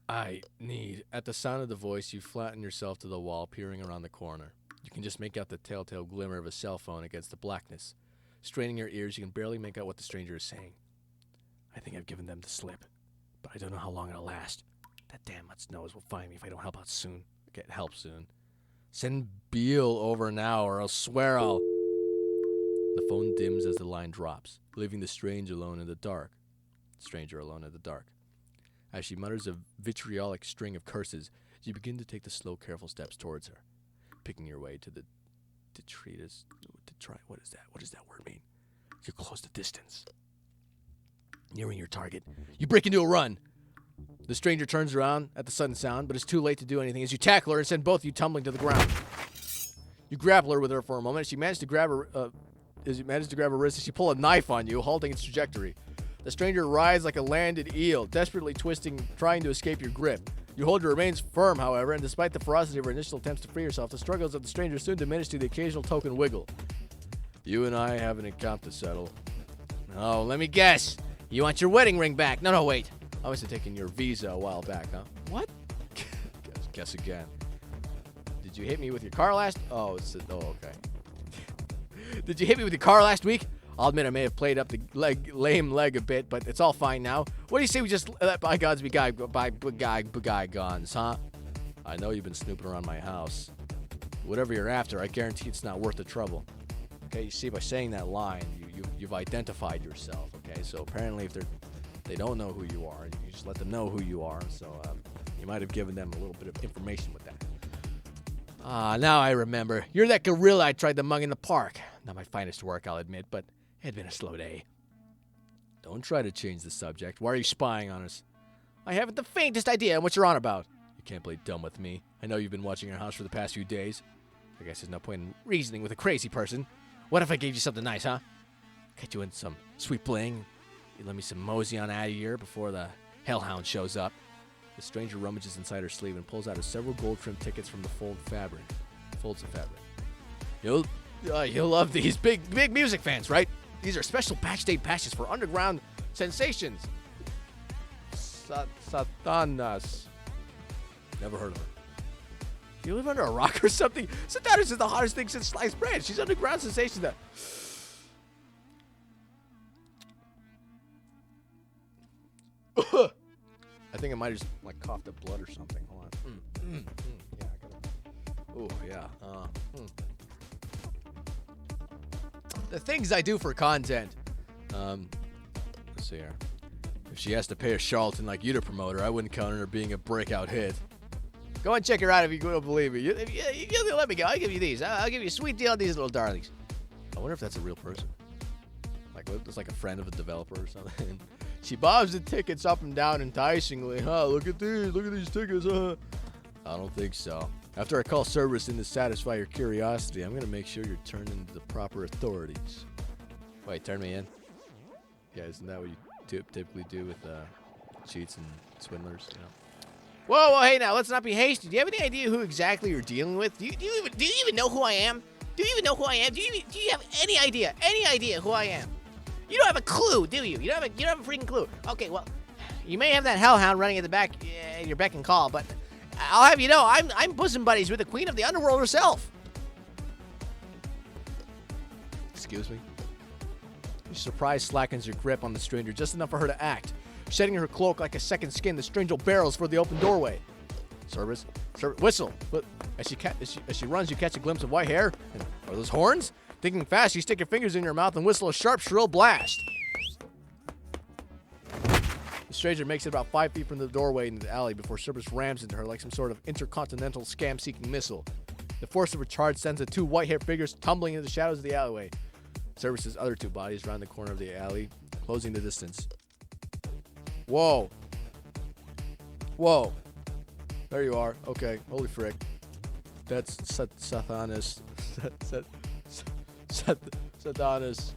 I need. At the sound of the voice, you flatten yourself to the wall, peering around the corner. You can just make out the telltale glimmer of a cell phone against the blackness. Straining your ears, you can barely make out what the stranger is saying. I think I've given them the slip, but I don't know how long it'll last. That damn Mutts will find me if I don't help out soon. Get help soon. Send Beale over now, or I'll swear I'll... The phone dims as the line drops, leaving the stranger alone in the dark. As she mutters a vitriolic string of curses, you begin to take the slow, careful steps towards her, picking your way to the detritus. What is that? What does that word mean? You close the distance. Nearing your target, you break into a run. The stranger turns around at the sudden sound, but it's too late to do anything as you tackle her and send both of you tumbling to the ground. You grapple her with her for a moment as you manage to grab her wrist as she pulls a knife on you, halting its trajectory. The stranger writhes like a landed eel, desperately twisting, trying to escape your grip. Your hold remains firm, however, and despite the ferocity of her initial attempts to free yourself, the struggles of the stranger soon diminish to the occasional token wiggle. You and I have an account to settle. Oh, let me guess. You want your wedding ring back? No, wait. I must have taken your visa a while back, huh? What? Guess again. Did you hit me with your car last... okay. Did you hit me with your car last week? I'll admit I may have played up the lame leg a bit, but it's all fine now. What do you say we just let bygones be bygones, huh? I know you've been snooping around my house. Whatever you're after, I guarantee it's not worth the trouble. Okay, you see, by saying that line, you've identified yourself, okay? So apparently if they don't know who you are, you just let them know who you are. So you might have given them a little bit of information with that. Now I remember. You're that gorilla I tried to mug in the park. Not my finest work, I'll admit, but it had been a slow day. Don't try to change the subject. Why are you spying on us? I haven't the faintest idea what you're on about. You can't play dumb with me. I know you've been watching our house for the past few days. I guess there's no point in reasoning with a crazy person. What if I gave you something nice, huh? Get you in some sweet bling. You let me some mosey on out of here before the hellhound shows up. The stranger rummages inside her sleeve and pulls out several gold-trimmed tickets from the folds of fabric. You'll love these big music fans, right? These are special backstage passes for underground sensations. Satanas. Never heard of her. Do you live under a rock or something? Satanas is the hottest thing since sliced bread. She's underground sensation that... think I might have just like coughed up blood or something. Hold on. Yeah, I got it. Oh yeah. The things I do for content. Let's see here. If she has to pay a charlatan like you to promote her, I wouldn't count on her being a breakout hit. Go and check her out if you don't believe me. You let me go. I'll give you these. I'll give you a sweet deal on these little darlings. I wonder if that's a real person. Like, it's like a friend of a developer or something. She bobs the tickets up and down enticingly. Look at these tickets. I don't think so. After I call Cerberus in to satisfy your curiosity, I'm going to make sure you're turned into the proper authorities. Wait, turn me in? Yeah, isn't that what you typically do with cheats and swindlers, you know? Whoa, hey now, let's not be hasty. Do you have any idea who exactly you're dealing with? Do you even know who I am? Do you even know who I am? Do you have any idea who I am? You don't have a clue, do you? You don't have a freaking clue. Okay, well, you may have that hellhound running at the back, your beck and call, but I'll have you know, I'm bosom buddies with the queen of the underworld herself. Excuse me? Your surprise slackens your grip on the stranger just enough for her to act. Shedding her cloak like a second skin, the stranger barrels for the open doorway. Cerberus, whistle. As she runs, you catch a glimpse of white hair. And are those horns? Thinking fast, you stick your fingers in your mouth and whistle a sharp, shrill blast. The stranger makes it about 5 feet from the doorway into the alley before Cerberus rams into her like some sort of intercontinental scam-seeking missile. The force of her charge sends the 2 white-haired figures tumbling into the shadows of the alleyway. Cerberus's other 2 bodies round the corner of the alley, closing the distance. Whoa. Whoa. There you are. Okay. Holy frick. That's Sathanas. Sathanas.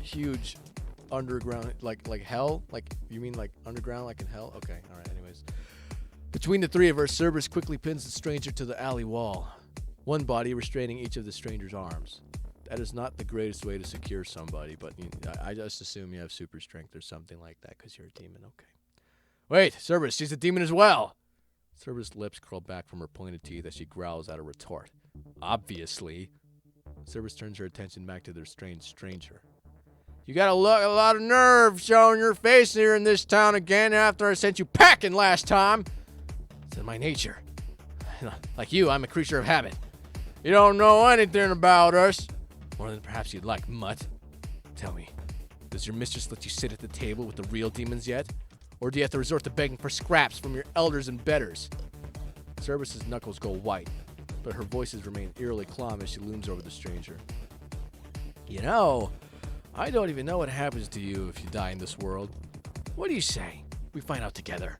Huge underground. Like hell? Like, you mean like underground like in hell? Okay. Alright, anyways. Between the 3 of us, Cerberus quickly pins the stranger to the alley wall. One body restraining each of the stranger's arms. That is not the greatest way to secure somebody, but I just assume you have super strength or something like that because you're a demon. Okay. Wait, Cerberus, she's a demon as well. Cerberus' lips curl back from her pointed teeth as she growls out a retort. Obviously. Cerberus turns her attention back to their strange stranger. You got a lot of nerve showing your face here in this town again after I sent you packing last time. It's in my nature. Like you, I'm a creature of habit. You don't know anything about us. More than perhaps you'd like, mutt. Tell me, does your mistress let you sit at the table with the real demons yet? Or do you have to resort to begging for scraps from your elders and betters? Cerberus's knuckles go white, but her voices remain eerily calm as she looms over the stranger. You know, I don't even know what happens to you if you die in this world. What do you say? We find out together.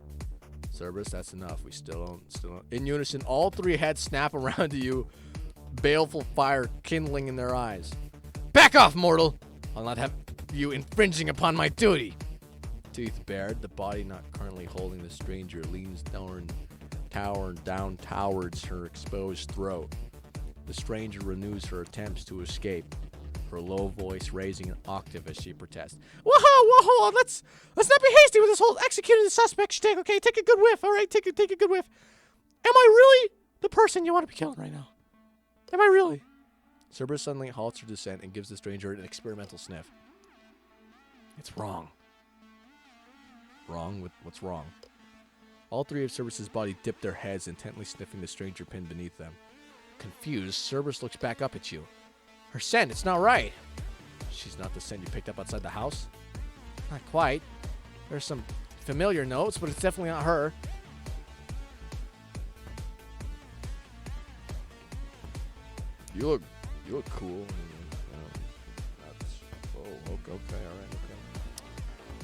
Cerberus, that's enough. We still don't. In unison, all 3 heads snap around to you, baleful fire kindling in their eyes. Back off, mortal! I'll not have you infringing upon my duty. Teeth bared, the body not currently holding the stranger leans down towards her exposed throat. The stranger renews her attempts to escape, her low voice raising an octave as she protests. Whoa, let's not be hasty with this whole executing the suspect shtick, okay? Take a good whiff, all right? Take a good whiff. Am I really the person you want to be killing right now? Am I really? Cerberus suddenly halts her descent and gives the stranger an experimental sniff. It's wrong. Wrong? What's wrong? All 3 of Cerberus's body dip their heads, intently sniffing the stranger pinned beneath them. Confused, Cerberus looks back up at you. Her scent, it's not right. She's not the scent you picked up outside the house? Not quite. There's some familiar notes, but it's definitely not her. You look cool. Okay, all right, okay.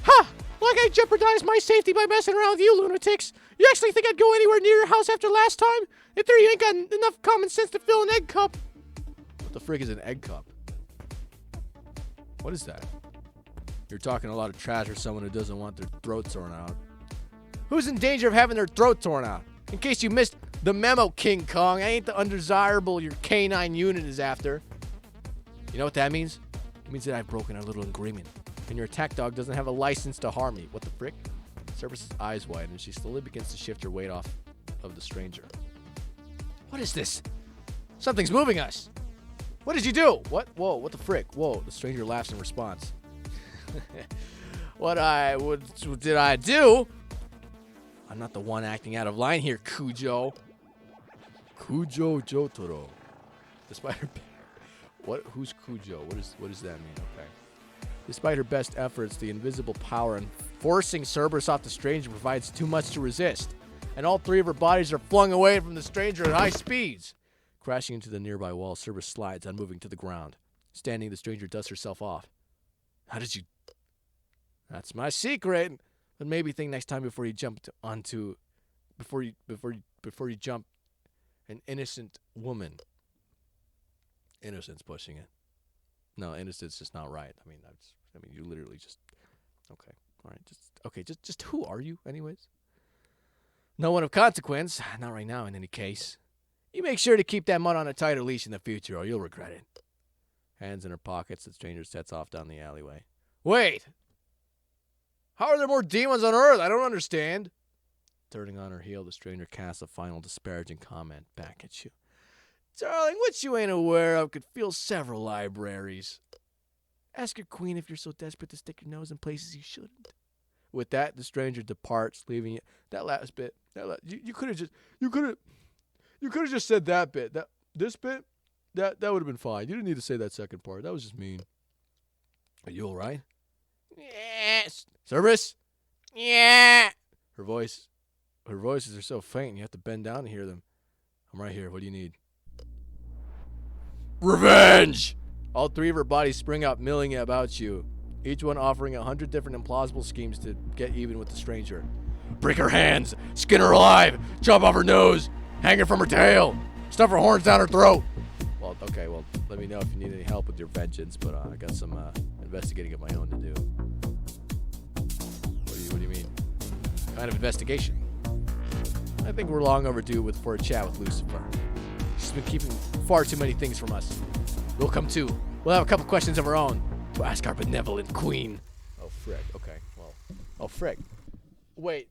Ha! Like I jeopardized my safety by messing around with you lunatics. You actually think I'd go anywhere near your house after last time? In theory, you ain't got enough common sense to fill an egg cup. What the frick is an egg cup? What is that? You're talking a lot of trash for someone who doesn't want their throat torn out. Who's in danger of having their throat torn out? In case you missed the memo, King Kong, I ain't the undesirable your canine unit is after. You know what that means? It means that I've broken our little agreement, and your attack dog doesn't have a license to harm me. What the frick? Cerberus's eyes widen, and she slowly begins to shift her weight off of the stranger. What is this? Something's moving us. What did you do? What? Whoa, what the frick? Whoa, the stranger laughs in response. What did I do? I'm not the one acting out of line here, Cujo. Cujo Jotaro. Despite her... Who's Cujo? What does that mean? Okay. Despite her best efforts, the invisible power in forcing Cerberus off the stranger provides too much to resist, and all three of her bodies are flung away from the stranger at high speeds. Crashing into the nearby wall, Cerberus slides, unmoving to the ground. Standing, the stranger dusts herself off. How did you... That's my secret. But maybe think next time before you jump before you jump an innocent woman. Innocence pushing it. No, innocence is not right. I mean, you literally just... Okay, all right, just who are you, anyways? No one of consequence. Not right now, in any case. You make sure to keep that mud on a tighter leash in the future, or you'll regret it. Hands in her pockets, the stranger sets off down the alleyway. Wait! How are there more demons on Earth? I don't understand. Turning on her heel, the stranger casts a final disparaging comment back at you. Darling, what you ain't aware of could fill several libraries. Ask your queen if you're so desperate to stick your nose in places you shouldn't. With that, the stranger departs, leaving you. That last bit. You could have just said that bit. This bit. That would have been fine. You didn't need to say that second part. That was just mean. Are you all right? Yes. Cerberus? Yeah. Her voices are so faint, you have to bend down to hear them. I'm right here. What do you need? Revenge! All three of her bodies spring up, milling about you, each one offering 100 different implausible schemes to get even with the stranger. Break her hands, skin her alive, chop off her nose, hang her from her tail, stuff her horns down her throat. Well, let me know if you need any help with your vengeance, but I got some investigating of my own to do. What do you mean? What kind of investigation? I think we're long overdue for a chat with Lucifer. She's been keeping far too many things from us. We'll come too. We'll have a couple questions of our own to ask our benevolent queen. Oh, frick. Okay, well. Oh, frick. Wait.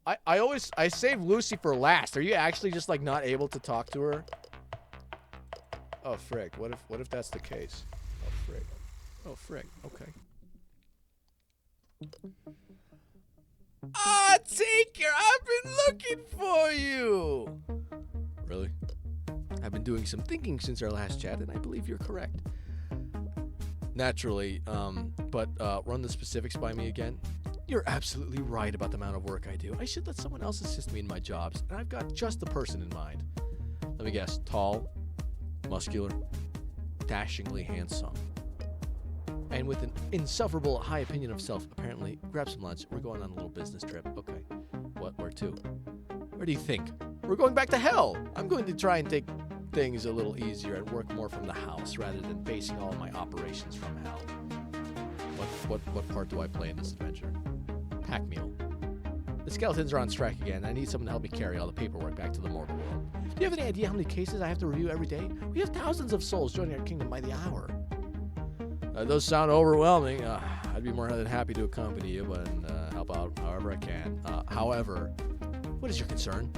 I save Lucy for last. Are you actually just, like, not able to talk to her? Oh, frick. What if that's the case? Oh, frick. Oh, frick. Okay. Ah, Taker, I've been looking for you. Really? I've been doing some thinking since our last chat, and I believe you're correct. Naturally, but run the specifics by me again. You're absolutely right about the amount of work I do. I should let someone else assist me in my jobs, and I've got just the person in mind. Let me guess. Tall, muscular, dashingly handsome, and with an insufferable high opinion of self, apparently. Grab some lunch. We're going on a little business trip. Okay. What? Where to? Where do you think? We're going back to hell. I'm going to try and take things a little easier and work more from the house rather than basing all my operations from hell. What part do I play in this adventure? Pack mule. The skeletons are on strike again. I need someone to help me carry all the paperwork back to the mortal world. Do you have any idea how many cases I have to review every day? We have thousands of souls joining our kingdom by the hour. Those sound overwhelming. I'd be more than happy to accompany you and help out however I can. However, what is your concern?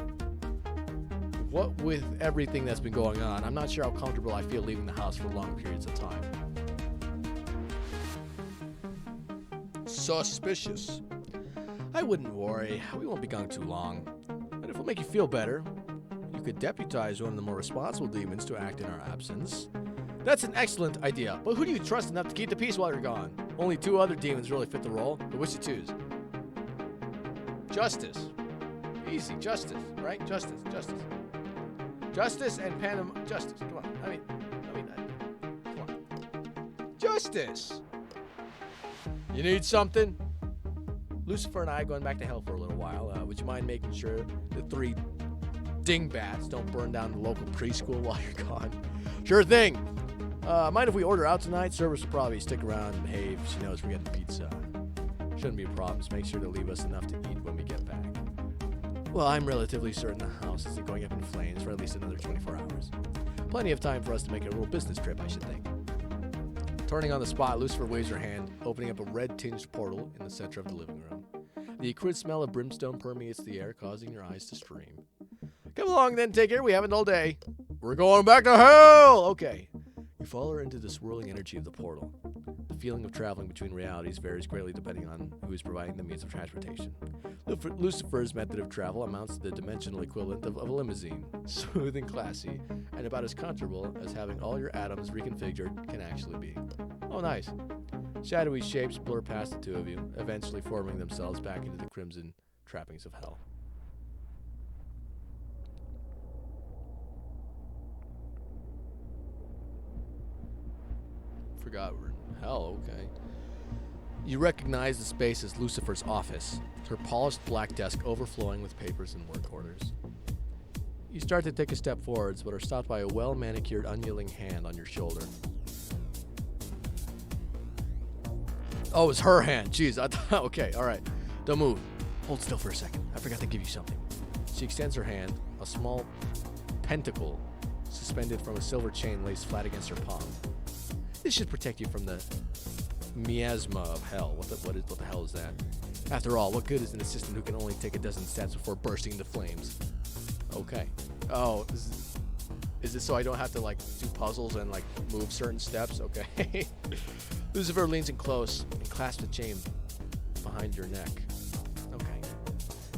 What with everything that's been going on, I'm not sure how comfortable I feel leaving the house for long periods of time. Suspicious. I wouldn't worry. We won't be gone too long. But if it'll make you feel better, you could deputize one of the more responsible demons to act in our absence. That's an excellent idea. But who do you trust enough to keep the peace while you're gone? Only 2 other demons really fit the role. But which to choose? Justice. Easy. Justice. Right? Justice. Justice and Justice. Come on. I mean, come on. Justice. You need something? Lucifer and I are going back to hell for a little while. Would you mind making sure the 3 dingbats don't burn down the local preschool while you're gone? Sure thing. Mind if we order out tonight? Service will probably stick around and behave. She knows we're getting pizza. Shouldn't be a problem. Just make sure to leave us enough to eat when we get back. Well, I'm relatively certain the house isn't going up in flames for at least another 24 hours. Plenty of time for us to make a little business trip, I should think. Turning on the spot, Lucifer waves her hand, opening up a red-tinged portal in the center of the living room. The acrid smell of brimstone permeates the air, causing your eyes to stream. Come along then, Taker. We haven't all day. We're going back to hell! Okay. You follow her into the swirling energy of the portal. The feeling of traveling between realities varies greatly depending on who is providing the means of transportation. Lucifer's method of travel amounts to the dimensional equivalent of a limousine, smooth and classy, and about as comfortable as having all your atoms reconfigured can actually be. Oh, nice. Shadowy shapes blur past the two of you, eventually forming themselves back into the crimson trappings of hell. Forgot we're in hell, okay. You recognize the space as Lucifer's office, her polished black desk overflowing with papers and work orders. You start to take a step forwards, but are stopped by a well-manicured, unyielding hand on your shoulder. Oh, it's her hand. Jeez, I thought, okay, all right. Don't move. Hold still for a second. I forgot to give you something. She extends her hand, a small pentacle suspended from a silver chain lays flat against her palm. This should protect you from the miasma of hell. What the hell is that? After all, what good is an assistant who can only take a dozen steps before bursting into flames? Okay. Oh, is this so I don't have to like do puzzles and like move certain steps? Okay. Lucifer leans in close and clasps a chain behind your neck. Okay.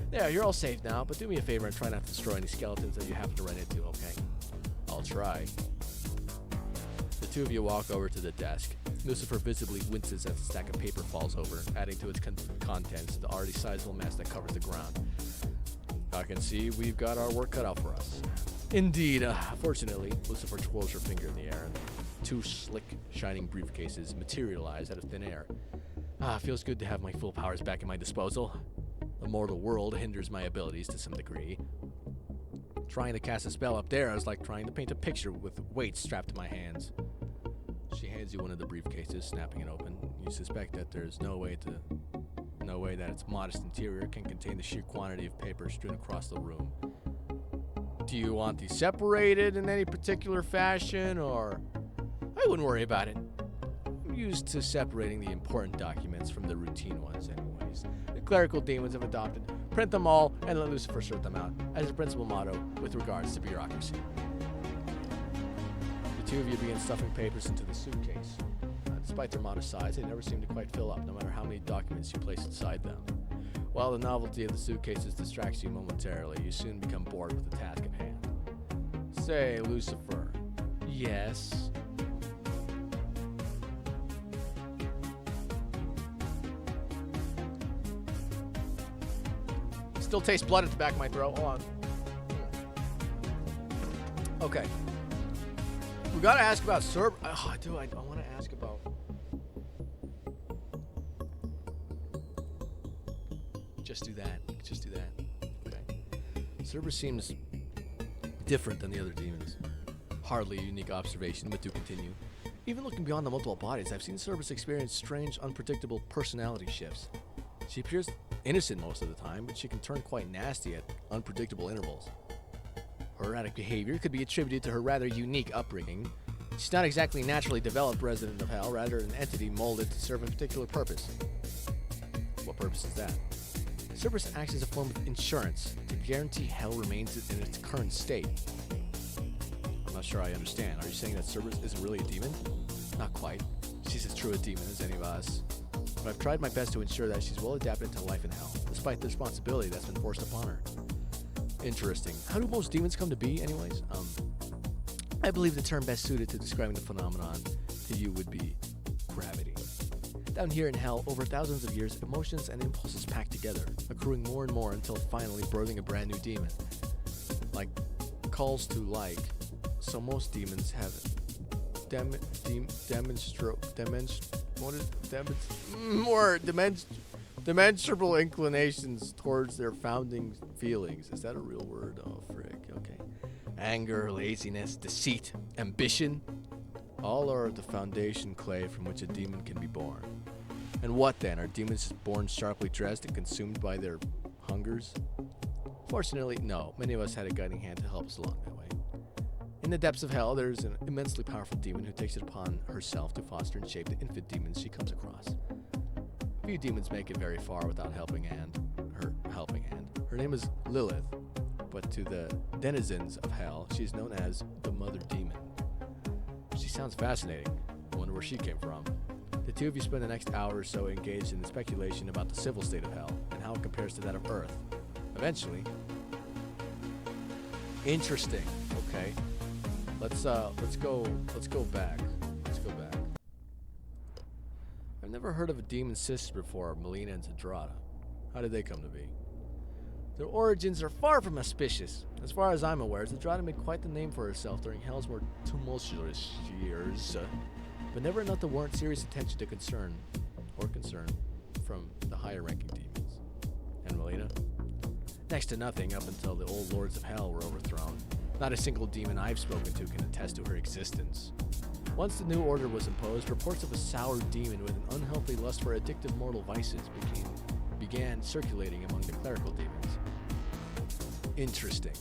There, you're all safe now, but do me a favor and try not to destroy any skeletons that you happen to run into, okay? I'll try. The two of you walk over to the desk. Lucifer visibly winces as a stack of paper falls over, adding to its contents the already sizable mess that covers the ground. I can see we've got our work cut out for us. Indeed. Fortunately, Lucifer twirls her finger in the air, and two slick, shining briefcases materialize out of thin air. Feels good to have my full powers back at my disposal. The mortal world hinders my abilities to some degree. Trying to cast a spell up there is like trying to paint a picture with weights strapped to my hands. She hands you one of the briefcases, snapping it open. You suspect that there's no way that its modest interior can contain the sheer quantity of paper strewn across the room. Do you want these separated in any particular fashion, or? I wouldn't worry about it. I'm used to separating the important documents from the routine ones anyways. The clerical demons have adopted print them all and let Lucifer sort them out as a principal motto with regards to bureaucracy. The two of you begin stuffing papers into the suitcase. Despite their modest size, they never seem to quite fill up, no matter how many documents you place inside them. While the novelty of the suitcases distracts you momentarily, you soon become bored with the task at hand. Say, Lucifer. Yes? Still taste blood at the back of my throat. Hold on. Okay. We gotta ask about Cerberus. Oh, I do. I want to ask about. Just do that. Okay. Cerberus seems different than the other demons. Hardly a unique observation, but do continue. Even looking beyond the multiple bodies, I've seen Cerberus experience strange, unpredictable personality shifts. She appears innocent most of the time, but she can turn quite nasty at unpredictable intervals. Her erratic behavior could be attributed to her rather unique upbringing. She's not exactly a naturally developed resident of hell, rather an entity molded to serve a particular purpose. What purpose is that? Cerberus acts as a form of insurance to guarantee hell remains in its current state. I'm not sure I understand. Are you saying that Cerberus isn't really a demon? Not quite. She's as true a demon as any of us. But I've tried my best to ensure that she's well adapted to life in hell, despite the responsibility that's been forced upon her. Interesting. How do most demons come to be, anyways? I believe the term best suited to describing the phenomenon to you would be gravity. Down here in hell, over thousands of years, emotions and impulses pack together, accruing more and more until finally birthing a brand new demon. Like calls to like, so most demons have demonstrable inclinations towards their founding feelings. Is that a real word? Oh, frick. Okay. Anger, laziness, deceit, ambition. All are the foundation clay from which a demon can be born. And what then? Are demons just born sharply dressed and consumed by their hungers? Fortunately, no. Many of us had a guiding hand to help us along that way. In the depths of hell, there's an immensely powerful demon who takes it upon herself to foster and shape the infant demons she comes across. Few demons make it very far without her helping hand. Her name is Lilith, but to the denizens of hell, she is known as the Mother Demon. She sounds fascinating. I wonder where she came from. The two of you spend the next hour or so engaged in the speculation about the civil state of hell and how it compares to that of Earth. Eventually, interesting. Okay, let's go back. Let's go back. I've never heard of a demon sister before, Melina and Zdrada. How did they come to be? Their origins are far from auspicious. As far as I'm aware, Zdrada made quite the name for herself during Hell's more tumultuous years, but never enough to warrant serious attention to concern from the higher-ranking demons. And Melina? Next to nothing up until the old lords of hell were overthrown. Not a single demon I've spoken to can attest to her existence. Once the new order was imposed, reports of a sour demon with an unhealthy lust for addictive mortal vices began circulating among the clerical demons. Interesting.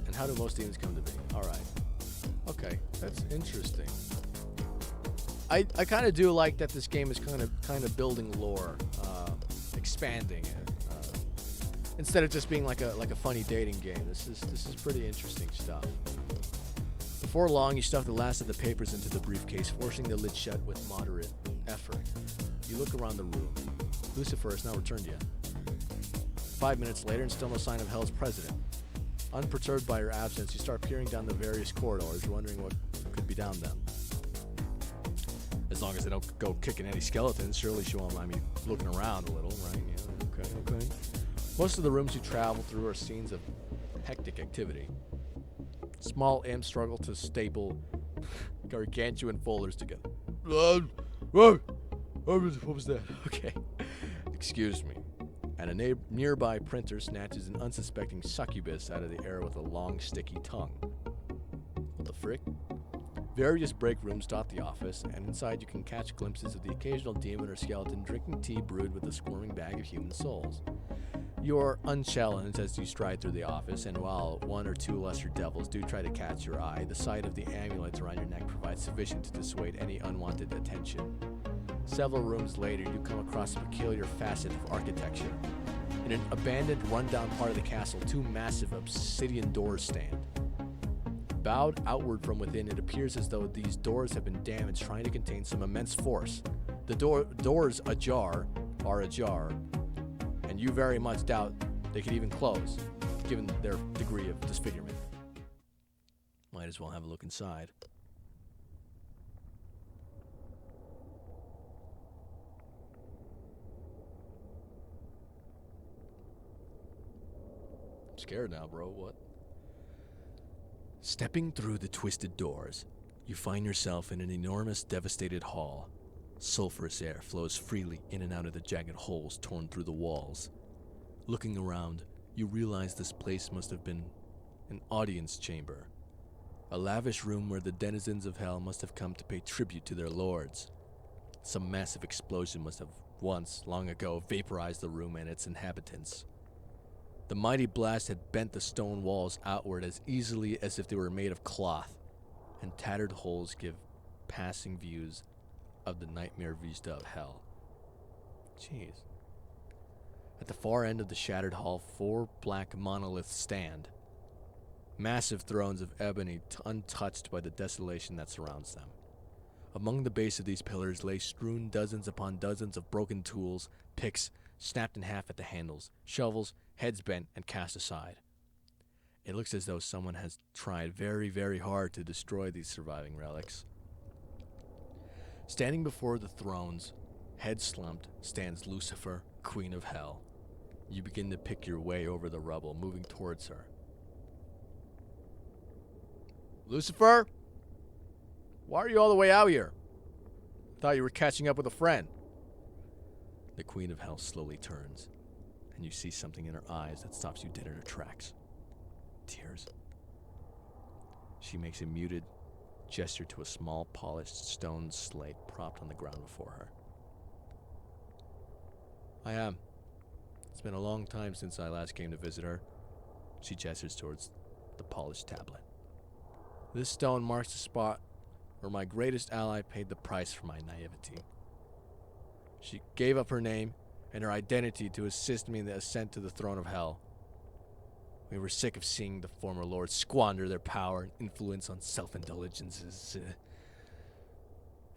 And how do most demons come to be? Alright. Okay, that's interesting. I kind of do like that this game is kind of building lore, expanding it. Instead of just being like a funny dating game. This is pretty interesting stuff. Before long, you stuff the last of the papers into the briefcase, forcing the lid shut with moderate effort. You look around the room. Lucifer has now returned yet. 5 minutes later, and still no sign of Hell's president. Unperturbed by her absence, you start peering down the various corridors, wondering what could be down them. As long as they don't go kicking any skeletons, surely she won't mind me looking around a little, right? Yeah, okay. Most of the rooms you travel through are scenes of hectic activity. Small imps struggle to staple gargantuan folders together. What was that? Okay. Excuse me. And a nearby printer snatches an unsuspecting succubus out of the air with a long, sticky tongue. What the frick? Various break rooms dot the office, and inside you can catch glimpses of the occasional demon or skeleton drinking tea brewed with a squirming bag of human souls. You're unchallenged as you stride through the office, and while one or two lesser devils do try to catch your eye, the sight of the amulets around your neck provides sufficient to dissuade any unwanted attention. Several rooms later, you come across a peculiar facet of architecture. In an abandoned, rundown part of the castle, two massive obsidian doors stand. Bowed outward from within, it appears as though these doors have been damaged trying to contain some immense force. The doors are ajar, and you very much doubt they could even close, given their degree of disfigurement. Might as well have a look inside. I'm scared now, bro. What? Stepping through the twisted doors, you find yourself in an enormous, devastated hall. Sulphurous air flows freely in and out of the jagged holes torn through the walls. Looking around, you realize this place must have been an audience chamber. A lavish room where the denizens of hell must have come to pay tribute to their lords. Some massive explosion must have once, long ago, vaporized the room and its inhabitants. The mighty blast had bent the stone walls outward as easily as if they were made of cloth, and tattered holes give passing views of the nightmare vista of hell. Jeez. At the far end of the shattered hall, 4 black monoliths stand. Massive thrones of ebony, untouched by the desolation that surrounds them. Among the base of these pillars lay strewn dozens upon dozens of broken tools, picks snapped in half at the handles, shovels, heads bent and cast aside. It looks as though someone has tried very, very hard to destroy these surviving relics. Standing before the thrones, head slumped, stands Lucifer, Queen of Hell. You begin to pick your way over the rubble, moving towards her. Lucifer? Why are you all the way out here? I thought you were catching up with a friend. The Queen of Hell slowly turns, and you see something in her eyes that stops you dead in her tracks. Tears. She makes a muted gesture to a small, polished stone slate propped on the ground before her. I am. It's been a long time since I last came to visit her. She gestures towards the polished tablet. This stone marks the spot where my greatest ally paid the price for my naivety. She gave up her name and her identity to assist me in the ascent to the throne of hell. We were sick of seeing the former lords squander their power and influence on self-indulgences.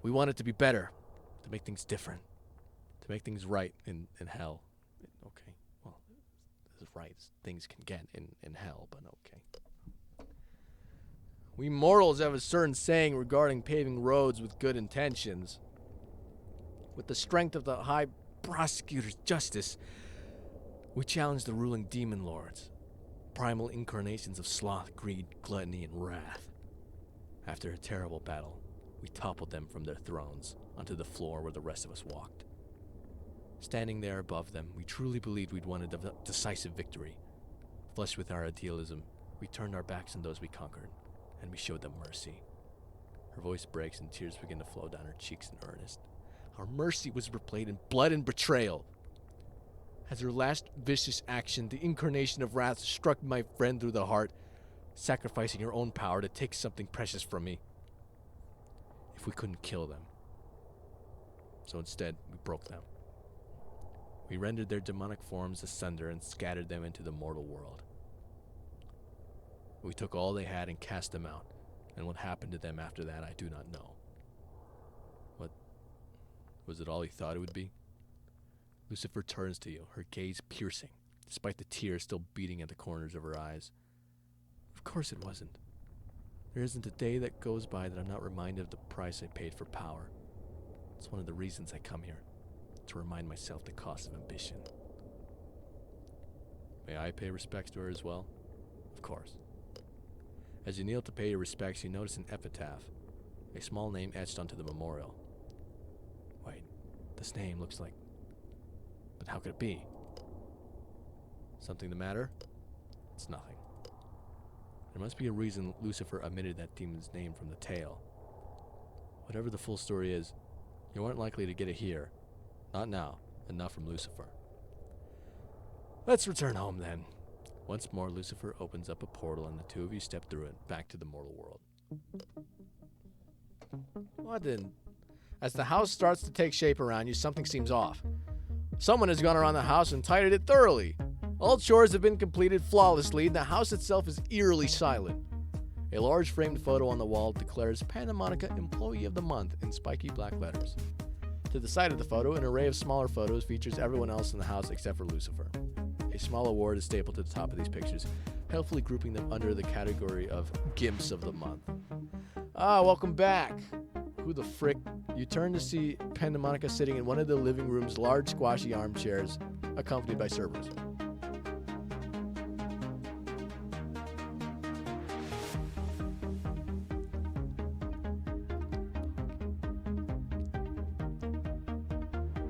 We wanted to be better, To make things different. To make things right in hell. Okay, well, as right as things can get in hell, but okay. We mortals have a certain saying regarding paving roads with good intentions. With the strength of the high prosecutor's justice, we challenge the ruling demon lords, primal incarnations of sloth, greed, gluttony, and wrath. After a terrible battle, we toppled them from their thrones onto the floor where the rest of us walked. Standing there above them, we truly believed we'd won a decisive victory. Flushed with our idealism, we turned our backs on those we conquered, and we showed them mercy. Her voice breaks and tears begin to flow down her cheeks in earnest. Our mercy was replayed in blood and betrayal. As her last vicious action, the incarnation of wrath struck my friend through the heart, sacrificing her own power to take something precious from me. If we couldn't kill them. So instead, we broke them. We rendered their demonic forms asunder and scattered them into the mortal world. We took all they had and cast them out, and what happened to them after that I do not know. What? Was it all you thought it would be? Lucifer turns to you, her gaze piercing, despite the tears still beating at the corners of her eyes. Of course it wasn't. There isn't a day that goes by that I'm not reminded of the price I paid for power. It's one of the reasons I come here, to remind myself the cost of ambition. May I pay respects to her as well? Of course. As you kneel to pay your respects, you notice an epitaph, a small name etched onto the memorial. Wait, this name looks like... But how could it be? Something the matter? It's nothing. There must be a reason Lucifer omitted that demon's name from the tale. Whatever the full story is, you aren't likely to get it here. Not now, and not from Lucifer. Let's return home then. Once more, Lucifer opens up a portal and the two of you step through it, back to the mortal world. What then? As the house starts to take shape around you, something seems off. Someone has gone around the house and tidied it thoroughly. All chores have been completed flawlessly, and the house itself is eerily silent. A large framed photo on the wall declares Pandemonica Employee of the Month in spiky black letters. To the side of the photo, an array of smaller photos features everyone else in the house except for Lucifer. A small award is stapled to the top of these pictures, helpfully grouping them under the category of Gimps of the Month. Ah, welcome back. Who the frick? You turn to see Pandemonica sitting in one of the living room's large squashy armchairs, accompanied by servers.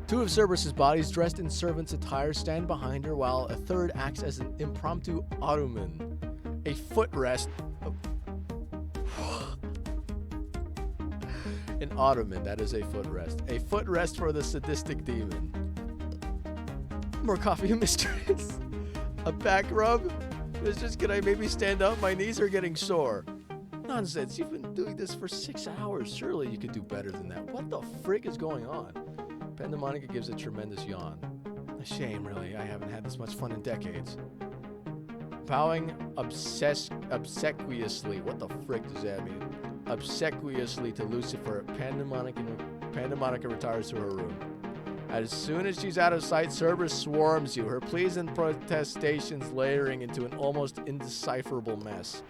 Two of Cerberus' bodies dressed in servant's attire stand behind her, while a third acts as an impromptu ottoman, a footrest. An ottoman, that is a footrest. A footrest for the sadistic demon. More coffee, mistress. A back rub? Mistress, can I maybe stand up? My knees are getting sore. Nonsense, you've been doing this for 6 hours. Surely you could do better than that. What the frick is going on? Pandemonica gives a tremendous yawn. A shame, really. I haven't had this much fun in decades. Bowing obsequiously. What the frick does that mean? Obsequiously to Lucifer, Pandemonica retires to her room. As soon as she's out of sight, Cerberus swarms you, her pleas and protestations layering into an almost indecipherable mess.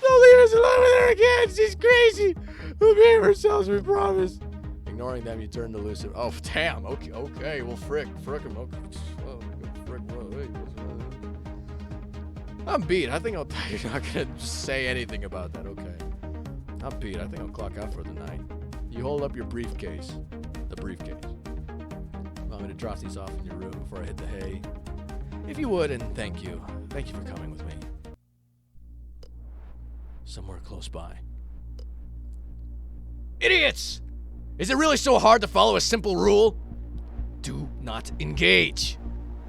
Don't leave us alone with her again! She's crazy! We'll behave ourselves, we promise. Ignoring them, you turn to Lucifer. Oh, damn. Okay. Well, frick him. Okay. Oh, frick. I'm beat. I think you're not gonna say anything about that. Okay. I'm beat. I think I'll clock out for the night. You hold up your briefcase. The briefcase. Want me to drop these off in your room before I hit the hay? If you would, and thank you. Thank you for coming with me. Somewhere close by. Idiots! Is it really so hard to follow a simple rule? Do not engage.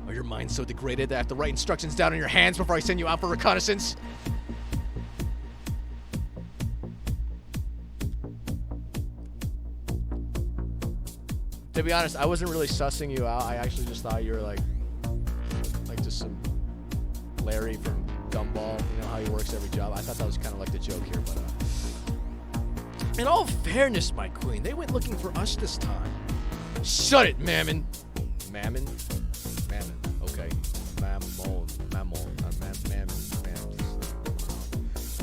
Are your minds so degraded that I have to write instructions down on your hands before I send you out for reconnaissance? To be honest, I wasn't really sussing you out. I actually just thought you were like just some Larry from Gumball. You know how he works every job. I thought that was kind of like the joke here, but in all fairness, my queen, they went looking for us this time. Shut it, Mammon. Mammon? Mammon. Okay. Mammon.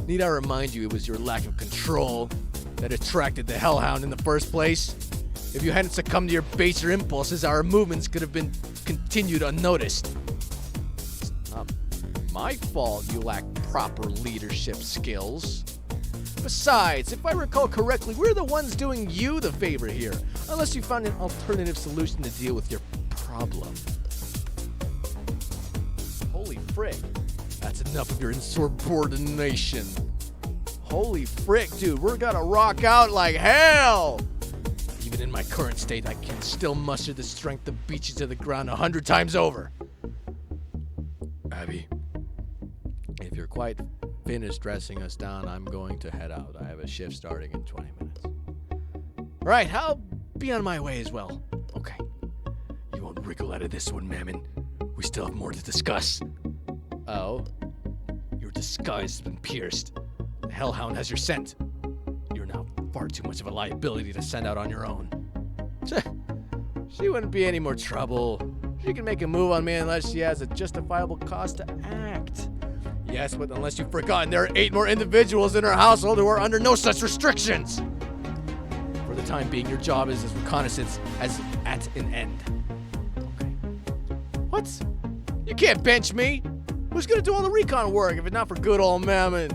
Need I remind you it was your lack of control that attracted the Hellhound in the first place? If you hadn't succumbed to your baser impulses, our movements could have been continued unnoticed. It's not my fault you lack proper leadership skills. Besides, if I recall correctly, we're the ones doing you the favor here, unless you found an alternative solution to deal with your problem. Holy frick. That's enough of your insubordination. Holy frick, dude, we're gonna rock out like hell! Even in my current state, I can still muster the strength to beat you to the ground 100 times over. Abby, if you're quite finished dressing us down, I'm going to head out. I have a shift starting in 20 minutes. Right, I'll be on my way as well. Okay. You won't wriggle out of this one, Mammon. We still have more to discuss. Oh? Your disguise has been pierced. The Hellhound has your scent. You're now far too much of a liability to send out on your own. She wouldn't be any more trouble. She can make a move on me unless she has a justifiable cause to act. Yes, but unless you've forgotten, there are 8 more individuals in her household who are under no such restrictions. For the time being, your job is as reconnaissance as at an end. Okay. What? You can't bench me. Who's gonna do all the recon work if it's not for good old Mammon?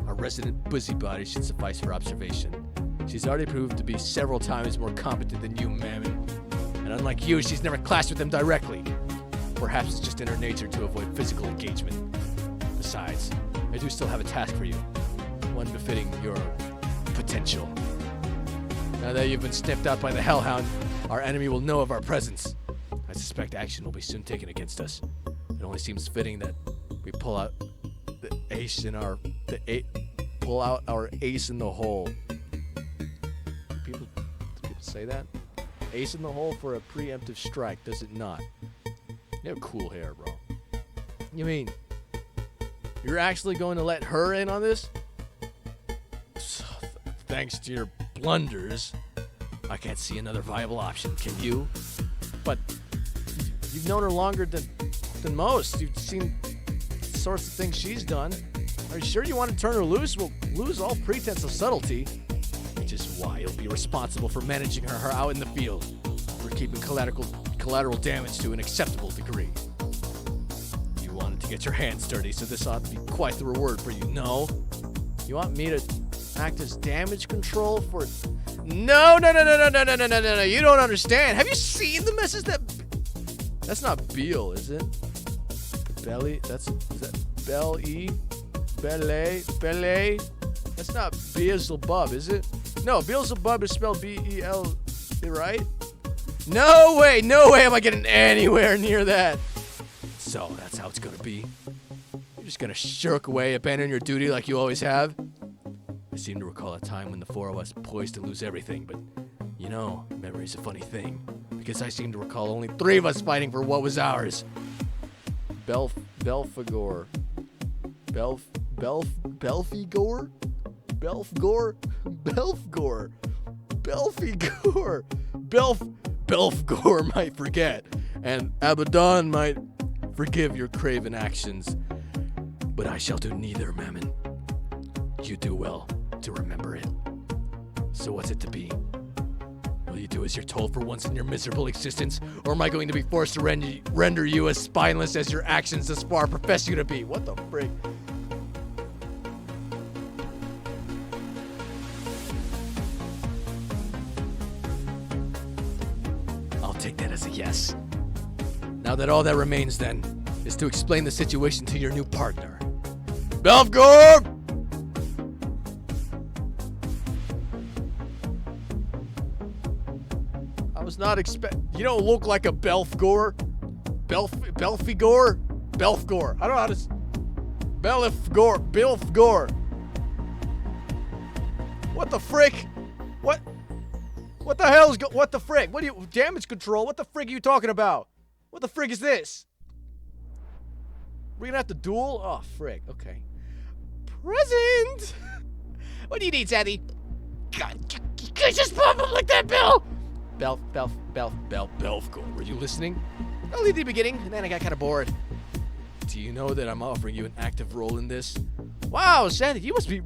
Our resident busybody should suffice for observation. She's already proved to be several times more competent than you, Mammon. And unlike you, she's never clashed with them directly. Perhaps it's just in her nature to avoid physical engagement. Besides, I do still have a task for you. One befitting your potential. Now that you've been sniffed out by the Hellhound, our enemy will know of our presence. I suspect action will be soon taken against us. It only seems fitting that we pull out the ace in our pull out our ace in the hole. Do people say that? Ace in the hole for a preemptive strike, does it not? You have cool hair, bro. You mean you're actually going to let her in on this? Thanks to your blunders, I can't see another viable option. Can you? But you've known her longer than most. You've seen the sorts of things she's done. Are you sure you want to turn her loose? We'll lose all pretense of subtlety. Which is why you'll be responsible for managing her out in the field. For keeping collateral damage to an acceptable degree. You wanted to get your hands dirty, so this ought to be quite the reward for you. No? You want me to act as damage control for... No. You don't understand. Have you seen the message that... That's not Beal, is it? Belly? Is that Bel-E? Belay? That's not Beelzebub, is it? No, Beelzebub is spelled B-E-L, right? No way am I getting anywhere near that. So, that's how it's gonna be. You're just gonna shirk away, abandon your duty like you always have. I seem to recall a time when the 4 of us poised to lose everything, but you know, memory's a funny thing. Because I seem to recall only 3 of us fighting for what was ours. Belfagor. Belfagor might forget, and Abaddon might forgive your craven actions. But I shall do neither, Mammon. You do well to remember it. So what's it to be? Will you do as you're told for once in your miserable existence, or am I going to be forced to render you as spineless as your actions thus far profess you to be? What the frig? I'll take that as a yes. Now that all that remains, then, is to explain the situation to your new partner. Belfagor! I was not You don't look like a Belfagor. Belfagor? I don't know how to... Belfagor. What the frick? What the hell is what the frick? What do you... Damage control? What the frick are you talking about? What the frick is this? We're gonna have to duel? Oh, frick. Okay. Present! What do you need, Zaddy? God, you can't just pop up like that, Bill! Belfcore. Were you listening? Only the beginning, and then I got kind of bored. Do you know that I'm offering you an active role in this? Wow, Sandy, you must be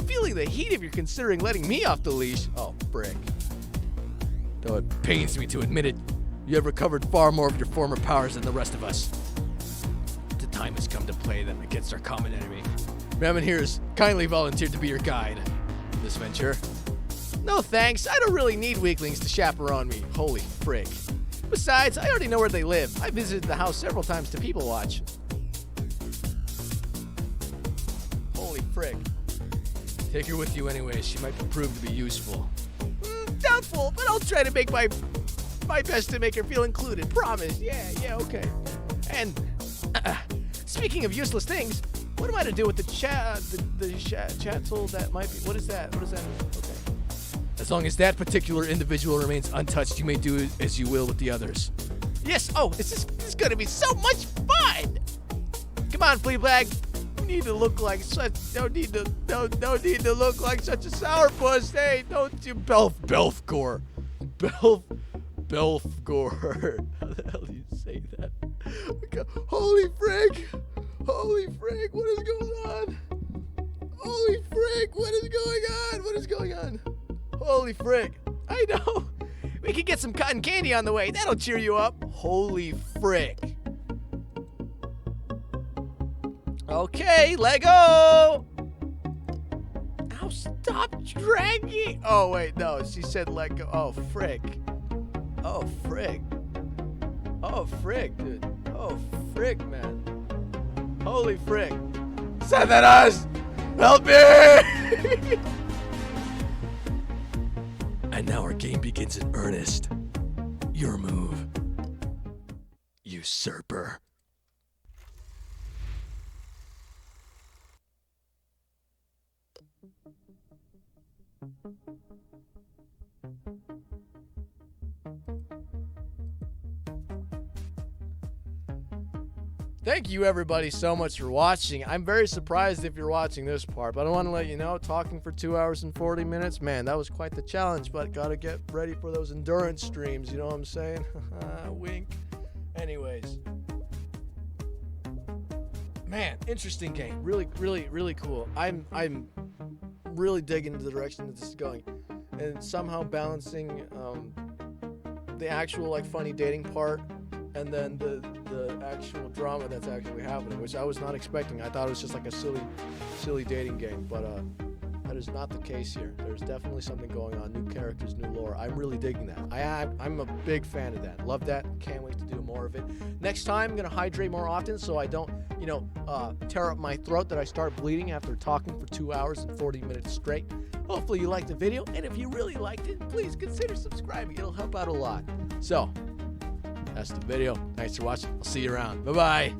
feeling the heat if you're considering letting me off the leash. Oh, frick. Though it pains me to admit it, you have recovered far more of your former powers than the rest of us. The time has come to play them against our common enemy. Mammon here has kindly volunteered to be your guide in this venture. No thanks, I don't really need weaklings to chaperone me. Holy frick. Besides, I already know where they live. I visited the house several times to people watch. Holy frick. Take her with you anyways, she might prove to be useful. Doubtful, but I'll try to make my best to make her feel included. Promise. Yeah, okay. And speaking of useless things, what am I to do with the chattel that might be? What is that? What does that mean? Okay. As long as that particular individual remains untouched, you may do as you will with the others. Yes. Oh, this is gonna be so much fun. Come on, Fleabag. You need to look like such. Don't need to look like such a sourpuss. Hey, don't you Belfcore. Belfcore. How the hell do you say that? Holy frick! Holy frick! What is going on? Holy frick! What is going on? What is going on? Holy frick! I know. We could get some cotton candy on the way. That'll cheer you up. Holy frick! Okay, Lego. Ow! Stop dragging. Oh wait, no. She said let go. Oh frick. Oh, frick. Oh, frick, dude. Oh, frick, man. Holy frick. Send that us! Help me! And now our game begins in earnest. Your move. Usurper. Thank you everybody so much for watching. I'm very surprised if you're watching this part, but I want to let you know, talking for 2 hours and 40 minutes, man, that was quite the challenge, but gotta get ready for those endurance streams, you know what I'm saying? Wink. Anyways. Man, interesting game. Really cool. I'm really digging the direction that this is going. And somehow balancing the actual like funny dating part and then the actual drama that's actually happening, which I was not expecting. I thought it was just like a silly dating game, but that is not the case here. There's definitely something going on, new characters, new lore. I'm really digging that. I'm a big fan of that. Love that. Can't wait to do more of it. Next time, I'm gonna hydrate more often so I don't, tear up my throat that I start bleeding after talking for 2 hours and 40 minutes straight. Hopefully you liked the video, and if you really liked it, please consider subscribing. It'll help out a lot. So, that's the video. Thanks for watching. I'll see you around. Bye-bye.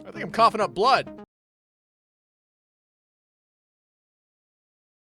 I think I'm coughing up blood.